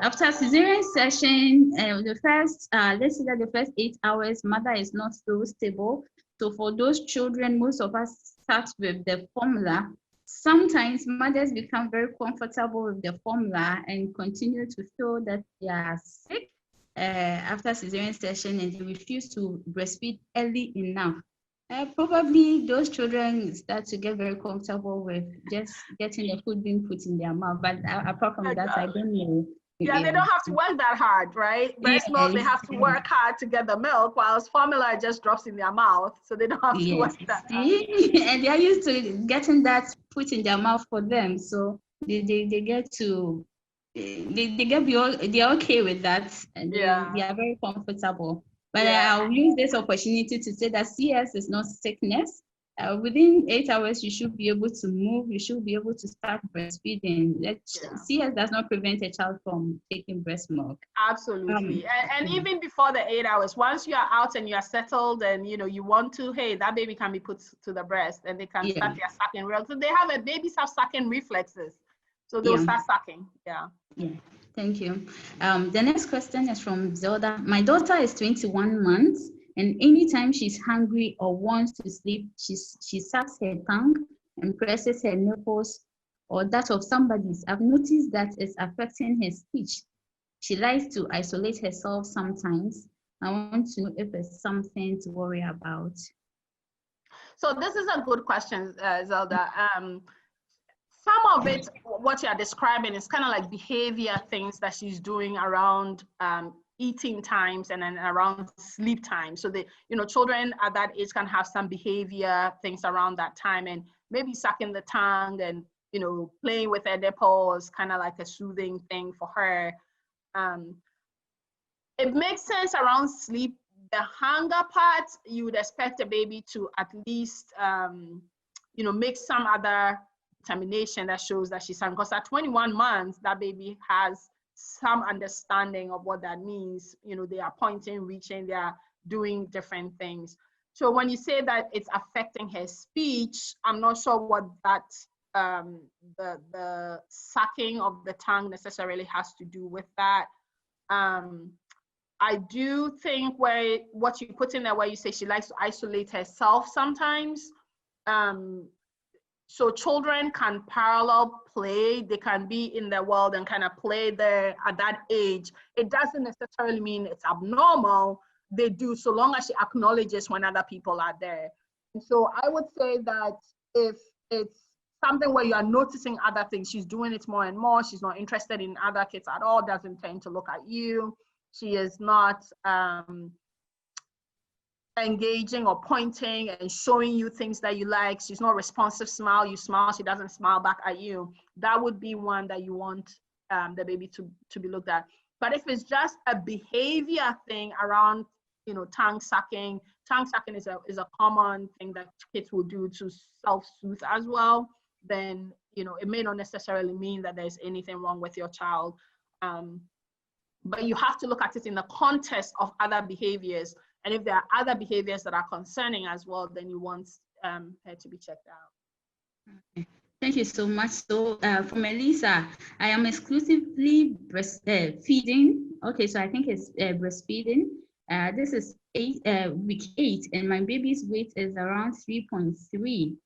A: after cesarean session, the first, let's say that the first 8 hours, mother is not so stable. So for those children, most of us start with the formula. Sometimes mothers become very comfortable with the formula and continue to feel that they are sick after cesarean session, and they refuse to breastfeed early enough. Probably those children start to get very comfortable with just getting the food being put in their mouth. But apart from that, I don't know.
B: Yeah, they don't have to work that hard, right? Breast milk, they have to work hard to get the milk, whilst formula just drops in their mouth, so they don't have to work that hard.
A: And they are used to getting that put in their mouth for them, so they get to they're okay with that, and they are very comfortable. But I'll use this opportunity to say that CS is not sickness. Within 8 hours, you should be able to move. You should be able to start breastfeeding. CS does not prevent a child from taking breast milk.
B: Absolutely. And even before the 8 hours, once you are out and you are settled and you want to, hey, that baby can be put to the breast and they can start their sucking. So babies have sucking reflexes. So they'll start sucking. Yeah.
A: Thank you. The next question is from Zelda. My daughter is 21 months, and anytime she's hungry or wants to sleep, she sucks her tongue and presses her nipples or that of somebody's. I've noticed that it's affecting her speech. She likes to isolate herself sometimes. I want to know if it's something to worry about.
B: So this is a good question, Zelda. Some of it, what you're describing, is kind of like behavior things that she's doing around eating times and then around sleep time. So children at that age can have some behavior things around that time, and maybe sucking the tongue and playing with her nipples, kind of like a soothing thing for her. It makes sense around sleep. The hunger part, you would expect a baby to at least make some other determination that shows that she's hungry, because at 21 months that baby has some understanding of what that means. They are pointing, reaching, they are doing different things. So when you say that it's affecting her speech, I'm not sure what that the sucking of the tongue necessarily has to do with that. I do think what you put in there where you say she likes to isolate herself sometimes. So children can parallel play. They can be in the world and kind of play there at that age. It doesn't necessarily mean it's abnormal. They do, so long as she acknowledges when other people are there. And so I would say that if it's something where you are noticing other things, she's doing it more and more, she's not interested in other kids at all, doesn't tend to look at you, she is not engaging or pointing and showing you things that you like, she's not responsive, you smile, she doesn't smile back at you, that would be one that you want the baby to be looked at. But if it's just a behavior thing around tongue sucking is a common thing that kids will do to self-soothe as well, then it may not necessarily mean that there's anything wrong with your child, but you have to look at it in the context of other behaviors. And if there are other behaviors that are concerning as well, then you want her to be checked out.
A: Okay. Thank you so much. So for Melissa, I am exclusively feeding. Okay, so I think it's breastfeeding. This is week 8, and my baby's weight is around 3.3.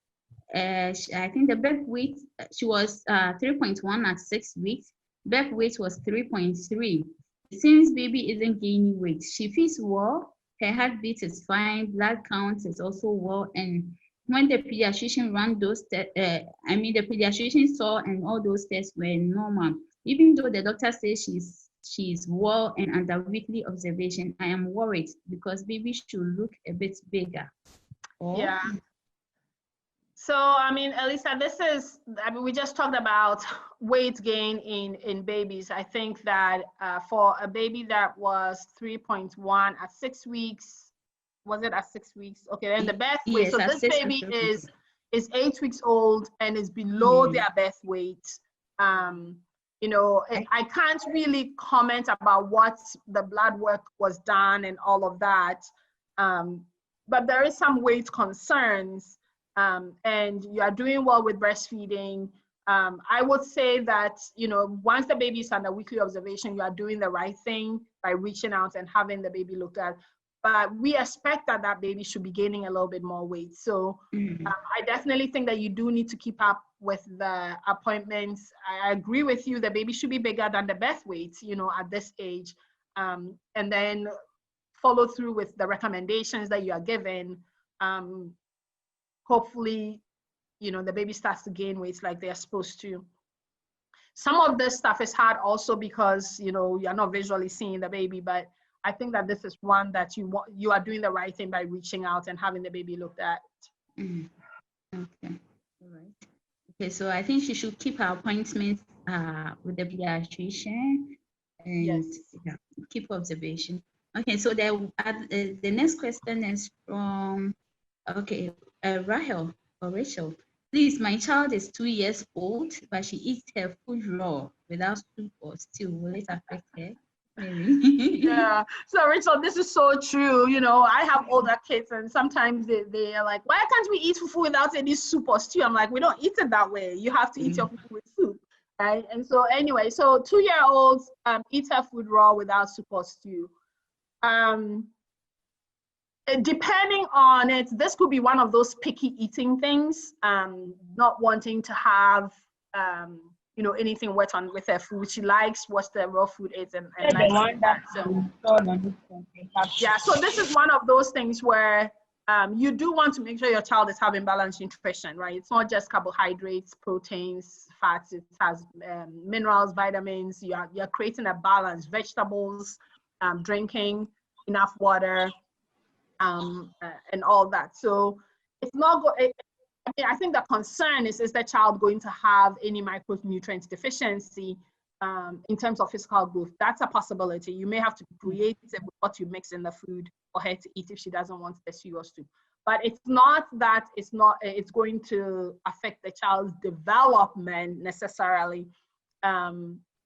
A: I think the birth weight, she was 3.1 at 6 weeks. Birth weight was 3.3. Since baby isn't gaining weight, she feels well. Her heartbeat is fine, blood count is also well, and when the pediatrician ran those tests, the pediatrician saw and all those tests were normal. Even though the doctor says she's well and under weekly observation, I am worried because baby should look a bit bigger.
B: Yeah. So, I mean, Elisa, we just talked about weight gain in babies. I think that for a baby that was 3.1 at 6 weeks, was it at 6 weeks? Okay, and the birth weight.
A: Yes,
B: so this baby is 8 weeks old and is below their birth weight. You know, I can't really comment about what the blood work was done and all of that. But there is some weight concerns. And you are doing well with breastfeeding. I would say that, you know, once the baby is under weekly observation, you are doing the right thing by reaching out and having the baby looked at. But we expect that that baby should be gaining a little bit more weight. So I definitely think that you do need to keep up with the appointments. I agree with you, the baby should be bigger than the birth weight, you know, at this age. And then follow through with the recommendations that you are given. Hopefully, you know, the baby starts to gain weight like they're supposed to. Some of this stuff is hard also because, you know, you're not visually seeing the baby, but I think that this is one that you are doing the right thing by reaching out and having the baby looked at.
A: Okay, all right. Okay, so I think she should keep her appointments with the pediatrician and keep observation. Okay, so the next question is from, Raphal or Rachel. Please, my child is 2 years old, but she eats her food raw without soup or stew. Will it affect her? Maybe.
B: Yeah. So Rachel, this is so true. You know, I have older kids and sometimes they are like, why can't we eat fufu without any soup or stew? I'm like, we don't eat it that way. You have to eat your fufu with soup, right? And so anyway, so 2-year-olds eat her food raw without soup or stew. Depending on it, this could be one of those picky eating things, not wanting to have, you know, anything wet on with her food. She likes what the raw food is and likes that. So, yeah, so this is one of those things where you do want to make sure your child is having balanced nutrition, right? It's not just carbohydrates, proteins, fats, it has minerals, vitamins. You're creating a balance, vegetables, drinking enough water, and all that. So it's not I think the concern is the child going to have any micronutrient deficiency in terms of physical growth? That's a possibility. You may have to create it with what you mix in the food for her to eat if she doesn't want the stew or soup. But it's not that it's going to affect the child's development necessarily.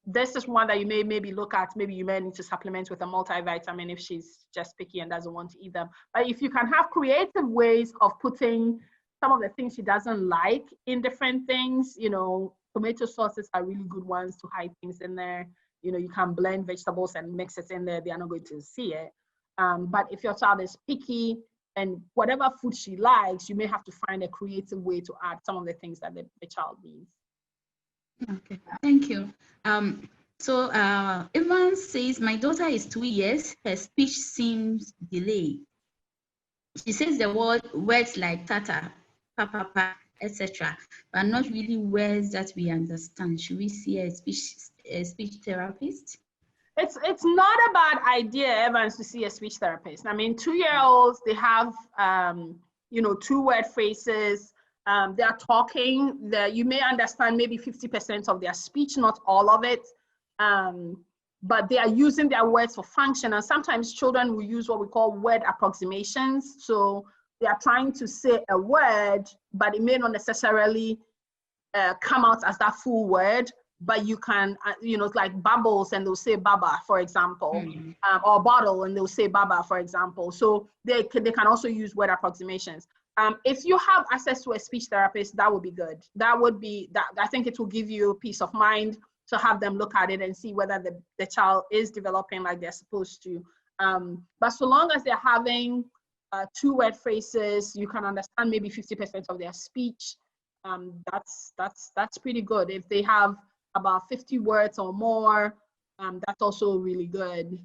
B: This is one that you may maybe look at. Maybe you may need to supplement with a multivitamin if she's just picky and doesn't want to eat them. But if you can have creative ways of putting some of the things she doesn't like in different things, you know, tomato sauces are really good ones to hide things in there. You know, you can blend vegetables and mix it in there. They are not going to see it. But if your child is picky and whatever food she likes, you may have to find a creative way to add some of the things that the child needs.
A: Okay, thank you. So Evan says, my daughter is 2 years. Her speech seems delayed. She says the words like tata, papa, etc., but not really words that we understand. Should we see a speech therapist?
B: It's not a bad idea, Evans, to see a speech therapist. I mean, 2-year-olds, they have you know, 2-word phrases. They are talking. You may understand maybe 50% of their speech, not all of it, but they are using their words for function. And sometimes children will use what we call word approximations. So they are trying to say a word, but it may not necessarily come out as that full word. But you can, you know, like bubbles and they'll say baba, for example, or bottle and they'll say baba, for example. So they can also use word approximations. If you have access to a speech therapist, that would be good. That would be, I think it will give you peace of mind to have them look at it and see whether the child is developing like they're supposed to. But so long as they're having 2-word phrases, you can understand maybe 50% of their speech. That's pretty good. If they have about 50 words or more, that's also really good.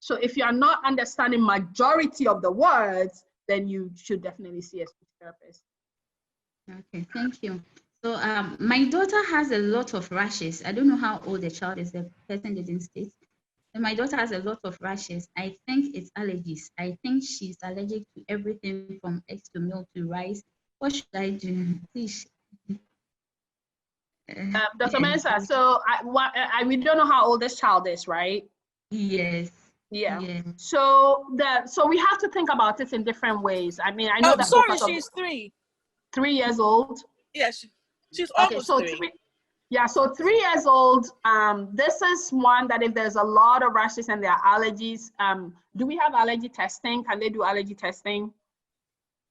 B: So if you are not understanding majority of the words, then you should definitely see a speech therapist.
A: Okay, thank you. So my daughter has a lot of rashes. I don't know how old the child is. The person didn't state. And my daughter has a lot of rashes. I think it's allergies. I think she's allergic to everything from eggs to milk to rice. What should I do? Please.
B: Dr. Mensah, so we don't know how old this child is, right?
A: Yes.
B: Yeah.
A: Yes.
B: So we have to think about it in different ways. I mean, I know that
C: sorry, she's 3.
B: 3 years old.
C: Yes, she's almost
B: so
C: 3.
B: Yeah, so 3 years old. This is one that if there's a lot of rashes and there are allergies, do we have allergy testing? Can they do allergy testing?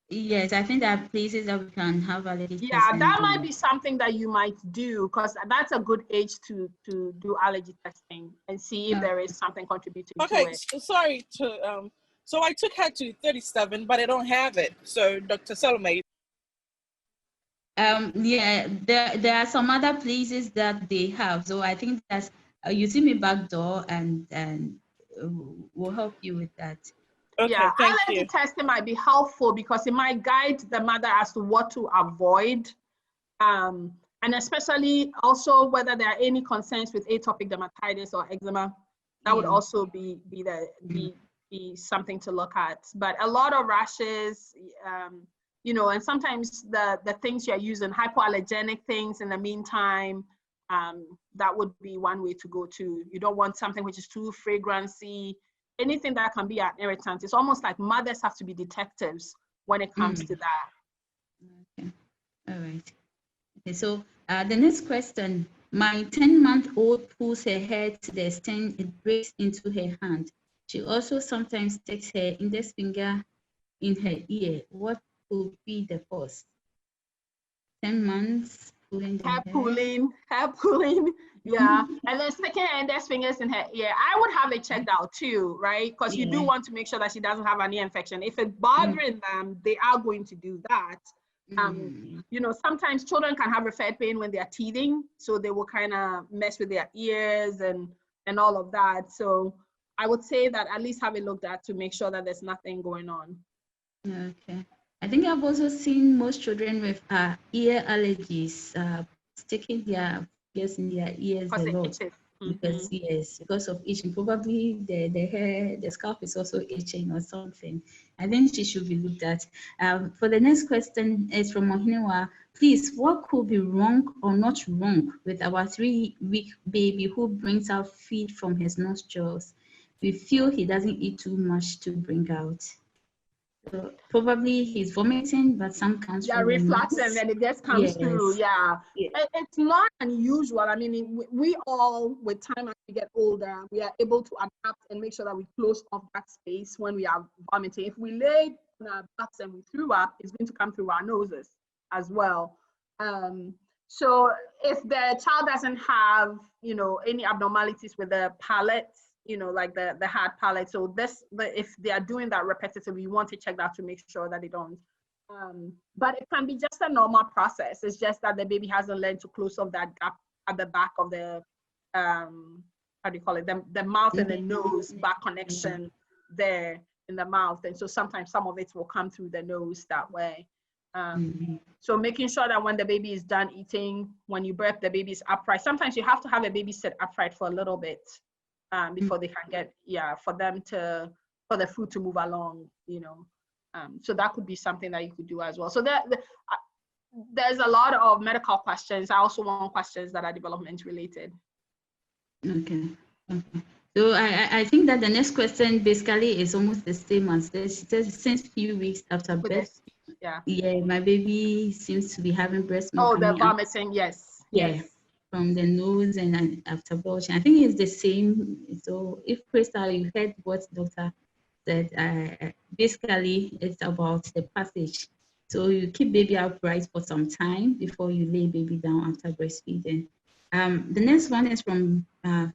A: Yes, I think there are places that we can have allergy testing.
B: Yeah, that might be something that you might do, because that's a good age to do allergy testing and see if there is something contributing to it.
C: Okay, sorry to so I took her to 37, but I don't have it. So Dr. Salome.
A: Yeah, there are some other places that they have. So I think that's you see me back door and we'll help you with that.
B: Okay, yeah, allergy testing might be helpful because it might guide the mother as to what to avoid, and especially also whether there are any concerns with atopic dermatitis or eczema. That would also be something to look at. But a lot of rashes, you know, and sometimes the things you're using, hypoallergenic things in the meantime, that would be one way to go to. You don't want something which is too fragrancy. Anything that can be an irritant. It's almost like mothers have to be detectives when it comes to that.
A: Okay, all right. Okay, so the next question, my 10-month-old pulls her hair to the extent it breaks into her hand. She also sometimes sticks her index finger in her ear. What could be the cause? 10 months, pulling
B: hair pulling, yeah. And then sticking her index fingers in her ear. I would have it checked out too, right? Because you do want to make sure that she doesn't have an ear infection. If it's bothering them, they are going to do that. You know, sometimes children can have referred pain when they are teething, so they will kind of mess with their ears and all of that. So I would say that at least have it looked at to make sure that there's nothing going on.
A: Okay. I think I've also seen most children with ear allergies sticking their fingers in their ears a lot. Because because of itching. Probably the hair, the scalp is also itching or something. I think she should be looked at. For the next question is from Mohinewa. Please, what could be wrong or not wrong with our 3-week baby who brings out feed from his nostrils? We feel he doesn't eat too much to bring out. So probably he's vomiting, but some comes from
B: reflux, and then it just comes through. Yeah. It's not unusual. I mean, we all, with time as we get older, we are able to adapt and make sure that we close off that space when we are vomiting. If we laid on our backs and we threw up, it's going to come through our noses as well. So if the child doesn't have, you know, any abnormalities with the palate, you know, like the hard palate. So if they are doing that repetitively, you want to check that to make sure that they don't. But it can be just a normal process. It's just that the baby hasn't learned to close off that gap at the back of the, how do you call it? The mouth and the nose back connection there in the mouth. And so sometimes some of it will come through the nose that way. So making sure that when the baby is done eating, when you burp, the baby is upright. Sometimes you have to have a baby sit upright for a little bit. Before they can get, for the food to move along, you know. So that could be something that you could do as well. So there's a lot of medical questions. I also want questions that are development related.
A: Okay. So I think that the next question basically is almost the same as this. It says, since few weeks after birth, my baby seems to be having breast milk.
B: Oh, the vomiting, yes.
A: From the nose and after belching. I think it's the same. So if Crystal, you heard what doctor said, basically it's about the passage. So you keep baby upright for some time before you lay baby down after breastfeeding. The next one is from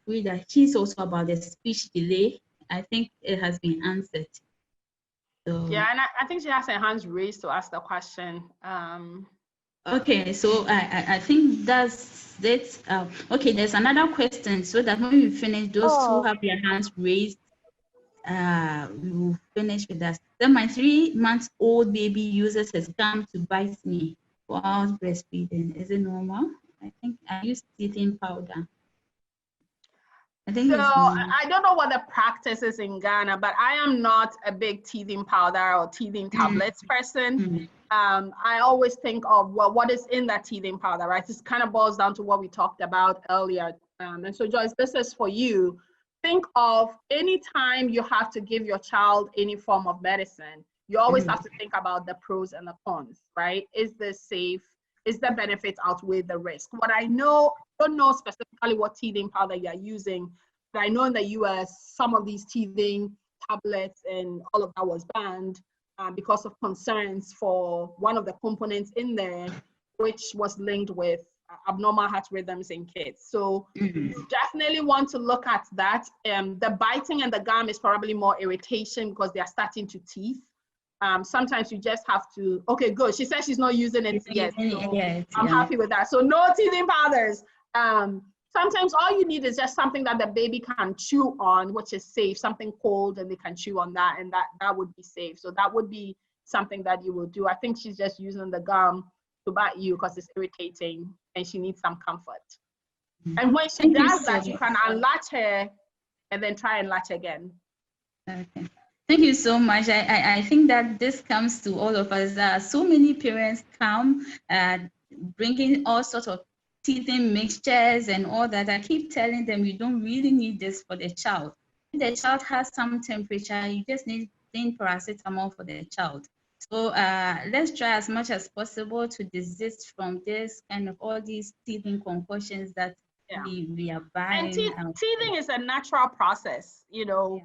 A: Frida. She's also about the speech delay. I think it has been answered. So,
B: yeah, and I think she has her hands raised to ask the question.
A: Okay, so I think that's it. Okay, there's another question, so that when we finish, those who have their hands raised, we will finish with that. Then my 3-month-old baby uses his gum to bite me. while breastfeeding? Is it normal? I think I use teething powder. I think
B: so
A: it's normal.
B: I don't know what the practice is in Ghana, but I am not a big teething powder or teething tablets person. I always think of, well, what is in that teething powder, right? This kind of boils down to what we talked about earlier. And so Joyce, this is for you. Think of any time you have to give your child any form of medicine, you always have to think about the pros and the cons, right? Is this safe? Is the benefits outweigh the risk? What I know, I don't know specifically what teething powder you're using, but I know in the US, some of these teething tablets and all of that was banned because of concerns for one of the components in there, which was linked with abnormal heart rhythms in kids. So you definitely want to look at that. The biting and the gum is probably more irritation because they are starting to teeth. Sometimes you just have to, okay, good. She says she's not using it yet. So I'm happy with that. So no teething powders. Sometimes all you need is just something that the baby can chew on, which is safe, something cold, and they can chew on that, and that would be safe. So that would be something that you will do. I think she's just using the gum to bite you because it's irritating and she needs some comfort. And when she does that, you can unlatch her and then try and latch again.
A: Okay. Thank you so much. I think that this comes to all of us. So many parents come bringing all sorts of teething mixtures and all that. I keep telling them you don't really need this for the child. If the child has some temperature, you just need paracetamol for the child. So let's try as much as possible to desist from this kind of all these teething concoctions that we are buying.
B: And teething is a natural process, you know.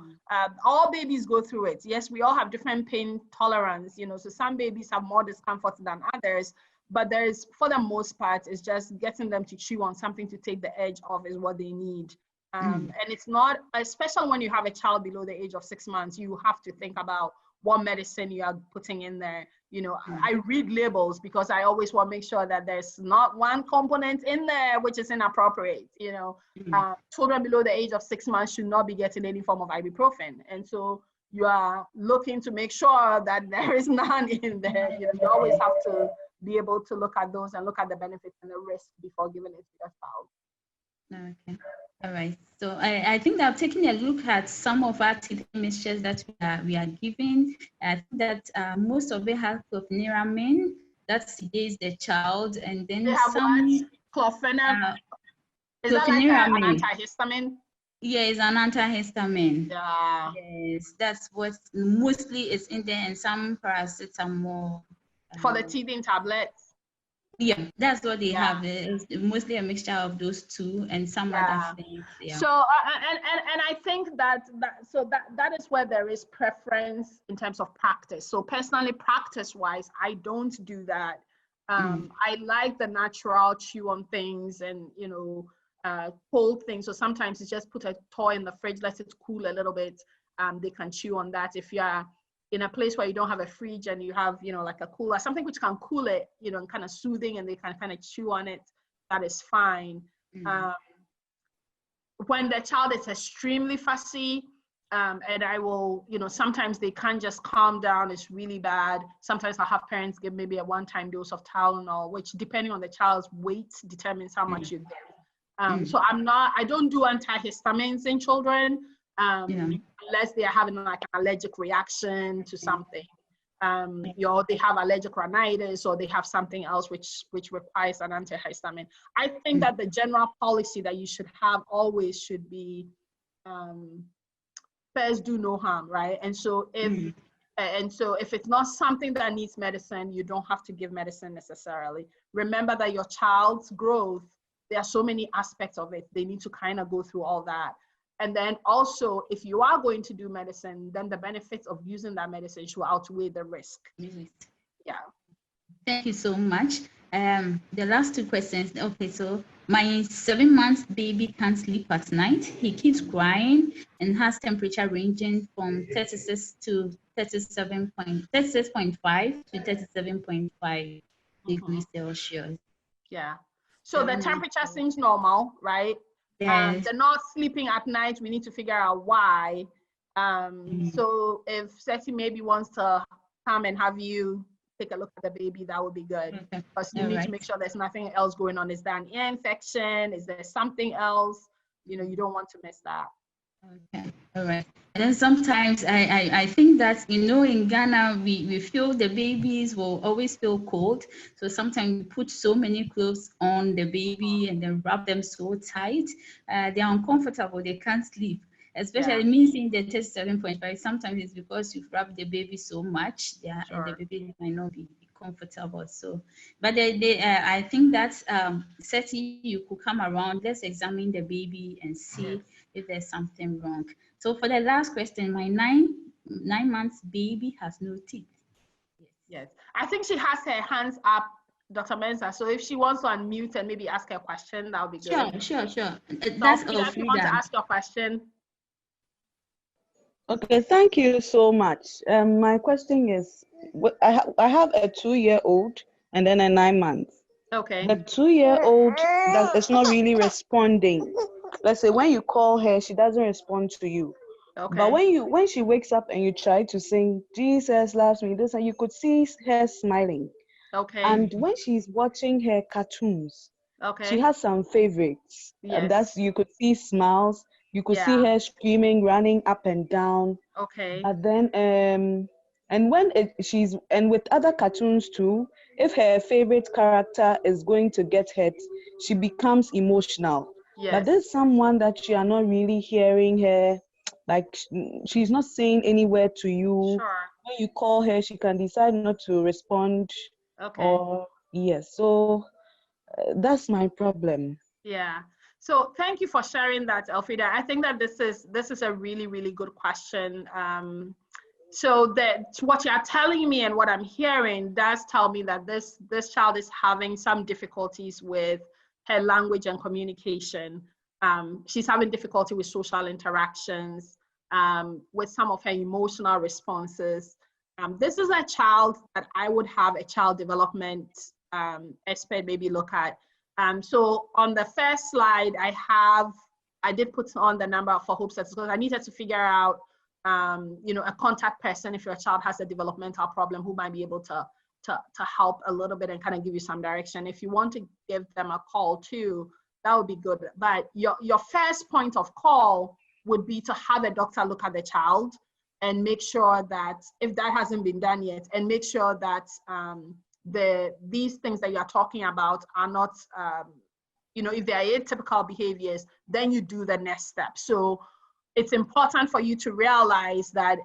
B: All babies go through it. Yes, we all have different pain tolerance, you know, so some babies have more discomfort than others, but there's, for the most part, it's just getting them to chew on something to take the edge off is what they need. And it's not, especially when you have a child below the age of 6 months, you have to think about what medicine you are putting in there. You know, I read labels because I always want to make sure that there's not one component in there which is inappropriate. You know, children below the age of 6 months should not be getting any form of ibuprofen. And so you are looking to make sure that there is none in there. You know, you always have to be able to look at those and look at the benefits and the risk before giving it to your child.
A: Okay. All right. So I think that I've taken a look at some of our teething mixtures that we are giving. I think that most of it has clofeniramine that sedates the child, and then
B: they have
A: some
B: clofeniramine. Is that like an antihistamine?
A: Yeah, it's an antihistamine.
B: Yeah.
A: Yes, that's what mostly is in there, and some paracetamol.
B: For the teething tablets.
A: Yeah, that's what they have. It's mostly a mixture of those two and some other things. Yeah.
B: So and I think that is where there is preference in terms of practice. So personally, practice-wise, I don't do that. I like the natural chew on things and, you know, cold things. So sometimes it's just put a toy in the fridge, let it cool a little bit. They can chew on that. If you're in a place where you don't have a fridge and you have, you know, like a cooler, something which can cool it, you know, and kind of soothing, and they can kind of chew on it, that is fine. When the child is extremely fussy, and I will, you know, sometimes they can't just calm down, it's really bad. Sometimes I'll have parents give maybe a one-time dose of Tylenol, which depending on the child's weight determines how much you get. So I don't do antihistamines in children. Unless they are having like an allergic reaction to something, or they have allergic rhinitis, or they have something else which requires an antihistamine. I think that the general policy that you should have always should be first do no harm, right? And so if it's not something that needs medicine, you don't have to give medicine necessarily. Remember that your child's growth, there are so many aspects of it. They need to kind of go through all that. And then also, if you are going to do medicine, then the benefits of using that medicine should outweigh the risk. Yeah.
A: Thank you so much. The last two questions. Okay, so my 7-month baby can't sleep at night. He keeps crying and has temperature ranging from 36 to 36.5 to 37.5 degrees Celsius.
B: Yeah. So the temperature seems normal, right?
A: Yes.
B: They're not sleeping at night. We need to figure out why. So if Seti maybe wants to come and have you take a look at the baby, that would be good.
A: Okay.
B: Because you
A: All
B: need
A: right.
B: to make sure there's nothing else going on. Is there an ear infection? Is there something else? You know, you don't want to miss that.
A: Okay, all right. And then sometimes I think that, you know, in Ghana, we feel the babies will always feel cold. So sometimes we put so many clothes on the baby and then wrap them so tight. They're uncomfortable, they can't sleep. Especially me seeing the 37.5, sometimes it's because you've wrapped the baby so much, and the baby might not be comfortable. So, but I think that Seti, you could come around, let's examine the baby and see if there's something wrong. So for the last question, my nine months baby has no teeth.
B: Yes, I think she has her hands up, Dr. Mensah. So if she wants to unmute and maybe ask her question, that would be good.
A: Sure.
B: So
A: That's
B: Frida, if you want to ask your question.
D: Okay, thank you so much. My question is, I have a 2-year-old and then a 9 months.
B: Okay.
D: The 2-year-old is not really responding. Let's say when you call her, she doesn't respond to you.
B: Okay.
D: But when she wakes up and you try to sing Jesus loves me, this, and you could see her smiling.
B: Okay.
D: And when she's watching her cartoons, she has some favorites.
B: Yes.
D: That's, you could see smiles. You could see her screaming, running up and down.
B: Okay.
D: But then, and when and with other cartoons too, if her favorite character is going to get hurt, she becomes emotional.
B: Yes.
D: But there's someone that you are not really hearing her, like she's not saying any word to you.
B: Sure.
D: When you call her, she can decide not to respond.
B: Okay.
D: Or yes, so that's my problem.
B: Yeah. So thank you for sharing that, Elfrida. I think that this is a really, really good question. So that what you are telling me and what I'm hearing does tell me that this child is having some difficulties with her language and communication. She's having difficulty with social interactions, with some of her emotional responses. This is a child that I would have a child development expert maybe look at. So on the first slide, I did put on the number for Hope Setters because I needed to figure out, you know, a contact person if your child has a developmental problem who might be able to help a little bit and kind of give you some direction. If you want to give them a call too, that would be good. But your first point of call would be to have a doctor look at the child and make sure that, if that hasn't been done yet, and make sure that these things that you're talking about are not, you know, if they are atypical behaviors, then you do the next step. So it's important for you to realize that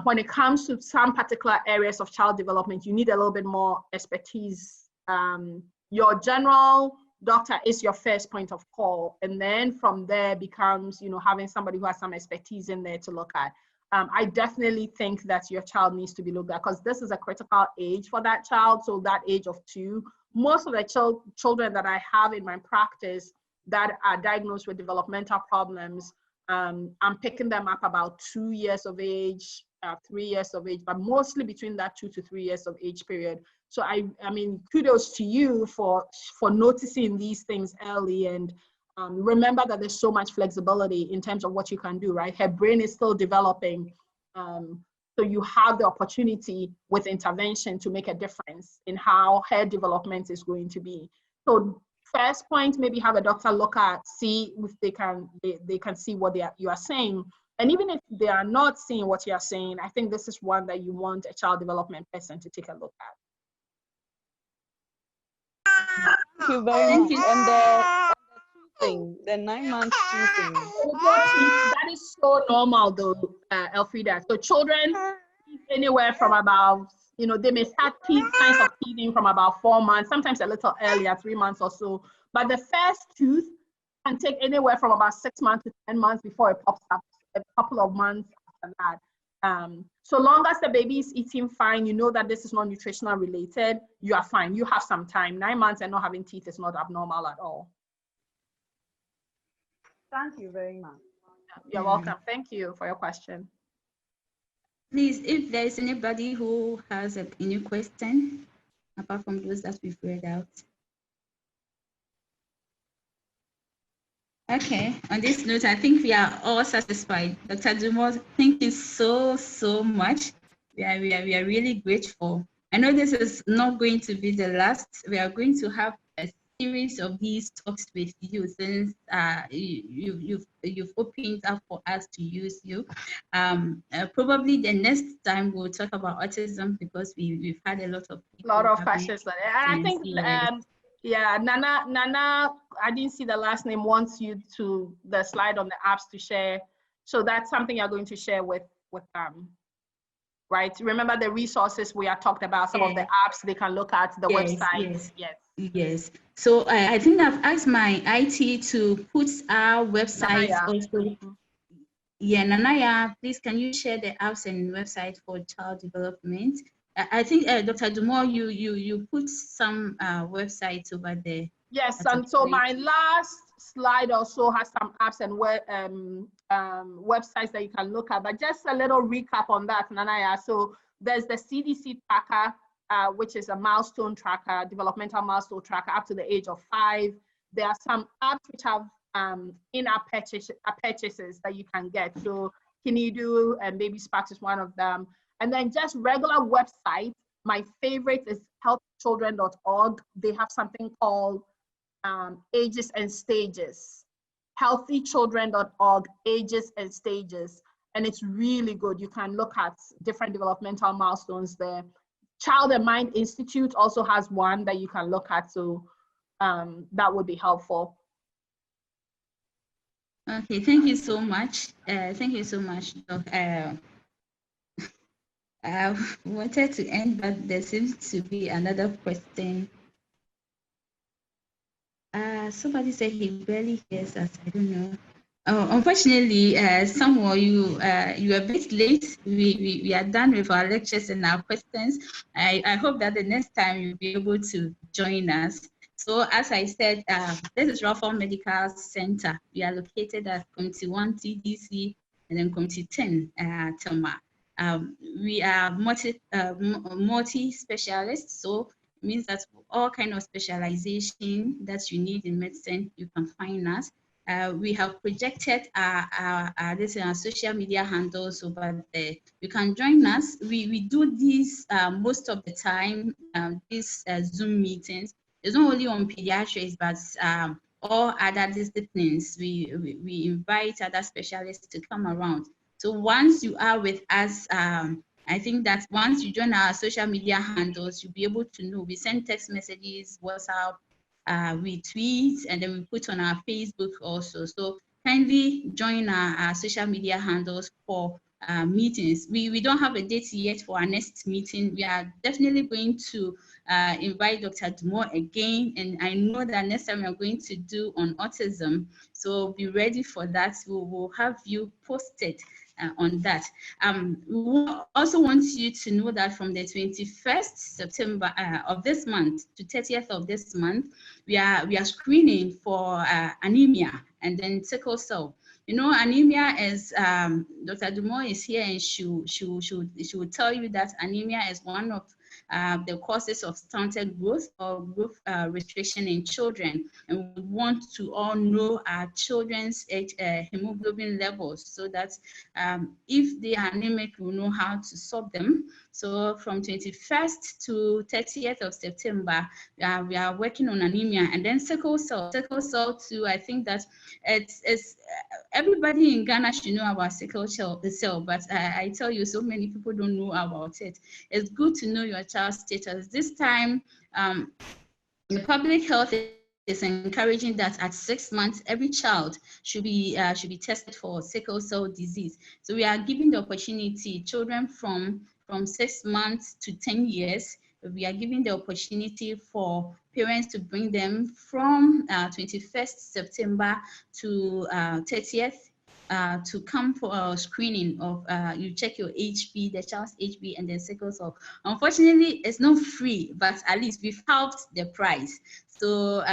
B: when it comes to some particular areas of child development, you need a little bit more expertise. Your general doctor is your first point of call. And then from there becomes, you know, having somebody who has some expertise in there to look at. I definitely think that your child needs to be looked at because this is a critical age for that child. So that age of 2, most of the children that I have in my practice that are diagnosed with developmental problems, I'm picking them up about 2 years of age, 3 years of age, but mostly between that 2 to 3 years of age period. So I mean, kudos to you for noticing these things early, and remember that there's so much flexibility in terms of what you can do, right? Her brain is still developing. So you have the opportunity with intervention to make a difference in how her development is going to be. So first point, maybe have a doctor look at, see if they can see what you are saying. And even if they are not seeing what you are saying, I think this is one that you want a child development person to take a look at.
D: Thank you very much. And the 9 months teething.
B: That is so normal though, Elfrida. So children anywhere from about, you know, they may start signs of teething from about 4 months, sometimes a little earlier, 3 months or so. But the first tooth can take anywhere from about 6 months to 10 months before it pops up, a couple of months after that. So long as the baby is eating fine, you know that this is not nutritional related, you are fine. You have some time. 9 months and not having teeth is not abnormal at all.
D: Thank you very much.
B: You're welcome. Thank you for your question.
A: Please, if there is anybody who has any question, apart from those that we've read out. Okay, on this note, I think we are all satisfied. Dr. Dumor, thank you so much. We are really grateful I know this is not going to be the last. We are going to have a series of these talks with you since you've opened up for us to use you. Probably the next time we'll talk about autism because we've had a lot of
B: questions. And I think yeah, Nana, I didn't see the last name, wants you to the slide on the apps to share. So that's something you're going to share with right? Remember the resources we have talked about, some of the apps they can look at, the website.
A: Yes. So I think I've asked my IT to put our website also. Yeah, Nanaya, please can you share the apps and website for child development? I think Dr. Dumor, you put some websites over there.
B: Yes, and so my last slide also has some apps and websites that you can look at, but just a little recap on that, Nanaya. So there's the CDC tracker, which is a milestone tracker, developmental milestone tracker up to the age of 5. There are some apps which have in-app purchases that you can get. So Kinidu and Baby Sparks is one of them. And then just regular websites. My favorite is healthychildren.org. They have something called Ages and Stages. Healthychildren.org, Ages and Stages. And it's really good. You can look at different developmental milestones there. Child and Mind Institute also has one that you can look at. So that would be helpful.
A: Okay, thank you so much. Thank you so much, Doc. I wanted to end, but there seems to be another question. Somebody said he barely hears us. I don't know. Unfortunately, Samuel, you are a bit late. We are done with our lectures and our questions. I hope that the next time you'll be able to join us. So as I said, this is Raphal Medical Centre. We are located at Community 1 TDC and then Community 10 Telma. We are multi-specialists, so it means that all kind of specialization that you need in medicine, you can find us. We have projected our social media handles over there. You can join us. We do these most of the time, these Zoom meetings. It's not only on pediatrics, but all other disciplines. We invite other specialists to come around. So once you are with us, I think that once you join our social media handles, you'll be able to know. We send text messages, WhatsApp, we tweet, and then we put on our Facebook also. So kindly join our social media handles for meetings. We don't have a date yet for our next meeting. We are definitely going to invite Dr. Dumor again, and I know that next time we are going to do on autism. So be ready for that. We will have you posted on that. We also want you to know that from the 21st September of this month to 30th of this month, we are screening for anemia and then sickle cell. You know, anemia is, Dr. Dumor is here and she will tell you that anemia is one of the causes of stunted growth or growth restriction in children. And we want to all know our children's hemoglobin levels so that if they are anemic, we'll know how to solve them. So from 21st to 30th of September, we are working on anemia, and then sickle cell. Sickle cell too, I think that it's everybody in Ghana should know about sickle cell, but I tell you, so many people don't know about it. It's good to know your child's status. This time, the public health is encouraging that at 6 months, every child should be tested for sickle cell disease. So we are giving the opportunity, children from 6 months to 10 years, we are giving the opportunity for parents to bring them from 21st September to 30th to come for a screening of, you check your HB, the child's HB, and then sickle cell. Unfortunately, it's not free, but at least we've halved the price. So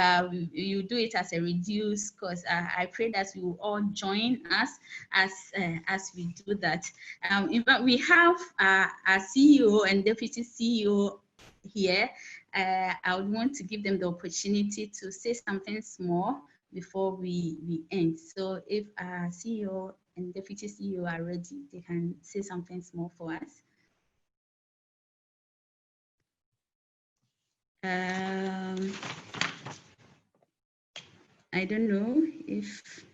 A: you do it as a reduced cost. I pray that you will all join us as we do that. In fact, we have our CEO and deputy CEO here. I would want to give them the opportunity to say something small before we end. So if our CEO and deputy CEO are ready, they can say something small for us. I don't know if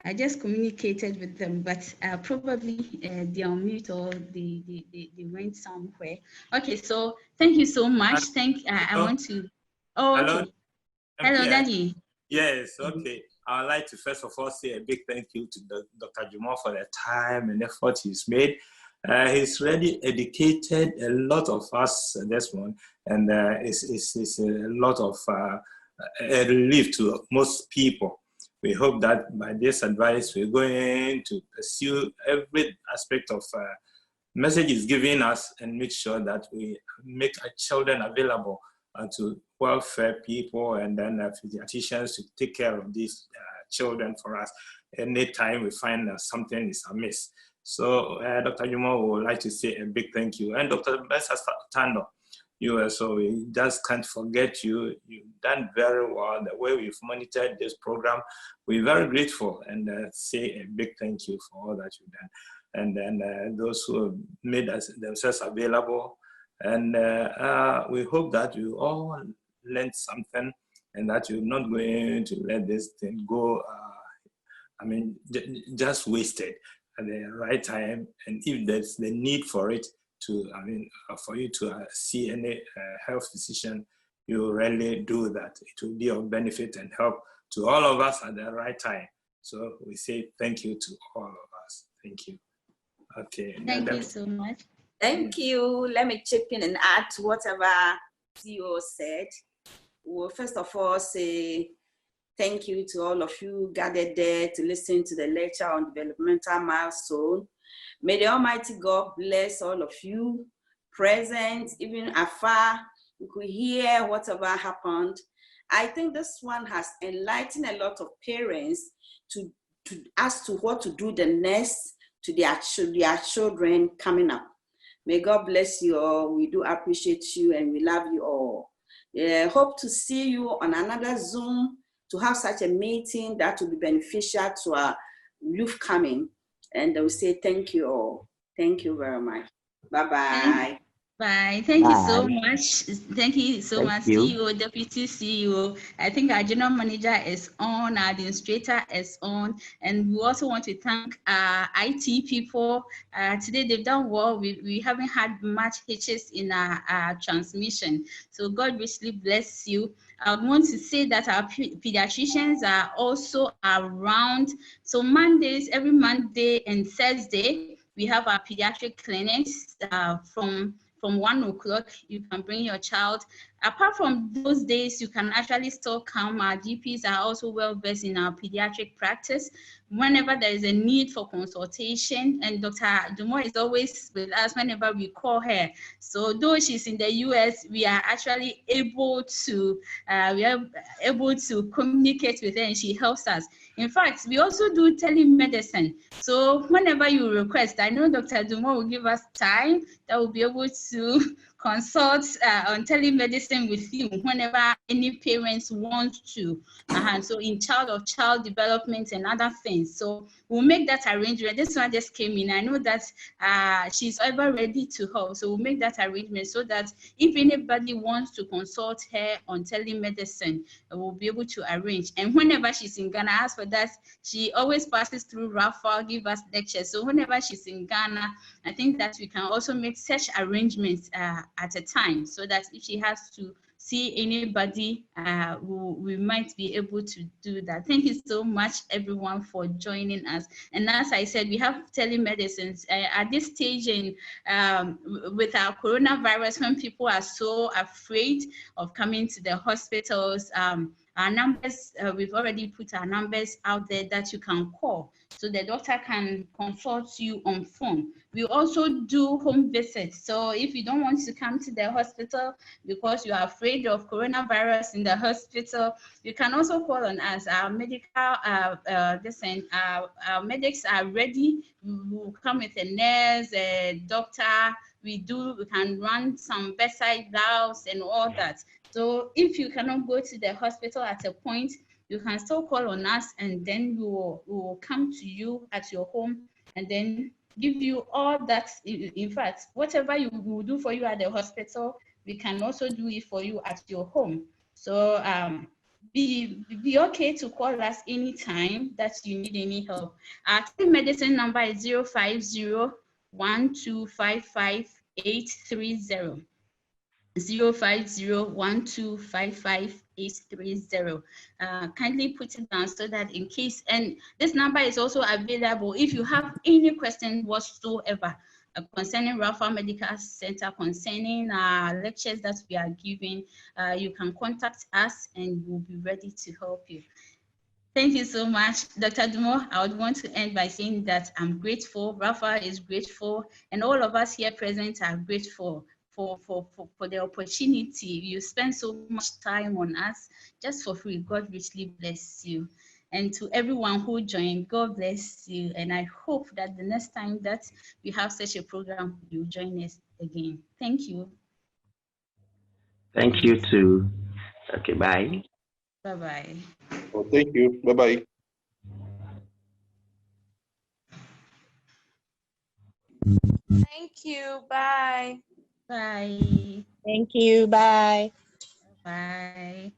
A: I just communicated with them, but probably they're on mute or they went somewhere. Okay, so thank you so much. I want to. Oh,
E: Hello.
A: okay. Hello, Daddy.
E: Yes, okay. I would like to first of all say a big thank you to Dr. Dumor for the time and effort he's made. He's really educated a lot of us this one, and it's a lot of a relief to most people. We hope that by this advice, we're going to pursue every aspect of messages given us and make sure that we make our children available to welfare people and then pediatricians to take care of these children for us anytime we find that something is amiss. So Dr. Dumor would like to say a big thank you. And Dr. Bessa Tando, we just can't forget you. You've done very well. The way we've monitored this program, we're very grateful and say a big thank you for all that you've done. And then those who have made themselves available. And we hope that you all learned something and that you're not going to let this thing go, just wasted at the right time. And if there's the need for it, for you to see any health decision, you really do that. It will be of benefit and help to all of us at the right time. So we say thank you to all of us. Thank you. Okay.
A: Thank you so much.
F: Thank you. Let me chip in and add to whatever CEO said. We'll first of all say thank you to all of you gathered there to listen to the lecture on developmental milestone. May the Almighty God bless all of you present, even afar. You could hear whatever happened. I think this one has enlightened a lot of parents to as to what to do the next to their children coming up. May God bless you all. We do appreciate you and we love you all. Hope to see you on another Zoom to have such a meeting that will be beneficial to our youth coming. And I will say thank you all. Thank you very much. Bye-bye.
A: Bye. Thank you so much. Thank you so much, CEO, Deputy CEO. I think our General Manager is on, our Administrator is on, and we also want to thank our IT people. Today they've done well. We haven't had much hitches in our transmission. So God richly bless you. I want to say that our pediatricians are also around. So Mondays, every Monday and Thursday, we have our pediatric clinics from 1 o'clock. You can bring your child. Apart from those days, you can actually still come. Our GPs are also well versed in our pediatric practice. Whenever there is a need for consultation, and Dr. Dumor is always with us whenever we call her. So though she's in the US, we are actually able to communicate with her, and she helps us. In fact, we also do telemedicine. So whenever you request, I know Dr. Dumor will give us time that we'll be able to consult on telemedicine with you whenever any parents want to. So in child development and other things. So we'll make that arrangement. This one just came in. I know that she's ever ready to help. So we'll make that arrangement so that if anybody wants to consult her on telemedicine, we'll be able to arrange. And whenever she's in Ghana, as for that, she always passes through Raphal, give us lectures. So whenever she's in Ghana, I think that we can also make such arrangements at a time, so that if she has to see anybody, we might be able to do that. Thank you so much, everyone, for joining us. And as I said, we have telemedicine at this stage in with our coronavirus, when people are so afraid of coming to the hospitals. Our numbers, we've already put our numbers out there that you can call, so the doctor can consult you on phone. We also do home visits. So if you don't want to come to the hospital because you are afraid of coronavirus in the hospital, you can also call on us. Our medical, our medics are ready. We will come with a nurse, a doctor. We can run some bedside valves and all that. So if you cannot go to the hospital at a point, you can still call on us, and then we will come to you at your home and then give you all that. In fact, whatever we will do for you at the hospital, we can also do it for you at your home. So be okay to call us anytime that you need any help. Our telemedicine number is 050-1255-830. 050-1255-830. Kindly put it down so that in case, and this number is also available if you have any question whatsoever concerning Raphal Medical Center, concerning lectures that we are giving, you can contact us and we'll be ready to help you. Thank you so much, Dr. Dumor. I would want to end by saying that I'm grateful, Raphal is grateful, and all of us here present are grateful for the opportunity. You spend so much time on us just for free. God richly bless you. And to everyone who joined, God bless you. And I hope that the next time that we have such a program, you join us again. Thank you.
G: Thank you too. Okay, bye.
A: Bye-bye.
H: Oh, thank you. Bye-bye.
I: Thank you. Bye.
A: Bye.
J: Thank you. Bye.
A: Bye.